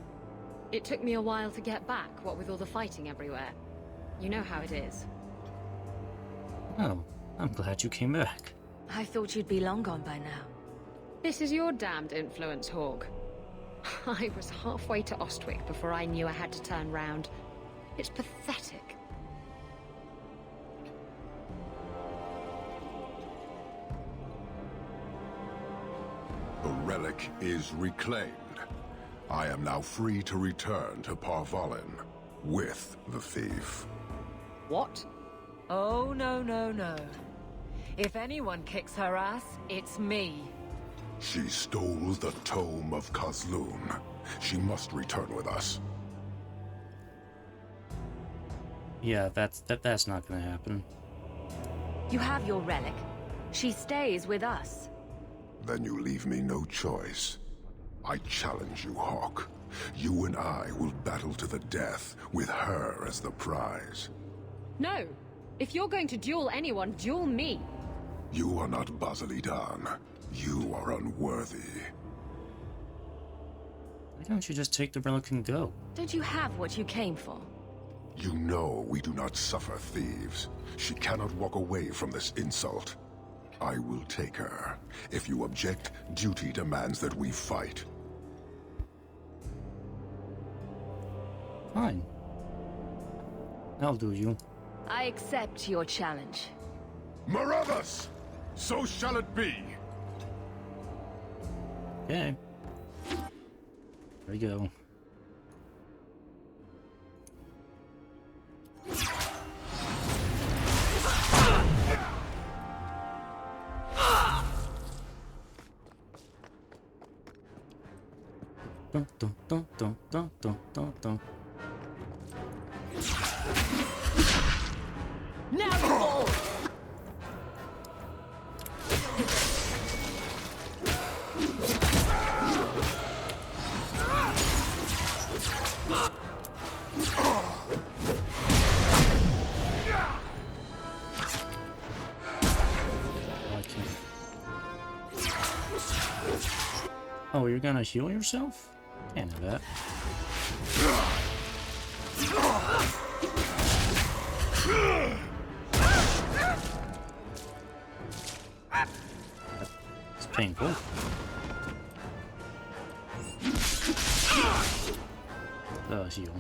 It took me a while to get back, what with all the fighting everywhere. You know how it is. Oh, I'm glad you came back. I thought you'd be long gone by now. This is your damned influence, Hawke. I was halfway to Ostwick before I knew I had to turn round. It's pathetic. relic is reclaimed. I am now free to return to Parvalin with the thief. What? Oh, no, no, no. If anyone kicks her ass, it's me. She stole the Tome of Kozlun. She must return with us. Yeah, that's not gonna happen. You have your relic. She stays with us. Then you leave me no choice. I challenge you, Hawke. You and I will battle to the death, with her as the prize. No. If you're going to duel anyone, duel me. You are not Basilidan. You are unworthy. Why don't you just take the relic and go? Don't you have what you came for? You know we do not suffer thieves. She cannot walk away from this insult. I will take her. If you object, duty demands that we fight. Fine. I'll do you. I accept your challenge. Marathas! So shall it be! Okay. There we go. Dun, dun, dun, dun, dun, dun, dun, dun. Now you fall! Oh, you're gonna heal yourself? Can't have that. It's painful. Heal.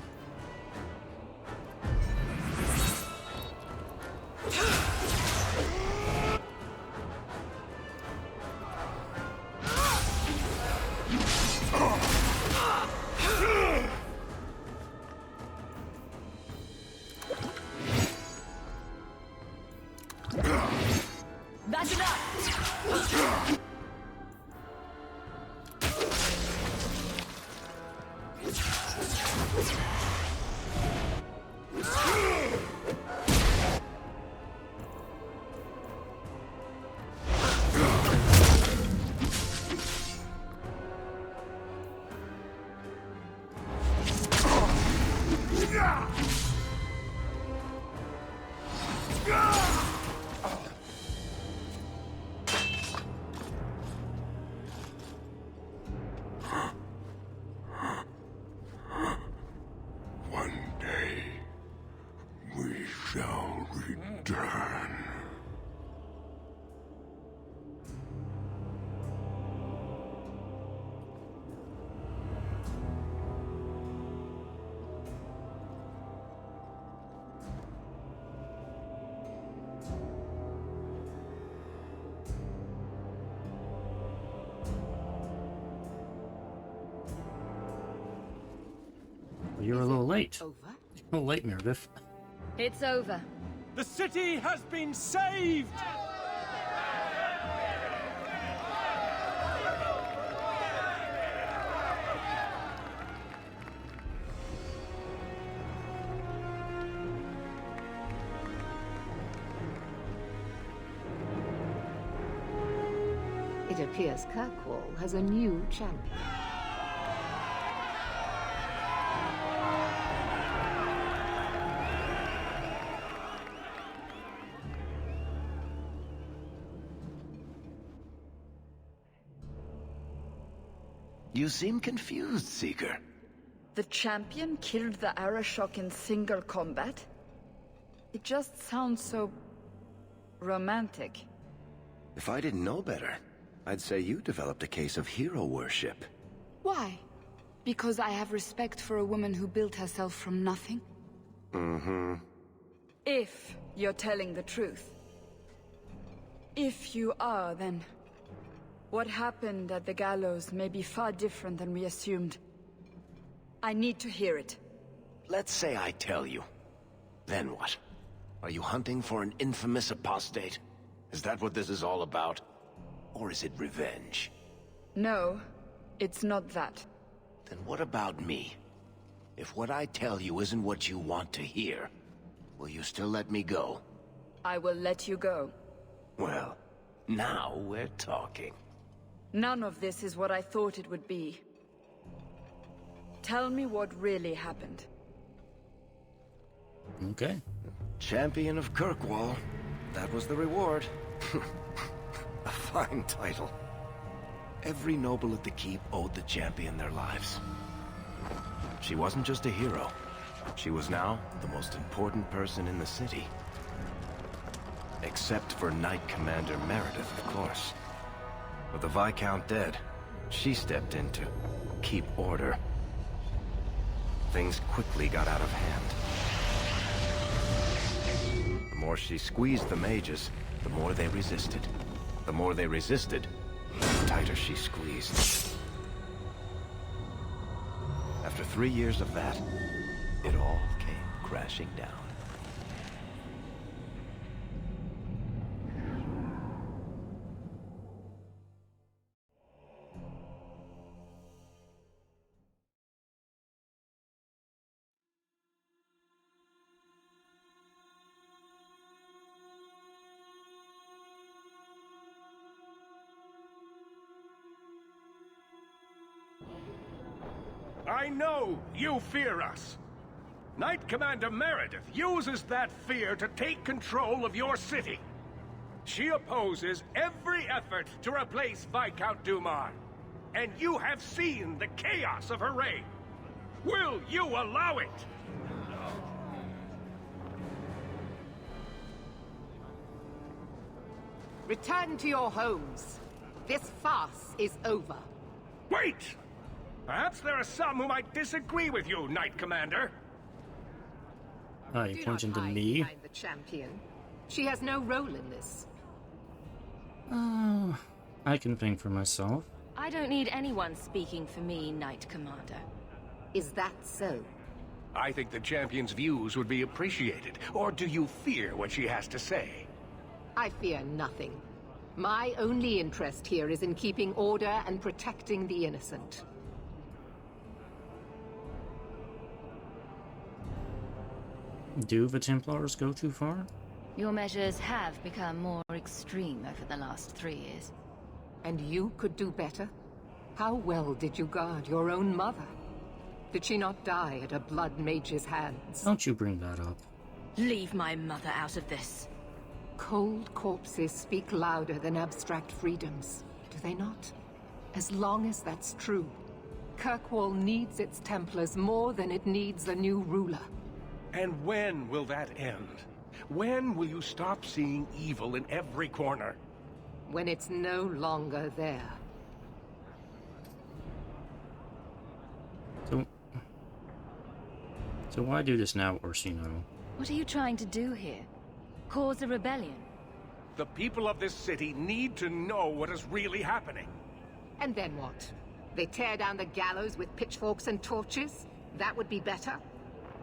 That's enough! One day, we shall return. Well, you're a little late. Over? You're a little late, Meredith. It's over. The city has been saved! It appears Kirkwall has a new champion. You seem confused, Seeker. The champion killed the Arashok in single combat? It just sounds so... romantic. If I didn't know better, I'd say you developed a case of hero worship. Why? Because I have respect for a woman who built herself from nothing? Mm-hmm. If you're telling the truth. If you are, then... What happened at the gallows may be far different than we assumed. I need to hear it. Let's say I tell you. Then what? Are you hunting for an infamous apostate? Is that what this is all about? Or is it revenge? No, it's not that. Then what about me? If what I tell you isn't what you want to hear, will you still let me go? I will let you go. Well, now we're talking. None of this is what I thought it would be. Tell me what really happened. Okay. Champion of Kirkwall. That was the reward. A fine title. Every noble at the keep owed the champion their lives. She wasn't just a hero. She was now the most important person in the city. Except for Knight Commander Meredith, of course. With the Viscount dead, she stepped in to keep order. Things quickly got out of hand. The more she squeezed the mages, the more they resisted. The more they resisted, the tighter she squeezed. After 3 years of that, it all came crashing down. I know you fear us. Knight Commander Meredith uses that fear to take control of your city. She opposes every effort to replace Viscount Dumar. And you have seen the chaos of her reign. Will you allow it? Return to your homes. This farce is over. Wait! Perhaps there are some who might disagree with you, Knight Commander. Oh, you're pointing to me? Behind the champion. She has no role in this. Oh, I can think for myself. I don't need anyone speaking for me, Knight Commander. Is that so? I think the champion's views would be appreciated. Or do you fear what she has to say? I fear nothing. My only interest here is in keeping order and protecting the innocent. Do the Templars go too far? Your measures have become more extreme over the last 3 years. And you could do better? How well did you guard your own mother? Did she not die at a blood mage's hands? Don't you bring that up. Leave my mother out of this. Cold corpses speak louder than abstract freedoms, do they not? As long as that's true, Kirkwall needs its Templars more than it needs a new ruler. And when will that end? When will you stop seeing evil in every corner? When it's no longer there. So why do this now, Orsino? What are you trying to do here? Cause a rebellion? The people of this city need to know what is really happening. And then what? They tear down the gallows with pitchforks and torches? That would be better?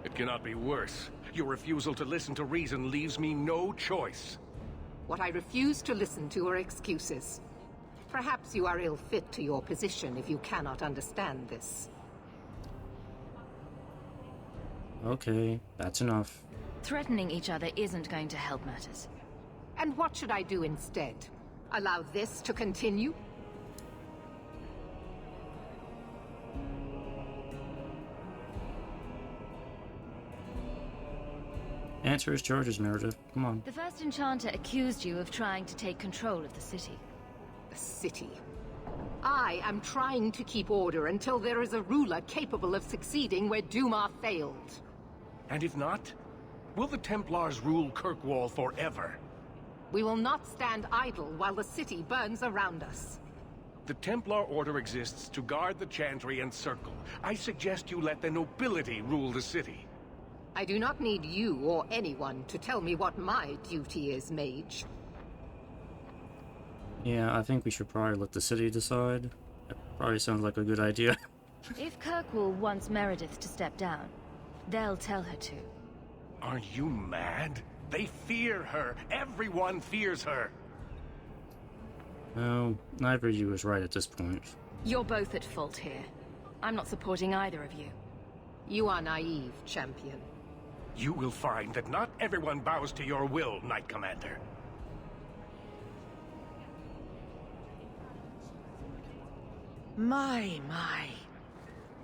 It cannot be worse. Your refusal to listen to reason leaves me no choice. What I refuse to listen to are excuses. Perhaps you are ill-fit to your position if you cannot understand this. Okay, that's enough. Threatening each other isn't going to help matters. And what should I do instead? Allow this to continue? Answer his charges, Meredith. Come on. The first enchanter accused you of trying to take control of the city. The city? I am trying to keep order until there is a ruler capable of succeeding where Dumar failed. And if not, will the Templars rule Kirkwall forever? We will not stand idle while the city burns around us. The Templar Order exists to guard the Chantry and Circle. I suggest you let the nobility rule the city. I do not need you or anyone to tell me what my duty is, Mage. Yeah, I think we should probably let the city decide. That probably sounds like a good idea. If Kirkwall wants Meredith to step down, they'll tell her to. Are you mad? They fear her. Everyone fears her. No, neither of you is right at this point. You're both at fault here. I'm not supporting either of you. You are naive, champion. You will find that not everyone bows to your will, Knight Commander. My.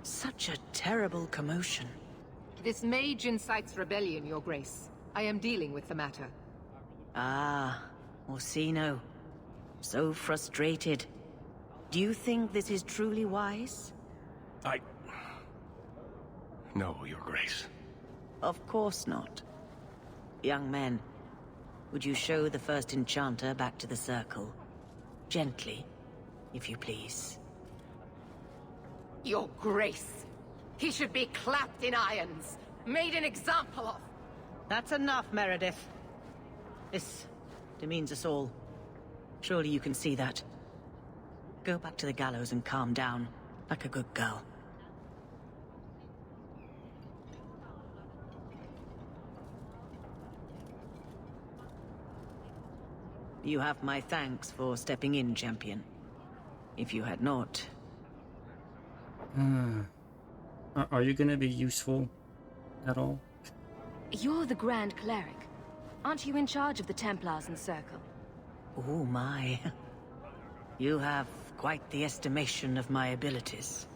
Such a terrible commotion. This mage incites rebellion, Your Grace. I am dealing with the matter. Ah, Orsino. So frustrated. Do you think this is truly wise? No, Your Grace. Of course not. Young men, would you show the first enchanter back to the circle? Gently, if you please. Your Grace. He should be clapped in irons, made an example of. That's enough, Meredith. This demeans us all. Surely you can see that. Go back to the gallows and calm down, like a good girl. You have my thanks for stepping in, champion. If you had not... Are you gonna be useful at all? You're the Grand Cleric. Aren't you in charge of the Templars and Circle? Oh my. You have quite the estimation of my abilities.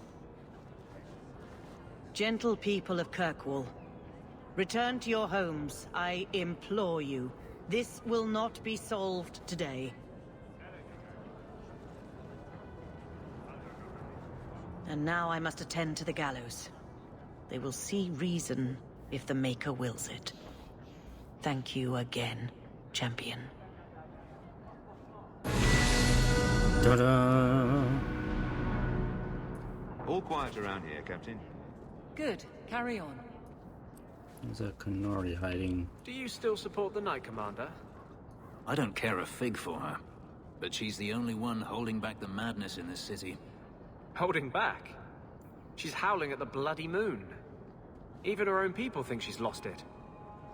Gentle people of Kirkwall, return to your homes, I implore you. This will not be solved today. And now I must attend to the gallows. They will see reason if the Maker wills it. Thank you again, champion. Ta-da! All quiet around here, Captain. Good. Carry on. There's a Canary hiding. Do you still support the Knight Commander? I don't care a fig for her, but she's the only one holding back the madness in this city. Holding back? She's howling at the bloody moon. Even her own people think she's lost it.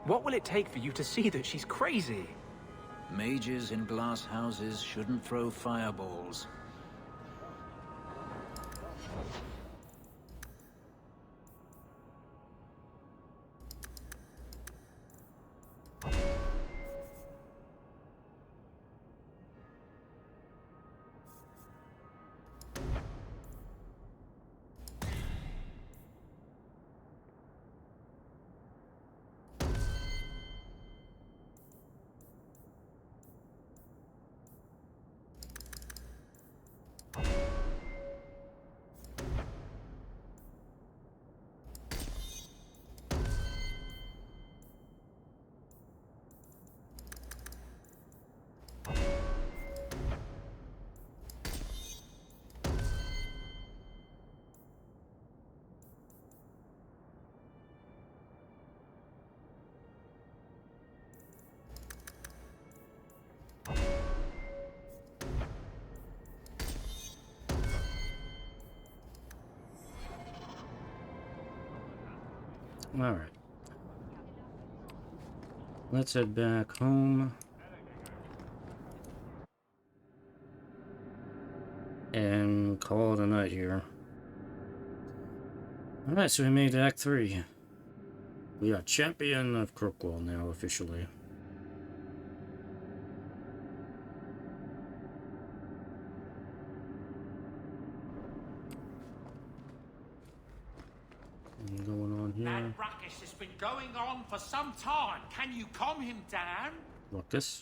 What will it take for you to see that she's crazy? Mages in glass houses shouldn't throw fireballs. Alright. Let's head back home. And call it a night here. Alright, so we made Act 3. We are champion of Kirkwall now, officially. Going on here. That ruckus has been going on for some time. Can you calm him down? Ruckus?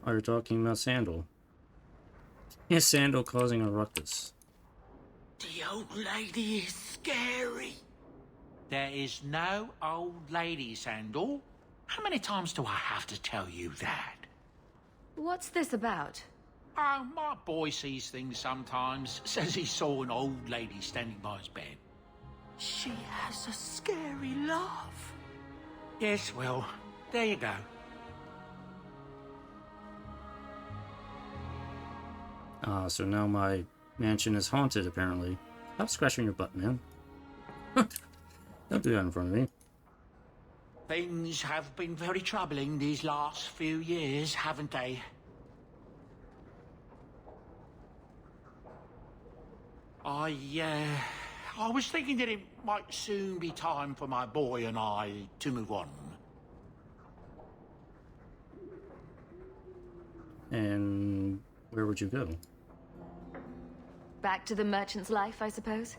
Are you talking about Sandal? Is Sandal causing a ruckus? The old lady is scary. There is no old lady, Sandal. How many times do I have to tell you that? What's this about? Oh, my boy sees things sometimes. Says he saw an old lady standing by his bed. She has a scary laugh. Yes, well, there you go. So now my mansion is haunted, apparently. Stop scratching your butt, man. Don't do that in front of me. Things have been very troubling these last few years, haven't they? I was thinking that it might soon be time for my boy and I to move on. And where would you go? Back to the merchant's life, I suppose?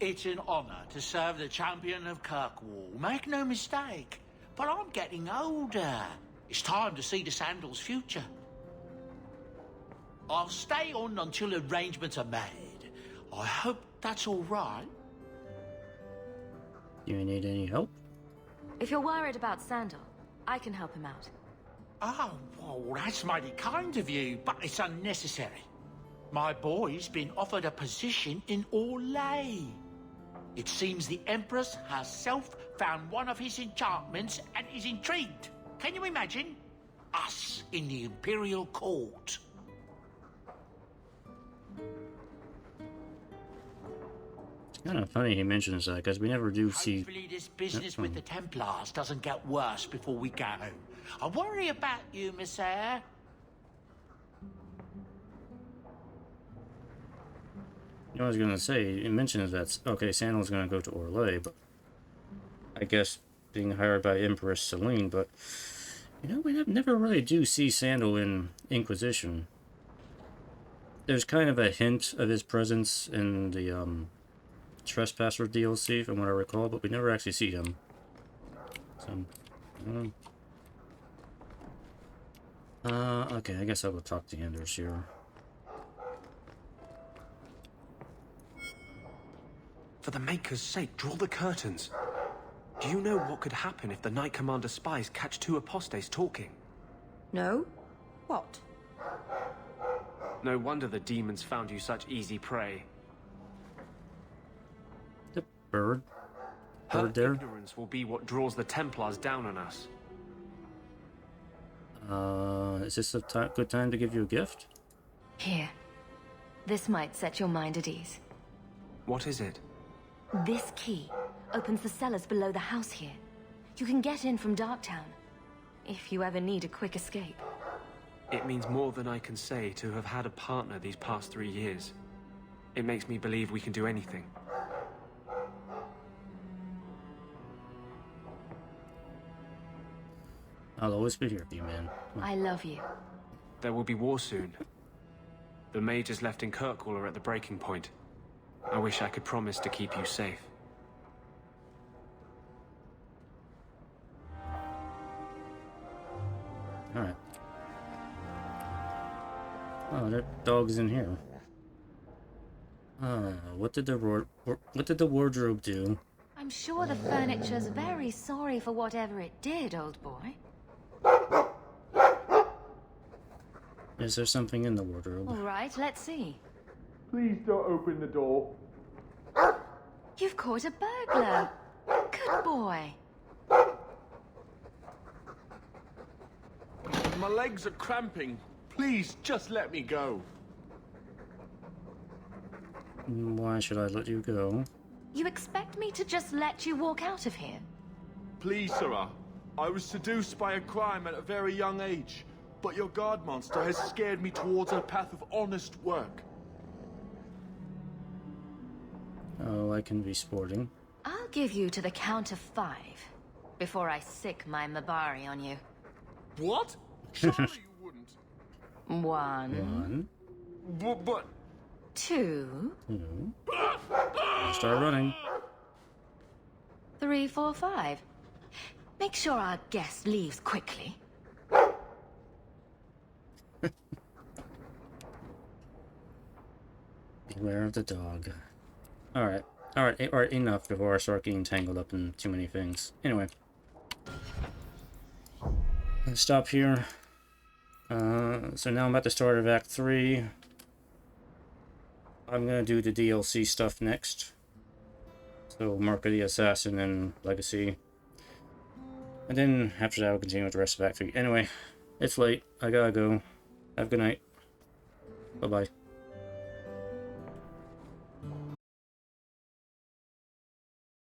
It's an honor to serve the champion of Kirkwall, make no mistake. But I'm getting older. It's time to see the Sandal's future. I'll stay on until arrangements are made. I hope that's all right. Do you need any help? If you're worried about Sandal, I can help him out. Oh, well, that's mighty kind of you, but it's unnecessary. My boy's been offered a position in Orlais. It seems the Empress herself found one of his enchantments and is intrigued. Can you imagine? Us in the Imperial Court. It's kind of funny he mentions that, because we never do see... Hopefully this business with the Templars doesn't get worse before we go. I worry about you, Miss Eyre. You know, I was going to say, it mentions that, okay, Sandal's going to go to Orlais, but I guess being hired by Empress Celine, but, you know, we never really do see Sandal in Inquisition. There's kind of a hint of his presence in the, Trespasser DLC, from what I recall, but we never actually see him. So, okay, I guess I will talk to Anders here. For the Maker's sake, draw the curtains. Do you know what could happen if the Knight Commander spies catch two apostates talking? No? What? No wonder the demons found you such easy prey. The bird. Her Bird there. ignorance will be what draws the Templars down on us. Is this a good time to give you a gift? Here. This might set your mind at ease. What is it? This key opens the cellars below the house here. You can get in from Darktown, if you ever need a quick escape. It means more than I can say to have had a partner these past 3 years. It makes me believe we can do anything. I'll always be here for you, man. I love you. There will be war soon. The mages left in Kirkwall are at the breaking point. I wish I could promise to keep you safe. Alright. Oh, that dog's in here. What did the wardrobe do? I'm sure the furniture's very sorry for whatever it did, old boy. Is there something in the wardrobe? All right, let's see. Please don't open the door. You've caught a burglar. Good boy. My legs are cramping. Please, just let me go. Why should I let you go? You expect me to just let you walk out of here? Please, Sarah. I was seduced by a crime at a very young age, but your guard monster has scared me towards a path of honest work. Oh, I can be sporting. I'll give you to the count of 5 before I sick my Mabari on you. What? Surely you wouldn't. 1. But... 2. Start running. 3, 4, 5. Make sure our guest leaves quickly. Beware of the dog. Alright. Alright, enough before I start getting tangled up in too many things. Anyway. Let's stop here. So now I'm about to start of Act 3. I'm gonna do the DLC stuff next. So Mark of the Assassin and Legacy. And then after that I'll continue with the rest of Act 3. Anyway, it's late. I gotta go. Have a good night. Bye-bye.